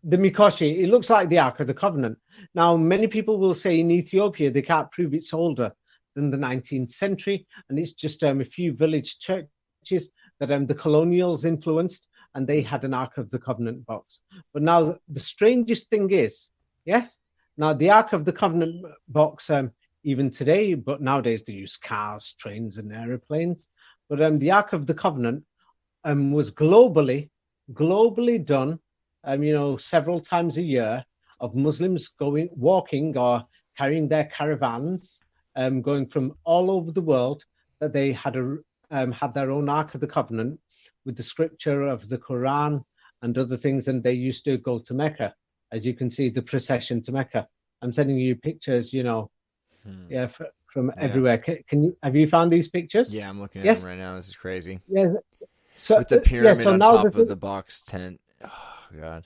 The Mikoshi. It looks like the Ark of the Covenant. Now, many people will say in Ethiopia they can't prove it's older than the 19th century, and it's just a few village churches that the colonials influenced, and they had an Ark of the Covenant box. But now the strangest thing is, yes. Now, the Ark of the Covenant box, even today, but nowadays they use cars, trains, and aeroplanes. But the Ark of the Covenant was globally done, several times a year, of Muslims walking or carrying their caravans, going from all over the world, that they had their own Ark of the Covenant with the scripture of the Koran and other things, and they used to go to Mecca. As you can see, the procession to Mecca. I'm sending you pictures, from everywhere. Have you found these pictures? Yeah, I'm looking at them right now. This is crazy. Yes. So, with the pyramid on top of the box tent. Oh God.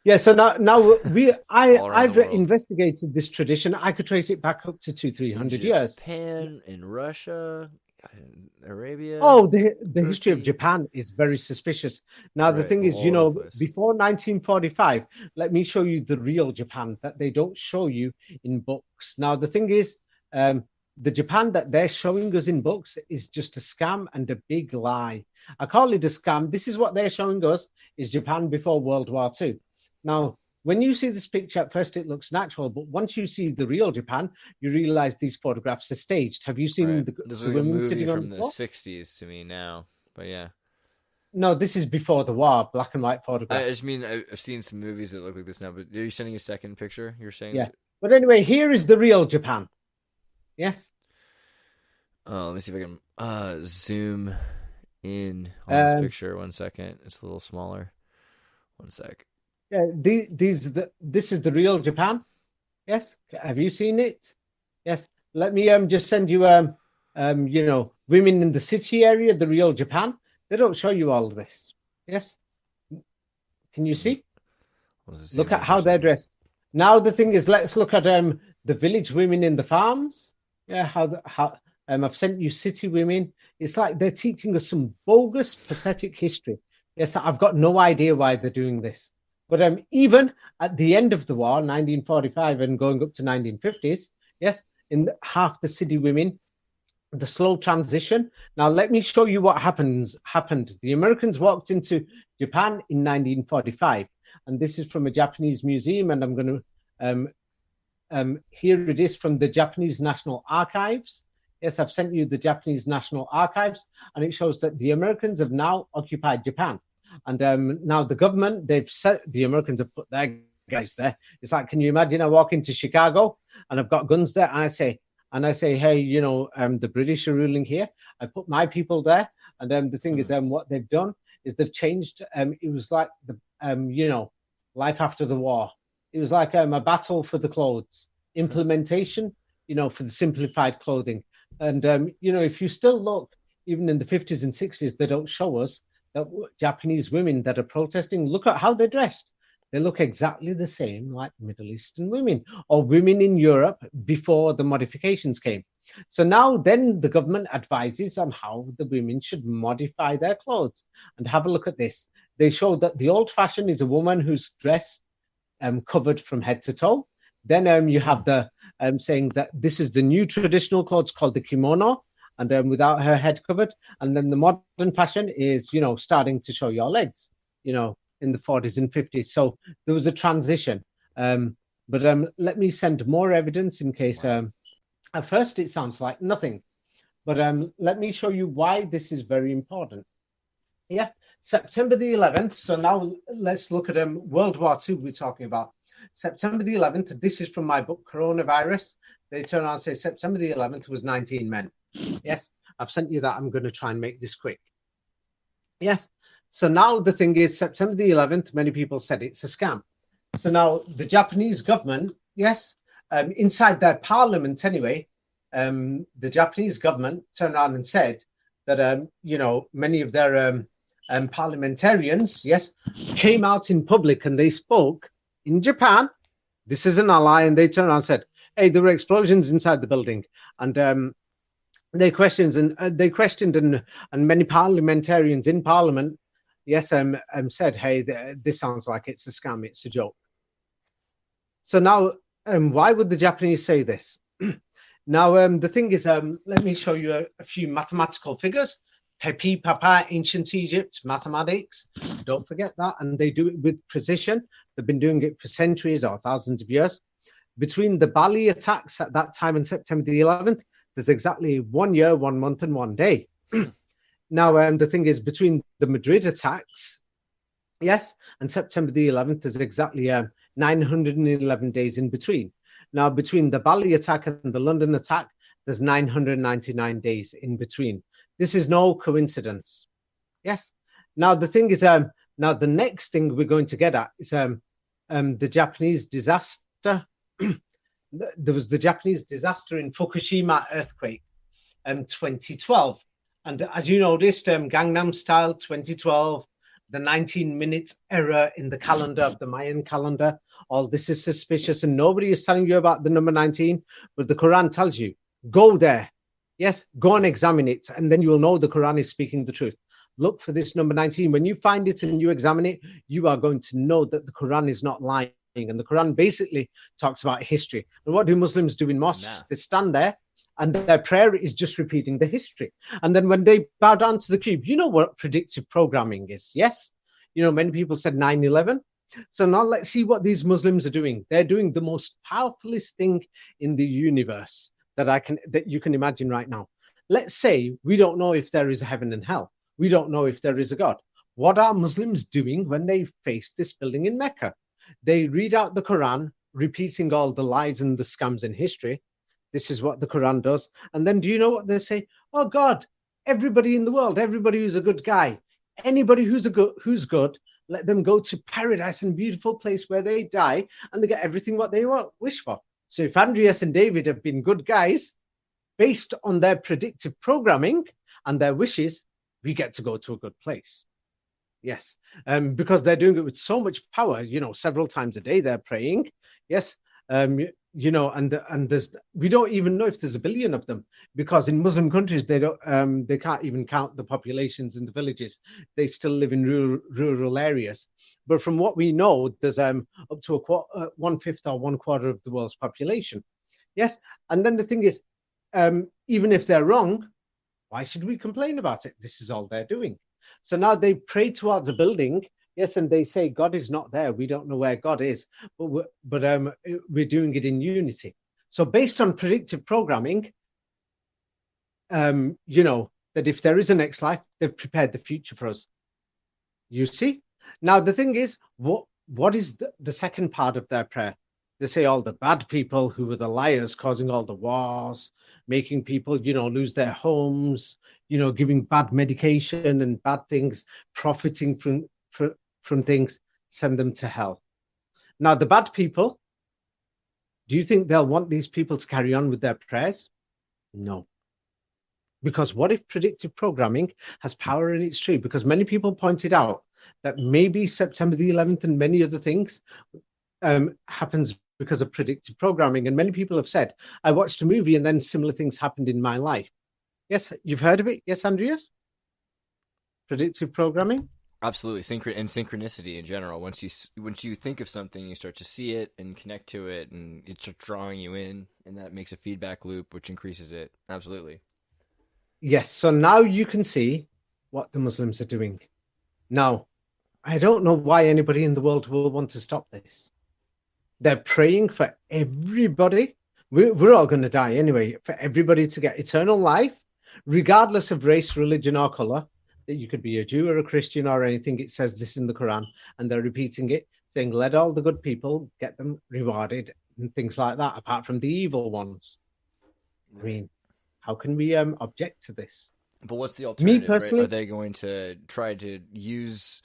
Yeah. So now I've investigated this tradition. I could trace it back up to 200-300 years. Japan and Russia. Arabia. Oh, the history of Japan is very suspicious. Now, the thing is, before 1945, let me show you the real Japan that they don't show you in books. Now, the thing is, the Japan that they're showing us in books is just a scam and a big lie. I call it a scam. This is what they're showing us is Japan before World War II. Now, when you see this picture, at first it looks natural, but once you see the real Japan, you realize these photographs are staged. Have you seen the women sitting on the floor? This is a movie from the 60s to me now, but yeah. No, this is before the war, black and white photographs. I just mean, I've seen some movies that look like this now, but are you sending a second picture? You're saying? Yeah. But anyway, here is the real Japan. Yes? Let me see if I can zoom in on this picture. 1 second. It's a little smaller. 1 sec. Yeah, this is the real Japan. Yes, have you seen it? Yes. Let me just send you women in the city area, the real Japan. They don't show you all of this. Yes. Can you see? Look at how they're dressed. Now the thing is, let's look at the village women in the farms. Yeah, how I've sent you city women. It's like they're teaching us some bogus, pathetic history. Yes, I've got no idea why they're doing this. But even at the end of the war, 1945 and going up to 1950s, yes, in half the city women, the slow transition. Now, let me show you what happened. The Americans walked into Japan in 1945, and this is from a Japanese museum, and I'm going to, here it is from the Japanese National Archives. Yes, I've sent you the Japanese National Archives, and it shows that the Americans have now occupied Japan. And now the government, the Americans have put their guys there. It's like, can you imagine I walk into Chicago and I've got guns there and I say, hey, the British are ruling here. I put my people there. And the thing is, what they've done is they've changed. It was like life after the war. It was like a battle for the clothes, implementation, for the simplified clothing. And, if you still look, even in the 50s and 60s, they don't show us that Japanese women that are protesting, look at how they're dressed. They look exactly the same like Middle Eastern women or women in Europe before the modifications came. So now then the government advises on how the women should modify their clothes. And have a look at this. They show that the old fashion is a woman who's dressed covered from head to toe. Then you have the saying that this is the new traditional clothes called the kimono, and without her head covered. And then the modern fashion is, starting to show your legs, in the 40s and 50s. So there was a transition. But let me send more evidence in case. At first, it sounds like nothing. But let me show you why this is very important. Yeah, September the 11th. So now let's look at World War II we're talking about. September the 11th, this is from my book, Coronavirus. They turn around and say September the 11th was 19 men. Yes, I've sent you that. I'm going to try and make this quick. Yes, so now the thing is September the 11th, many people said it's a scam. So now the Japanese government, yes, inside their parliament anyway, the Japanese government turned around and said that, many of their parliamentarians, yes, came out in public and they spoke in Japan. This is an ally, and they turned around and said, "Hey, there were explosions inside the building," and they questioned and many parliamentarians in Parliament, yes, said, "Hey, this sounds like it's a scam, it's a joke." So now, why would the Japanese say this? Now, the thing is, let me show you a few mathematical figures. PEPI, PEPI, ancient Egypt, mathematics. Don't forget that. And they do it with precision. They've been doing it for centuries or thousands of years. Between the Bali attacks at that time and September the 11th, there's exactly 1 year, 1 month, and 1 day. Now, the thing is, between the Madrid attacks, yes, and September the 11th, there's exactly 911 days in between. Now, between the Bali attack and the London attack, there's 999 days in between. This is no coincidence. Yes. Now, the thing is, now the next thing we're going to get at is the Japanese disaster. There was the Japanese disaster in Fukushima earthquake, 2012. And as you noticed, Gangnam Style 2012, the 19-minute error in the calendar of the Mayan calendar. All this is suspicious, and nobody is telling you about the number 19, but the Quran tells you, go there. Yes, go and examine it, and then you will know the Quran is speaking the truth. Look for this number 19. When you find it and you examine it, you are going to know that the Quran is not lying. And the Quran basically talks about history. And what do Muslims do in mosques? They stand there, and their prayer is just repeating the history. And then when they bow down to the cube, you know what predictive programming is, yes? Many people said 9/11. So now let's see what these Muslims are doing. They're doing the most powerfulest thing in the universe that you can imagine right now. Let's say we don't know if there is a heaven and hell. We don't know if there is a God. What are Muslims doing when they face this building in Mecca? They read out the Quran, repeating all the lies and the scams in history. This is what the Quran does. And then do you know what they say? Oh God, everybody in the world, everybody who's a good guy, anybody who's good, let them go to paradise and beautiful place where they die and they get everything what they wish for. So if Andreas and David have been good guys, based on their predictive programming and their wishes, we get to go to a good place. Yes, because they're doing it with so much power, several times a day they're praying. Yes, and there's, we don't even know if there's a billion of them, because in Muslim countries they can't even count the populations in the villages. They still live in rural areas. But from what we know, there's up to 1/5 or 1/4 of the world's population. Yes, and then the thing is, even if they're wrong, why should we complain about it? This is all they're doing. So now they pray towards a building, yes, and they say God is not there. We don't know where God is, but we're doing it in unity. So based on predictive programming, that if there is a next life, they've prepared the future for us. You see? Now the thing is, what is the second part of their prayer? They say all the bad people who were the liars, causing all the wars, making people, lose their homes, giving bad medication and bad things, profiting from things, send them to hell. Now, the bad people, do you think they'll want these people to carry on with their prayers? No. Because what if predictive programming has power and it's true? Because many people pointed out that maybe September the 11th and many other things happens because of predictive programming. And many people have said, I watched a movie and then similar things happened in my life. Yes, you've heard of it? Yes, Andreas? Predictive programming? Absolutely, synchronicity in general. Once you think of something, you start to see it and connect to it, and it's drawing you in, and that makes a feedback loop, which increases it. Absolutely. Yes. So now you can see what the Muslims are doing. Now, I don't know why anybody in the world will want to stop this. They're praying for everybody. We're all going to die anyway. For everybody to get eternal life, regardless of race, religion, or color. That you could be a Jew or a Christian or anything. It says this in the Quran, and they're repeating it, saying, let all the good people get them rewarded and things like that, apart from the evil ones. I mean, how can we object to this? But what's the alternative? Me personally, right? Are they going to try to use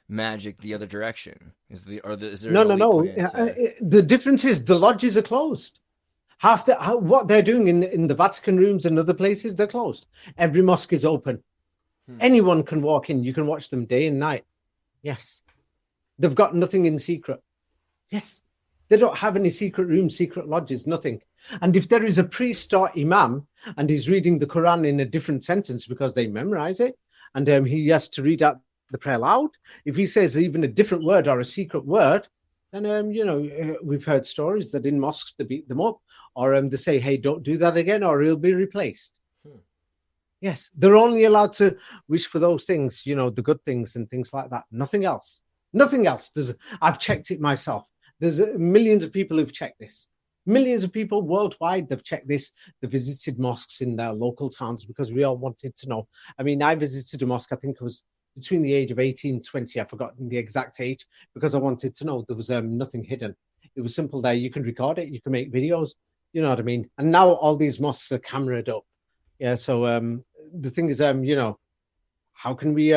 magic the other direction? Is there no. The difference is the lodges are closed. What they're doing in the Vatican rooms and other places, they're closed. Every mosque is open. Anyone can walk in. You can watch them day and night. Yes. They've got nothing in secret. Yes. They don't have any secret rooms, secret lodges, nothing. And if there is a priest or imam and he's reading the Quran in a different sentence because they memorize it, and he has to read out the prayer loud, if he says even a different word or a secret word, then, we've heard stories that in mosques they beat them up, or they say, hey, don't do that again, or he'll be replaced. Yes, they're only allowed to wish for those things, the good things and things like that. Nothing else. Nothing else. I've checked it myself. There's millions of people who've checked this. Millions of people worldwide, they've checked this. They visited mosques in their local towns because we all wanted to know. I mean, I visited a mosque, I think it was between the age of 18 and 20. I've forgotten the exact age because I wanted to know. There was nothing hidden. It was simple there. You can record it. You can make videos. You know what I mean? And now all these mosques are cameraed up. Yeah, so the thing is, how can we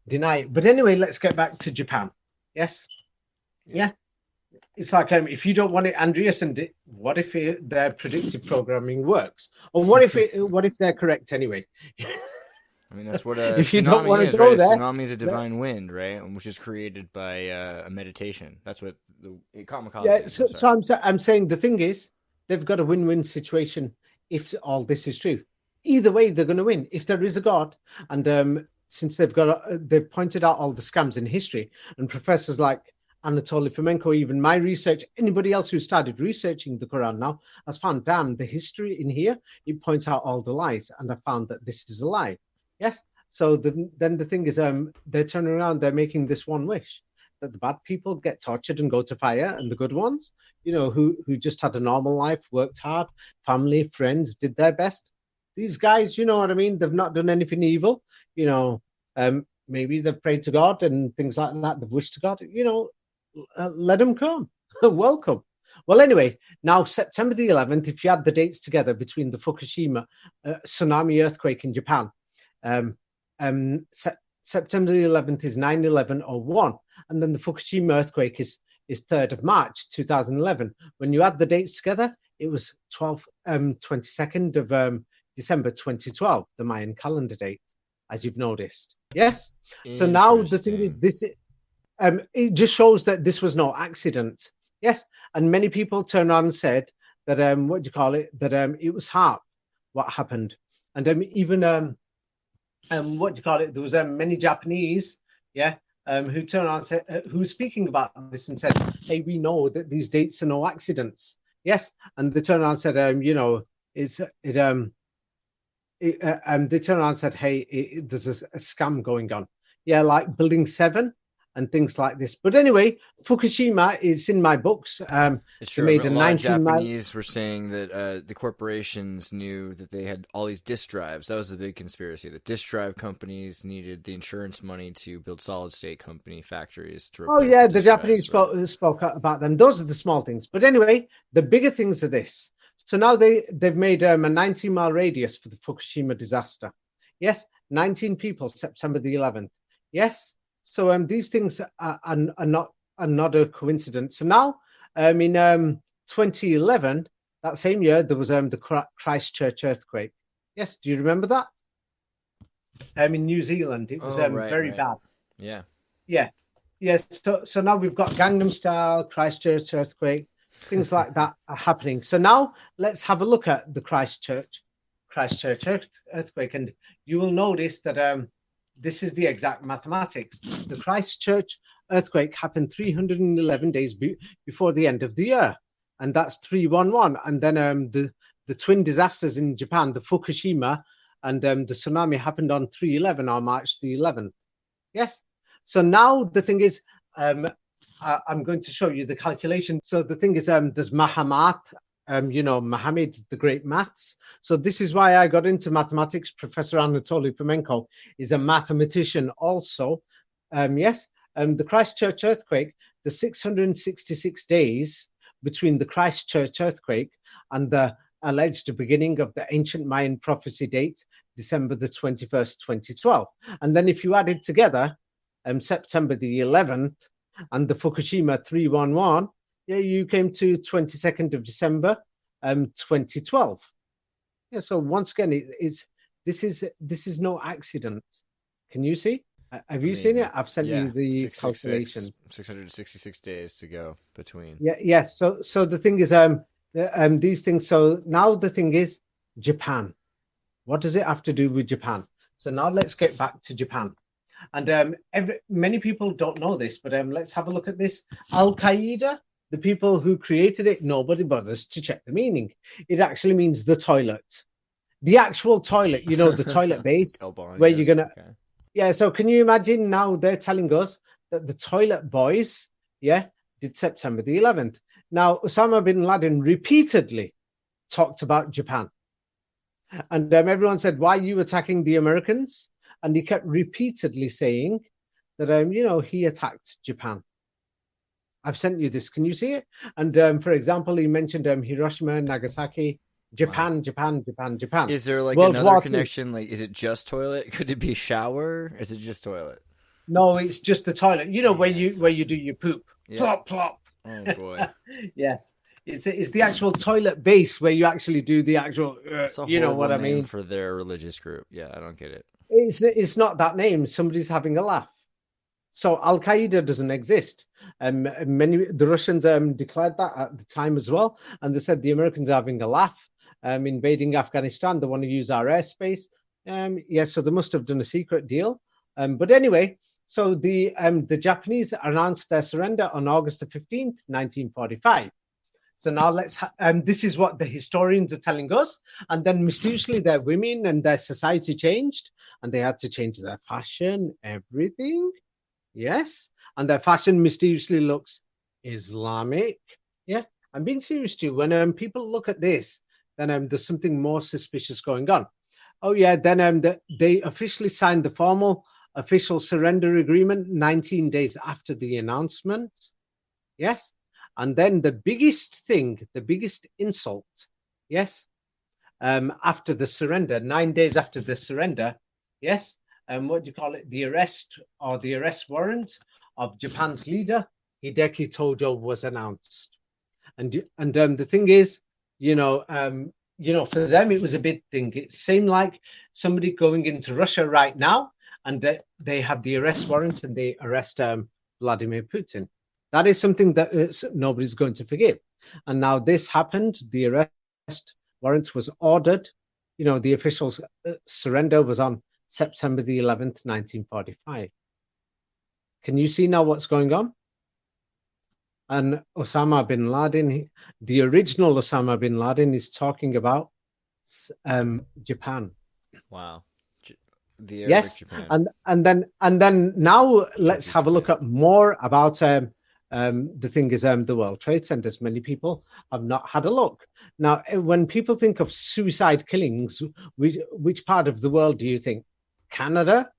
deny it? But anyway, let's get back to Japan. Yes? Yeah. It's like, if you don't want it, Andreas, and what if their predictive programming works? Or what if they're correct anyway? I mean, that's what a if you don't want to go right? there. Tsunami is a divine wind, right? Which is created by a meditation. That's what the kamikaze is. Yeah, so I'm saying the thing is, they've got a win-win situation if all this is true. Either way, they're going to win. If there is a God, and since they've pointed out all the scams in history, and professors like Anatoly Fomenko, even my research, anybody else who started researching the Quran now has found, damn, the history in here, it points out all the lies, and I found that this is a lie. Yes. So then the thing is, they're turning around, they're making this one wish that the bad people get tortured and go to fire, and the good ones, who just had a normal life, worked hard, family, friends, did their best. These guys, you know what I mean? They've not done anything evil. Maybe they've prayed to God and things like that. They've wished to God. Let them come. Welcome. Well, anyway, now September the 11th, if you add the dates together between the Fukushima tsunami earthquake in Japan, September the 11th is 9/11/01, and then the Fukushima earthquake is 3rd of March 2011. When you add the dates together, it was 22nd of December 2012, the Mayan calendar date, as you've noticed. Yes. So now the thing is, this it just shows that this was no accident. Yes. And many people turned around and said that that it was HARP what happened, and even there was many Japanese, who turned around and said, who were speaking about this and said, hey, we know that these dates are no accidents. Yes. And they turned around and said, they turned around and said, hey, there's a scam going on. Yeah, like Building 7 and things like this. But anyway, Fukushima is in my books. It's true. Made a lot of Japanese were saying that the corporations knew that they had all these disk drives. That was the big conspiracy. The disk drive companies needed the insurance money to build solid-state company factories. The Japanese spoke about them. Those are the small things. But anyway, the bigger things are this. So now they've made a 19-mile radius for the Fukushima disaster. Yes, 19 people, September the 11th. Yes. So these things are not a coincidence. So now, in 2011, that same year, there was the Christchurch earthquake. Yes, do you remember that? In New Zealand, it was very bad. Yeah. Yeah. Yes. So now we've got Gangnam Style, Christchurch earthquake, things like that are happening. So now let's have a look at the Christchurch earthquake, and you will notice that this is the exact mathematics. The Christchurch earthquake happened 311 days before the end of the year, and that's 311. And then the twin disasters in Japan, the Fukushima and the tsunami, happened on 311 on March the 11th. Yes. So now the thing is, I'm going to show you the calculation. So the thing is, there's Muhammad, Muhammad, the great maths. So this is why I got into mathematics. Professor Anatoly Fomenko is a mathematician also. The Christchurch earthquake, the 666 days between the Christchurch earthquake and the alleged beginning of the ancient Mayan prophecy date, December the 21st, 2012. And then if you add it together, September the 11th and the Fukushima 311, you came to 22nd of December, 2012. Yeah, so once again, this is no accident. Can you see? Have you seen it? I've sent you the calculation. 666 days to go between. Yeah, yes. So the thing is, these things. So now the thing is, Japan. What does it have to do with Japan? So now let's get back to Japan. And many people don't know this, but let's have a look at this. Al Qaeda, the people who created it, nobody bothers to check the meaning. It actually means the toilet, the actual toilet. The toilet base where you're gonna. Okay. Yeah. So can you imagine now they're telling us that the toilet boys, did September the 11th. Now Osama bin Laden repeatedly talked about Japan, and everyone said, "Why are you attacking the Americans?" And he kept repeatedly saying that, he attacked Japan. I've sent you this. Can you see it? And for example, he mentioned Hiroshima, Nagasaki, Japan, wow. Japan. Is there like World another War connection? II. Like, is it just toilet? Could it be shower? Is it just toilet? No, it's just the toilet. Where you do your poop. Yeah. Plop, plop. Oh boy. Yes. It's the actual toilet base where you actually do the actual, you know what I mean? For their religious group. Yeah, I don't get it. It's not that name. Somebody's having a laugh. So Al Qaeda doesn't exist. The Russians declared that at the time as well, and they said the Americans are having a laugh, invading Afghanistan. They want to use our airspace. So they must have done a secret deal. But anyway, so the Japanese announced their surrender on August the 15th, 1945. So now this is what the historians are telling us. And then mysteriously their women and their society changed, and they had to change their fashion, everything. Yes. And their fashion mysteriously looks Islamic. Yeah. I'm being serious too. When people look at this, then there's something more suspicious going on. Oh yeah. Then they officially signed the formal official surrender agreement 19 days after the announcement. Yes. And then the biggest thing, the biggest insult, yes, after the surrender, 9 days after the surrender, yes, what do you call it? The arrest warrant of Japan's leader, Hideki Tojo, was announced. And the thing is, for them, it was a big thing. It seemed like somebody going into Russia right now, and they have the arrest warrant and they arrest Vladimir Putin. That is something that nobody's going to forgive. And now this happened. The arrest warrant was ordered. The official surrender was on September the 11th, 1945. Can you see now what's going on? And Osama bin Laden, the original Osama bin Laden, is talking about Japan. Wow. Yes. Japan. And then now let's have a look at more about the thing is the World Trade Centers. Many people have not had a look. Now, when people think of suicide killings, which part of the world do you think? Canada,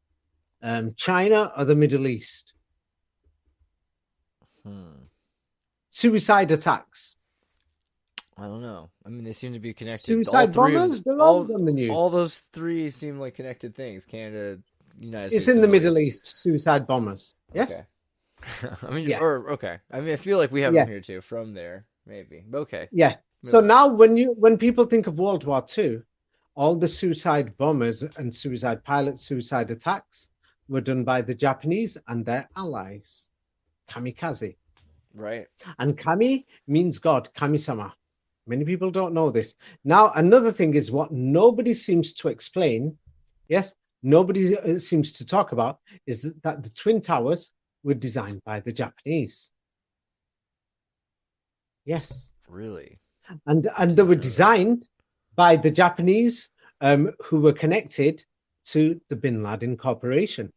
China, or the Middle East? Suicide attacks. I don't know. I mean, they seem to be connected. Suicide bombers, they're all on the news. All those three seem like connected things. Canada, United States. It's in the Middle East, suicide bombers. Yes? Okay. I mean, yes. Okay. I mean, I feel like we have them here too, from there, maybe. Okay. Yeah. So now when people think of World War II, all the suicide bombers and suicide pilots, suicide attacks were done by the Japanese and their allies. Kamikaze. Right. And Kami means God, Kami-sama. Many people don't know this. Now, another thing is what nobody seems to explain, yes, nobody seems to talk about, is that the Twin Towers were designed by the Japanese. Yes. Really? And they were designed by the Japanese who were connected to the Bin Laden Corporation.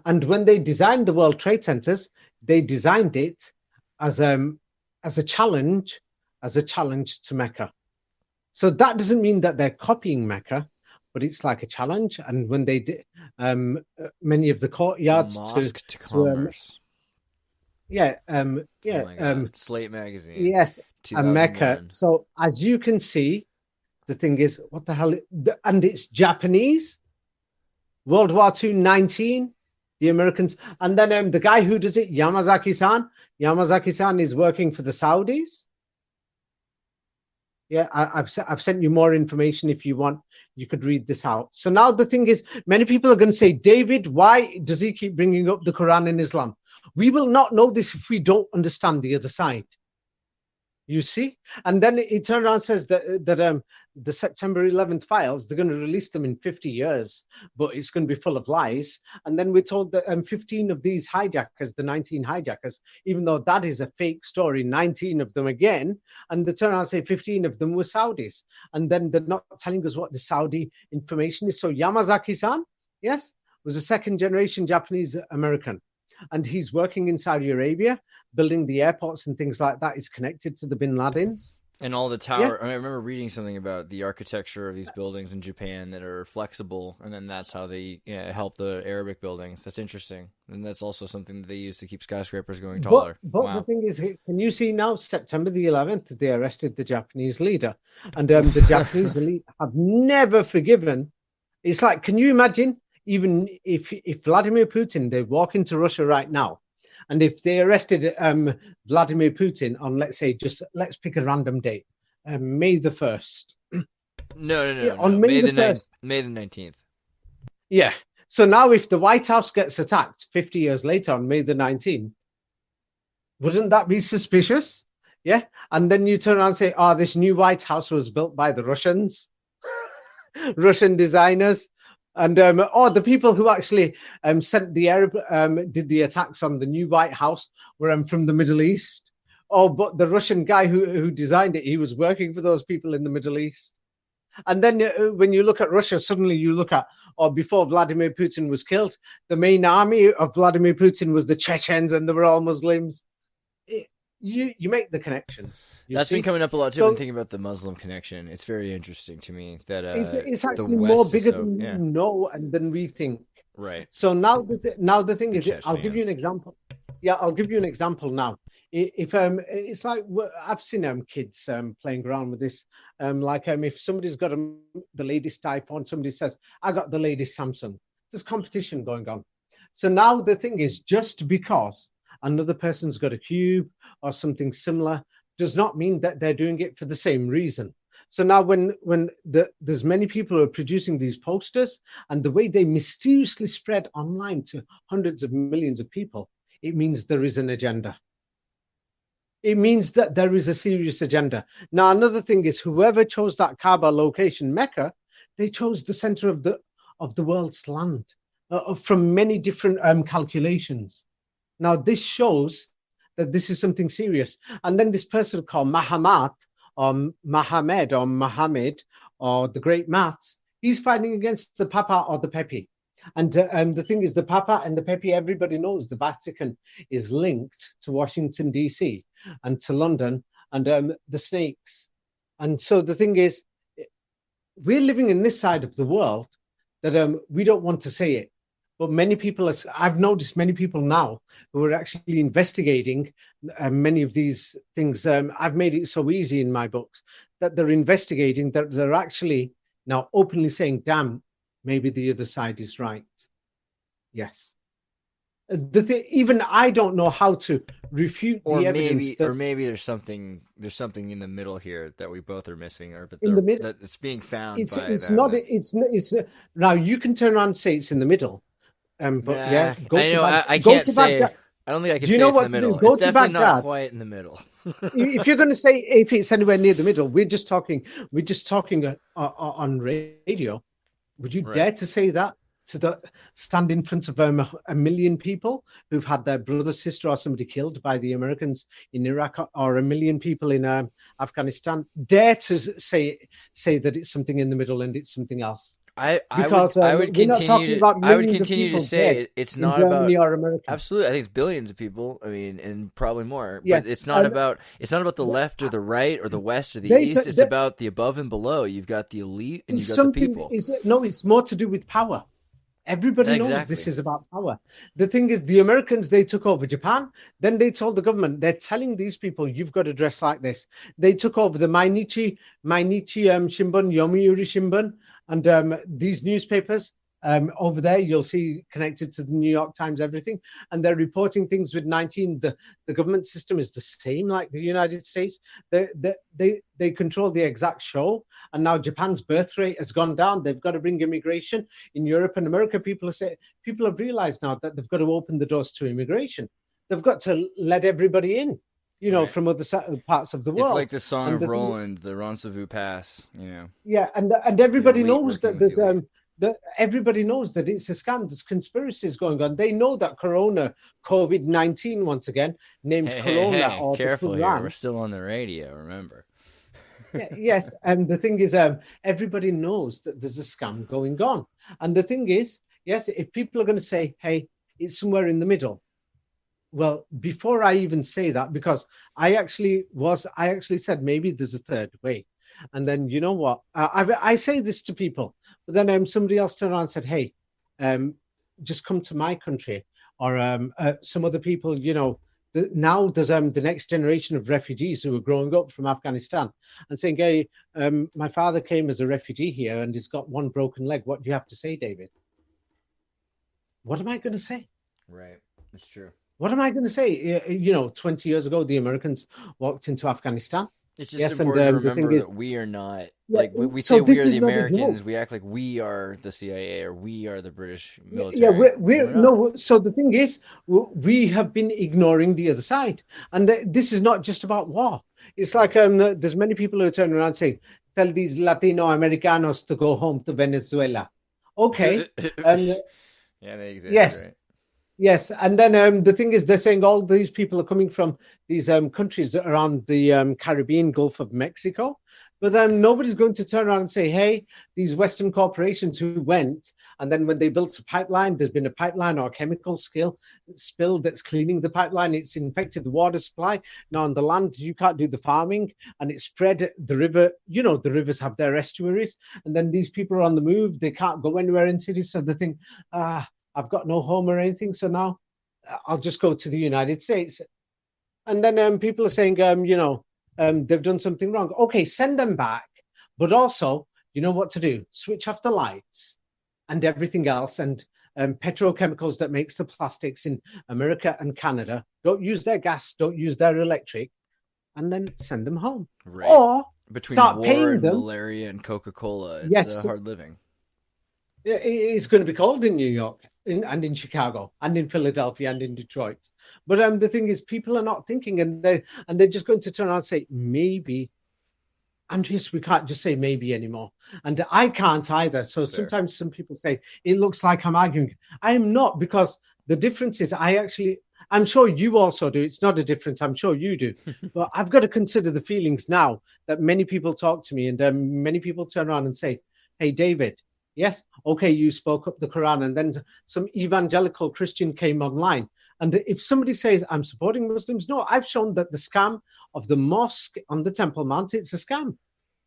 And when they designed the World Trade Centers, they designed it as a challenge to Mecca. So that doesn't mean that they're copying Mecca, but it's like a challenge. And when they did many of the courtyards Mosque to Commerce. Oh my God. Slate Magazine. Yes, and Mecca. So as you can see, the thing is, what the hell? And it's Japanese. World War II, 19. The Americans, and then the guy who does it, Yamazaki-san. Yamazaki-san is working for the Saudis. Yeah, I've sent you more information if you want. You could read this out. So now the thing is, many people are going to say, David, why does he keep bringing up the Quran in Islam? We will not know this if we don't understand the other side. You see? And then it turns around and says that the September 11th files, they're going to release them in 50 years, but it's going to be full of lies. And then we're told that 15 of these hijackers, the 19 hijackers, even though that is a fake story, 19 of them again, and they turn around and say 15 of them were Saudis. And then they're not telling us what the Saudi information is. So Yamazaki-san, yes, was a second generation Japanese American. And he's working in Saudi Arabia, building the airports and things like that. He's connected to the Bin Ladens. And all the tower. Yeah. I remember reading something about the architecture of these buildings in Japan that are flexible, and then that's how they help the Arabic buildings. That's interesting. And that's also something that they use to keep skyscrapers going taller. But wow. The thing is, can you see now, September the 11th, they arrested the Japanese leader. And the Japanese elite have never forgiven. It's like, can you imagine? Even if Vladimir Putin, they walk into Russia right now, and if they arrested Vladimir Putin on, let's pick a random date, May the 1st. No. On May the 1st. May the 19th. Yeah. So now if the White House gets attacked 50 years later on May the 19th, wouldn't that be suspicious? Yeah. And then you turn around and say, this new White House was built by the Russians, Russian designers. And the people who actually sent the did the attacks on the new White House were from the Middle East. But the Russian guy who designed it, he was working for those people in the Middle East. And then when you look at Russia, suddenly you look at, before Vladimir Putin was killed, the main army of Vladimir Putin was the Chechens, and they were all Muslims. You make the connections. That's been coming up a lot too. I've been thinking about the Muslim connection. It's very interesting to me that it's actually more bigger than you know and than we think. Right. So now the thing is, I'll give you an example. Yeah, I'll give you an example now. If it's like I've seen kids playing around with this. If somebody's got the latest iPhone, somebody says, "I got the latest Samsung." There's competition going on. So now the thing is, just because another person's got a cube or something similar does not mean that they're doing it for the same reason. So now when there's many people who are producing these posters, and the way they mysteriously spread online to hundreds of millions of people, it means there is an agenda. It means that there is a serious agenda. Now, another thing is, whoever chose that Kaaba location, Mecca, they chose the center of the world's land from many different calculations. Now, this shows that this is something serious. And then this person called Muhammad or Mohammed or the great maths, he's fighting against the PEPI or the PEPI. And the thing is, the PEPI and the PEPI, everybody knows the Vatican is linked to Washington, D.C. and to London and the snakes. And so the thing is, we're living in this side of the world that we don't want to say it. But many people, I've noticed many people now who are actually investigating many of these things. I've made it so easy in my books that they're investigating, that they're actually now openly saying, damn, maybe the other side is right. Yes. Even I don't know how to refute the evidence. Or maybe there's something in the middle here that we both are missing, or that it's being found. Now you can turn around and say it's in the middle. But I can't go to say. Baghdad. I don't think I can Do you say know it's what in the to do? middle. Go It's to definitely not Baghdad. quite in the middle. If you're going to say if it's anywhere near the middle, we're just talking on radio. Would you Right. dare to say that stand in front of a million people who've had their brother, sister, or somebody killed by the Americans in Iraq, or a million people in Afghanistan? Dare to say that it's something in the middle and it's something else? Because I would we're not talking continue to about millions of people dead say it's in not about. Germany or America. Absolutely, I think it's billions of people. I mean, and probably more. Yeah, But it's not and about the left or the right or the west or the they, east. It's they about the above and below. You've got the elite and it's you've got the something. people. It's more to do with power. Everybody knows this Exactly. is about power. The thing is, the Americans, they took over Japan. Then they told the government, they're telling these people, you've got to dress like this. They took over the Mainichi Shimbun, Yomiuri Shimbun, and these newspapers. Over there, you'll see connected to the New York Times, everything. And they're reporting things with 19. The government system is the same like the United States. They control the exact show. And now Japan's birth rate has gone down. They've got to bring immigration. In Europe and America, people have realized now that they've got to open the doors to immigration. They've got to let everybody in, Right. from other parts of the world. It's like the Song And of the Roland, the Roncevaux Pass. yeah, and everybody elite knows working that with there's the elite. that everybody knows that it's a scam. There's conspiracies going on. They know that COVID-19 once again named Corona or Careful the here. Quran. We're still on the radio. Remember. Yes, and the thing is, everybody knows that there's a scam going on. And the thing is, yes, if people are going to say, "Hey, it's somewhere in the middle," well, before I even say that, because I actually said maybe there's a third way. And then you know what? I say this to people, but then somebody else turned around and said, "Hey, just come to my country," or some other people. Now there's the next generation of refugees who are growing up from Afghanistan and saying, "Hey, my father came as a refugee here and he's got one broken leg. What do you have to say, David?" What am I going to say? Right. That's true. What am I going to say? 20 years ago, the Americans walked into Afghanistan. It's just Yes, important to the thing remember is, that we are not yeah, like we so say we this are is the not a Americans. joke. We act like we are the CIA or we are the British Yeah, military. we're We're not. no. So the thing is, we have been ignoring the other side, and this is not just about war. It's like there's many people who turn around saying, "Tell these Latino Americanos to go home to Venezuela." Okay, um, Yeah, they exist, yes, right? yes, and then the thing is, they're saying all these people are coming from these countries around the Caribbean Gulf of Mexico, but nobody's going to turn around and say, "Hey, these Western corporations who went, and then when they built a pipeline, there's been a pipeline or chemical spill that's cleaning the pipeline. It's infected the water supply. Now on the land, you can't do the farming, and it spread the river. The rivers have their estuaries, and then these people are on the move. They can't go anywhere in cities, so they think, I've got no home or anything, so now I'll just go to the United States." And then people are saying, they've done something wrong. Okay, send them back. But also, you know what to do? Switch off the lights and everything else. And petrochemicals that makes the plastics in America and Canada. Don't use their gas, don't use their electric, and then send them home. Right. Or Between start war paying and them. malaria and Coca-Cola, it's Yes, hard living. it's going to be cold in New York and in Chicago and in Philadelphia and in Detroit. But the thing is, people are not thinking, and they're just going to turn around and say, maybe. Andreas, we can't just say maybe anymore. And I can't either. So Fair. sometimes some people say, it looks like I'm arguing. I am not, because the difference is I'm sure you also do. It's not a difference. I'm sure you do. But I've got to consider the feelings now that many people talk to me, and many people turn around and say, "Hey, David, yes, okay, you spoke up the Quran," and then some evangelical Christian came online. And if somebody says, "I'm supporting Muslims," no, I've shown that the scam of the mosque on the Temple Mount, it's a scam.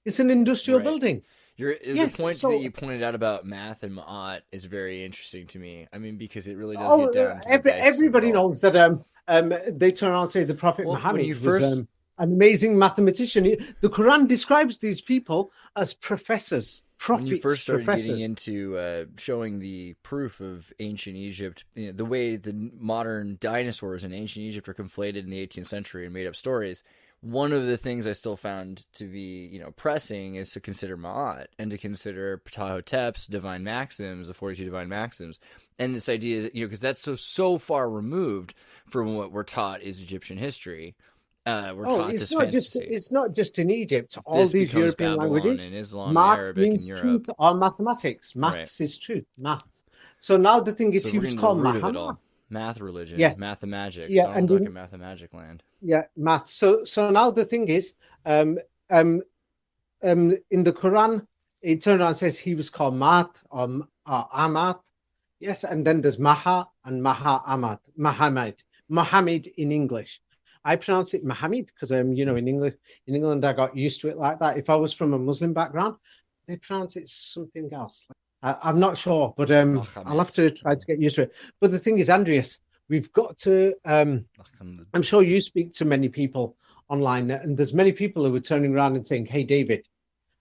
It's an industrial Right. building. The point that you pointed out about math and ma'at is very interesting to me. I mean, because it really does get down to the base everybody of it all. knows that they turn around and say the Prophet Well, when Muhammad you was first- an amazing mathematician. The Quran describes these people as professors, When you prophets, first started professors. getting into showing the proof of ancient Egypt, the way the modern dinosaurs in ancient Egypt are conflated in the 18th century and made up stories, one of the things I still found to be, pressing is to consider Ma'at and to consider Ptahhotep's divine maxims, the 42 divine maxims, and this idea that, because that's so far removed from what we're taught is Egyptian history. We're taught it's this not fantasy. it's not just in Egypt. All This these becomes European Babylon languages. and Islam, Math Arabic, means and Europe. truth or mathematics. Maths is truth. Math. So now the thing is, So he we're was getting to called the root of it Muhammad. all. Math religion, Yes. mathemagics, Yeah, Donald and Duck in- in Mathemagic Land. Yeah, math. So now the thing is, in the Quran, it turns around and says he was called Mat or Amat. Yes, and then there's Maha and Maha Amat, Muhammad in English. I pronounce it Muhammad because in England I got used to it like that. If I was from a Muslim background, they pronounce it something else. I'm not sure, but I'll have to try to get used to it. But the thing is, Andreas, we've got to. I'm sure you speak to many people online, and there's many people who are turning around and saying, "Hey, David,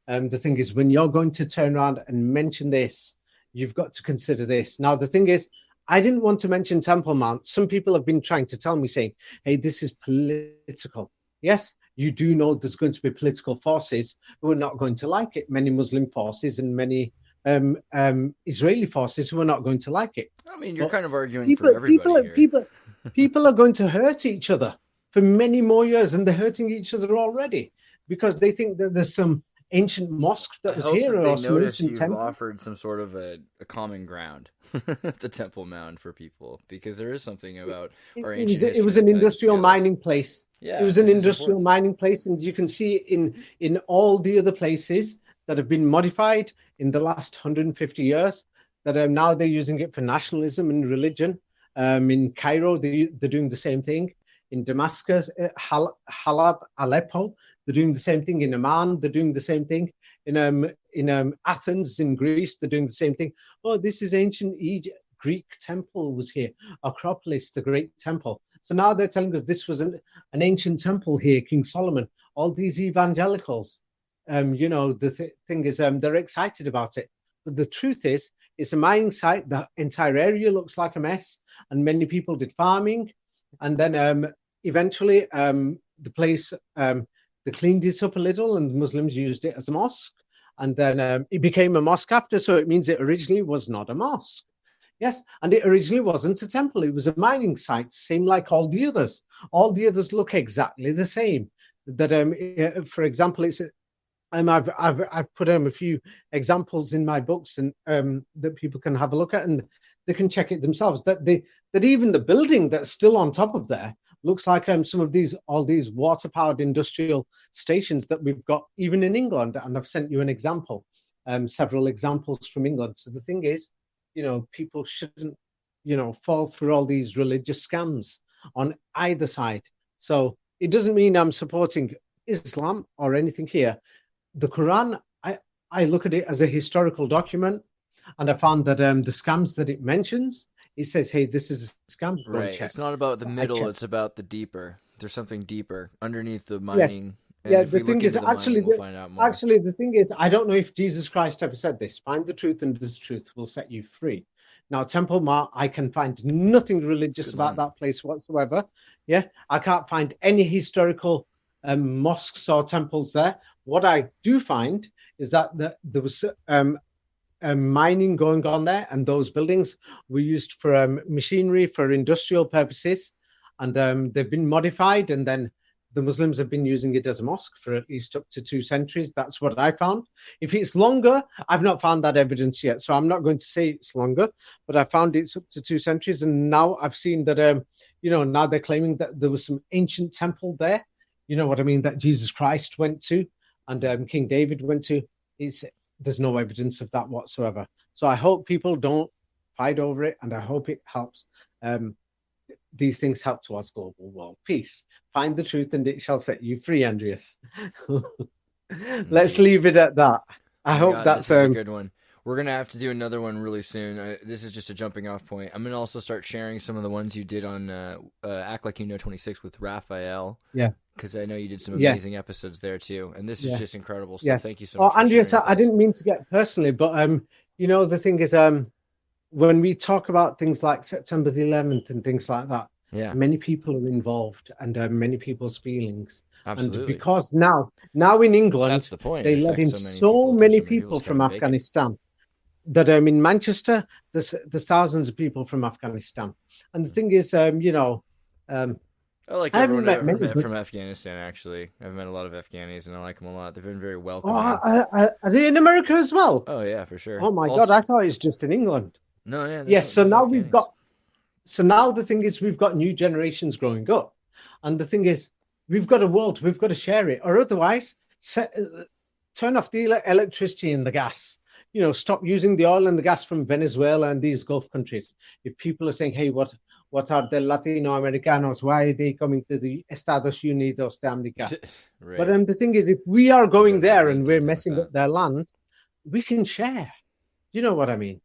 the thing is, when you're going to turn around and mention this, you've got to consider this." Now, the thing is, I didn't want to mention Temple Mount. Some people have been trying to tell me, saying, "Hey, this is political." Yes, you do know there's going to be political forces who are not going to like it. Many Muslim forces and many Israeli forces who are not going to like it. I mean, you're kind of arguing for everybody here. People are going to hurt each other for many more years, and they're hurting each other already because they think that there's some ancient mosque that was here or some ancient temple. Offered some sort of a common ground, the Temple Mount for people, because there is something about our ancient history. It was an industrial mining place. Yeah, it was an industrial mining place, and you can see in all the other places that have been modified in the last 150 years that now they're using it for nationalism and religion. In Cairo, they're doing the same thing. In Damascus, Halab, Aleppo, they're doing the same thing. In Amman, they're doing the same thing. In Athens, in Greece, they're doing the same thing. Oh, this is ancient Egypt. Greek temple was here. Acropolis, the great temple. So now they're telling us this was an ancient temple here, King Solomon. All these evangelicals, the thing is, they're excited about it. But the truth is, it's a mining site. The entire area looks like a mess, and many people did farming. And then eventually the place, they cleaned it up a little, and Muslims used it as a mosque. And then it became a mosque after, so it means it originally was not a mosque. Yes, and it originally wasn't a temple. It was a mining site, same like all the others. All the others look exactly the same. That, for example, it's I've put a few examples in my books, and that people can have a look at, and they can check it themselves. That even the building that's still on top of there looks like some of all these water-powered industrial stations that we've got even in England. And I've sent you an example, several examples from England. So the thing is, people shouldn't, fall for all these religious scams on either side. So it doesn't mean I'm supporting Islam or anything here. The Quran, I look at it as a historical document, and I found that the scams that it mentions, it says, hey, this is a scam. Right. It's not about the middle, it's about the deeper. There's something deeper underneath the mining. Yes. Yeah, the thing is, we'll find out more. Actually, the thing is, I don't know if Jesus Christ ever said this: find the truth, and this truth will set you free. Now, Temple Mount, I can find nothing religious about that place whatsoever. Yeah, I can't find any historical mosques or temples there. What I do find is that there was mining going on there, and those buildings were used for machinery for industrial purposes, and they've been modified, and then the Muslims have been using it as a mosque for at least up to 2 centuries. That's what I found. If it's longer, I've not found that evidence yet, so I'm not going to say it's longer, but I found it's up to 2 centuries. And now I've seen that, now they're claiming that there was some ancient temple there, you know what I mean, that Jesus Christ went to and King David went to. There's no evidence of that whatsoever. So I hope people don't fight over it, and I hope it helps. These things help towards global world peace. Find the truth and it shall set you free, Andreas. Let's leave it at that. I hope that's a good one. We're going to have to do another one really soon. This is just a jumping off point. I'm going to also start sharing some of the ones you did on Act Like You Know 26 with Raphael. Yeah. Because I know you did some amazing episodes there too. And this is just incredible. So thank you so much. Oh, Andreas, I didn't mean to get personally, but the thing is, when we talk about things like September the 11th and things like that, Yeah, many people are involved, and many people's feelings. And absolutely. because now in That's England, the point. It they let affects in so many so people through many so many people's people from carbon bacon. Afghanistan that in Manchester, there's thousands of people from Afghanistan. And the thing is, I like I haven't everyone I've met ever many, met but from Afghanistan, actually. I've met a lot of Afghanis, and I like them a lot. They've been very oh, welcoming. are they in America as well? Oh, yeah, for sure. Oh my God, Also, I thought it was just in England. no, yeah, Yes, so there's now we've Afghanis. got, so now the thing is, we've got new generations growing up. And the thing is, we've got a world, we've got to share it, or otherwise, turn off the electricity and the gas. Stop using the oil and the gas from Venezuela and these Gulf countries. If people are saying, hey, what are the Latino Americanos? Why are they coming to the Estados Unidos de America? But Right. the thing is, if we are You going gotta be there and we're lenient with messing that. up their land, we can share. You know what I mean?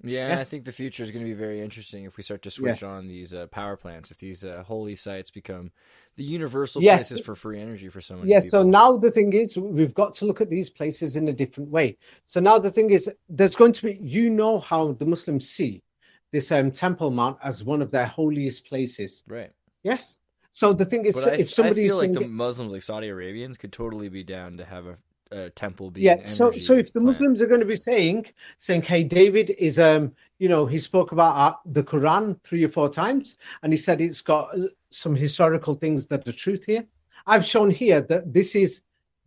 Yeah, I Yes. think the future is going to be very interesting if we start to switch Yes. on these power plants, if these holy sites become the universal Yes. places for free energy for so many Yes. So people. now the thing is, we've got to look at these places in a different way. So now the thing is, there's going to be, how the Muslims see this Temple Mount as one of their holiest places. Right. Yes. So the thing is, But if I somebody feel is like saying, the Muslims, like Saudi Arabians, could totally be down to have a temple be an yeah, so energy if the plant. Muslims are going to be saying, hey, David is, he spoke about the Quran 3 or 4 times, and he said it's got some historical things that are truth here. I've shown here that this is,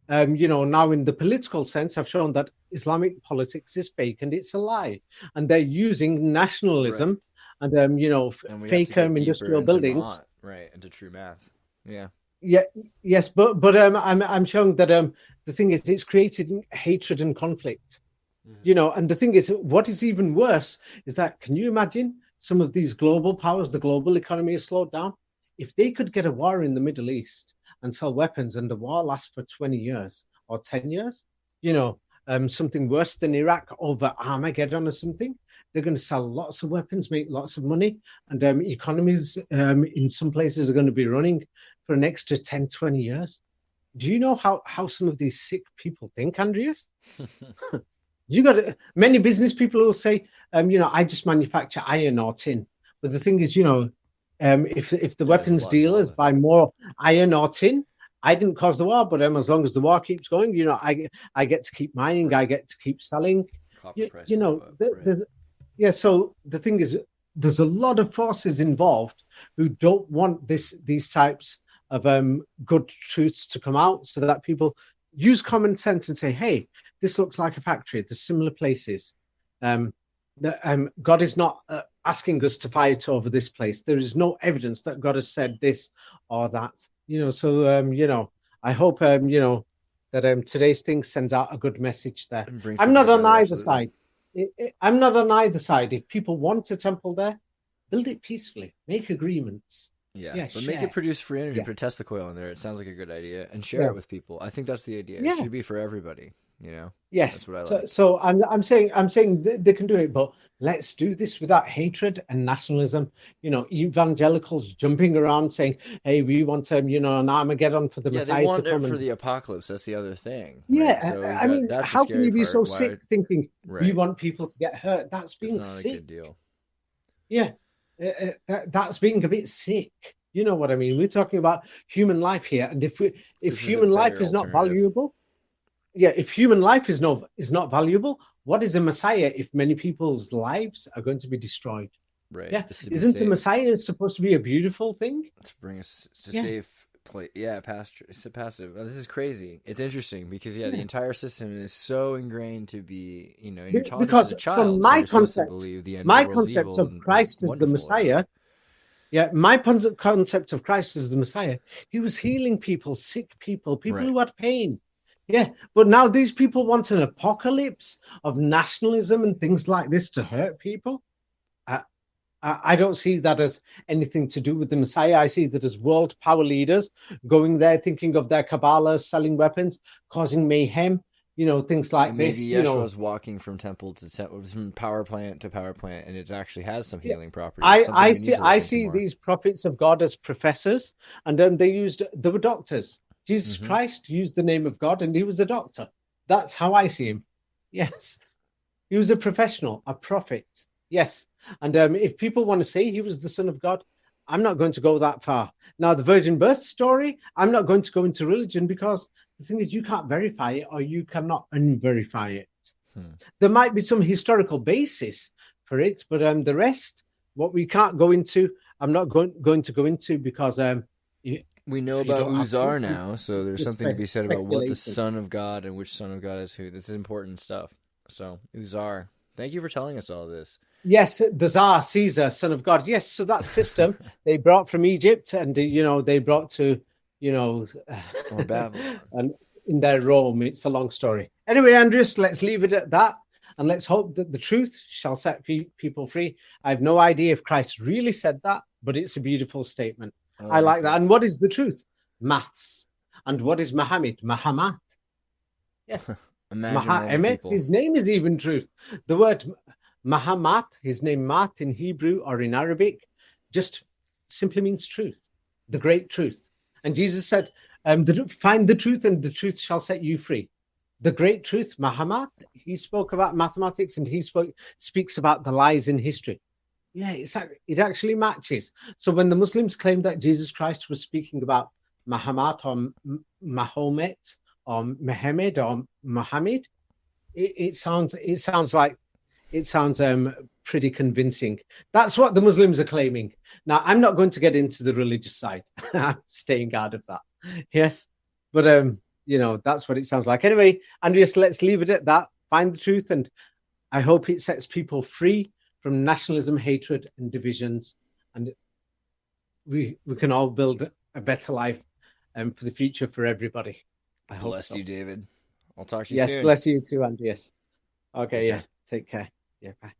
now in the political sense, I've shown that Islamic politics is fake and it's a lie, and they're using nationalism and And we have to fake get deeper industrial into buildings. Ma'at, right, into true math. Yeah. Yeah, yes, but I'm showing that the thing is, it's created hatred and conflict. And the thing is, what is even worse is that, can you imagine some of these global powers, the global economy is slowed down? If they could get a war in the Middle East and sell weapons, and the war lasts for 20 years or 10 years, something worse than Iraq over Armageddon or something, they're going to sell lots of weapons, make lots of money, and economies in some places are going to be running for an extra 10, 20 years. Do you know how some of these sick people think, Andreas? Many business people will say, I just manufacture iron or tin. But the thing is, if the weapons dealers buy more iron or tin, I didn't cause the war, but as long as the war keeps going, I get to keep mining, right. I get to keep selling. So the thing is, there's a lot of forces involved who don't want these types of good truths to come out, so that people use common sense and say, hey, this looks like a factory. There's similar places. God is not asking us to fight over this place. There is no evidence that God has said this or that. So I hope that today's thing sends out a good message there. I'm not on either side. I'm not on either side. If people want a temple there, build it peacefully, make agreements. Yeah, but make it produce free energy. Put a Tesla coil in there. It sounds like a good idea, and share it with people. I think that's the idea. It should be for everybody. Yes. That's what I like. So I'm saying they can do it, but let's do this without hatred and nationalism. Evangelicals jumping around saying, "Hey, we want an Armageddon for the Messiah they want to come." It for the apocalypse. That's the other thing. Right? Yeah, so I mean, how can you be so sick thinking we want people to get hurt? That's being sick. A good deal. Yeah, that's being a bit sick. You know what I mean? We're talking about human life here, and if human life is not valuable. Yeah, if human life is not valuable, what is a Messiah if many people's lives are going to be destroyed? Right. Yeah. Isn't a Messiah supposed to be a beautiful thing? To bring us to safe place. Yeah, it's passive. This is crazy. It's interesting because the entire system is so ingrained to be, and you're taught this as a child. From my concept of Christ as the Messiah. Yeah, my concept of Christ as the Messiah, he was healing people, sick people who had pain. Yeah, but now these people want an apocalypse of nationalism and things like this to hurt people. I don't see that as anything to do with the Messiah. I see that as world power leaders going there, thinking of their Kabbalah, selling weapons, causing mayhem, things like this. Maybe Yeshua's walking from temple to temple, from power plant to power plant, and it actually has some healing properties. I see these prophets of God as professors, and they were doctors. Jesus Christ used the name of God, and he was a doctor. That's how I see him. Yes. He was a professional, a prophet. Yes. And if people want to say he was the Son of God, I'm not going to go that far. Now, the virgin birth story, I'm not going to go into religion because the thing is, you can't verify it or you cannot unverify it. There might be some historical basis for it, but the rest, what we can't go into, I'm not going to go into because we know about Uzar now, so there's something to be said about what the Son of God and which Son of God is who. This is important stuff. So, Uzar, thank you for telling us all this. Yes, the Tsar, Caesar, son of God. Yes, so that system they brought from Egypt, and they brought to or Babylon, and in their Rome. It's a long story. Anyway, Andreas, let's leave it at that, and let's hope that the truth shall set people free. I have no idea if Christ really said that, but it's a beautiful statement. I like that. And what is the truth? Maths. And what is Muhammad? Mahamat. Yes. Mahamet, his name is even truth. The word Mahamat, his name Mat in Hebrew or in Arabic, just simply means truth, the great truth. And Jesus said, find the truth and the truth shall set you free. The great truth, Mahamat, he spoke about mathematics and he speaks about the lies in history. Yeah, it actually matches. So when the Muslims claim that Jesus Christ was speaking about Mahamat or Mahomet or Muhammad or Muhammad, it sounds pretty convincing. That's what the Muslims are claiming. Now, I'm not going to get into the religious side. I'm staying out of that. Yes, but that's what it sounds like. Anyway, Andreas, let's leave it at that. Find the truth, and I hope it sets people free from nationalism, hatred, and divisions, and we can all build a better life for the future for everybody. I hope bless so. you, David. I'll talk to you soon. Yes, bless you too, Andreas. Okay, yeah. Take care. Yeah, bye.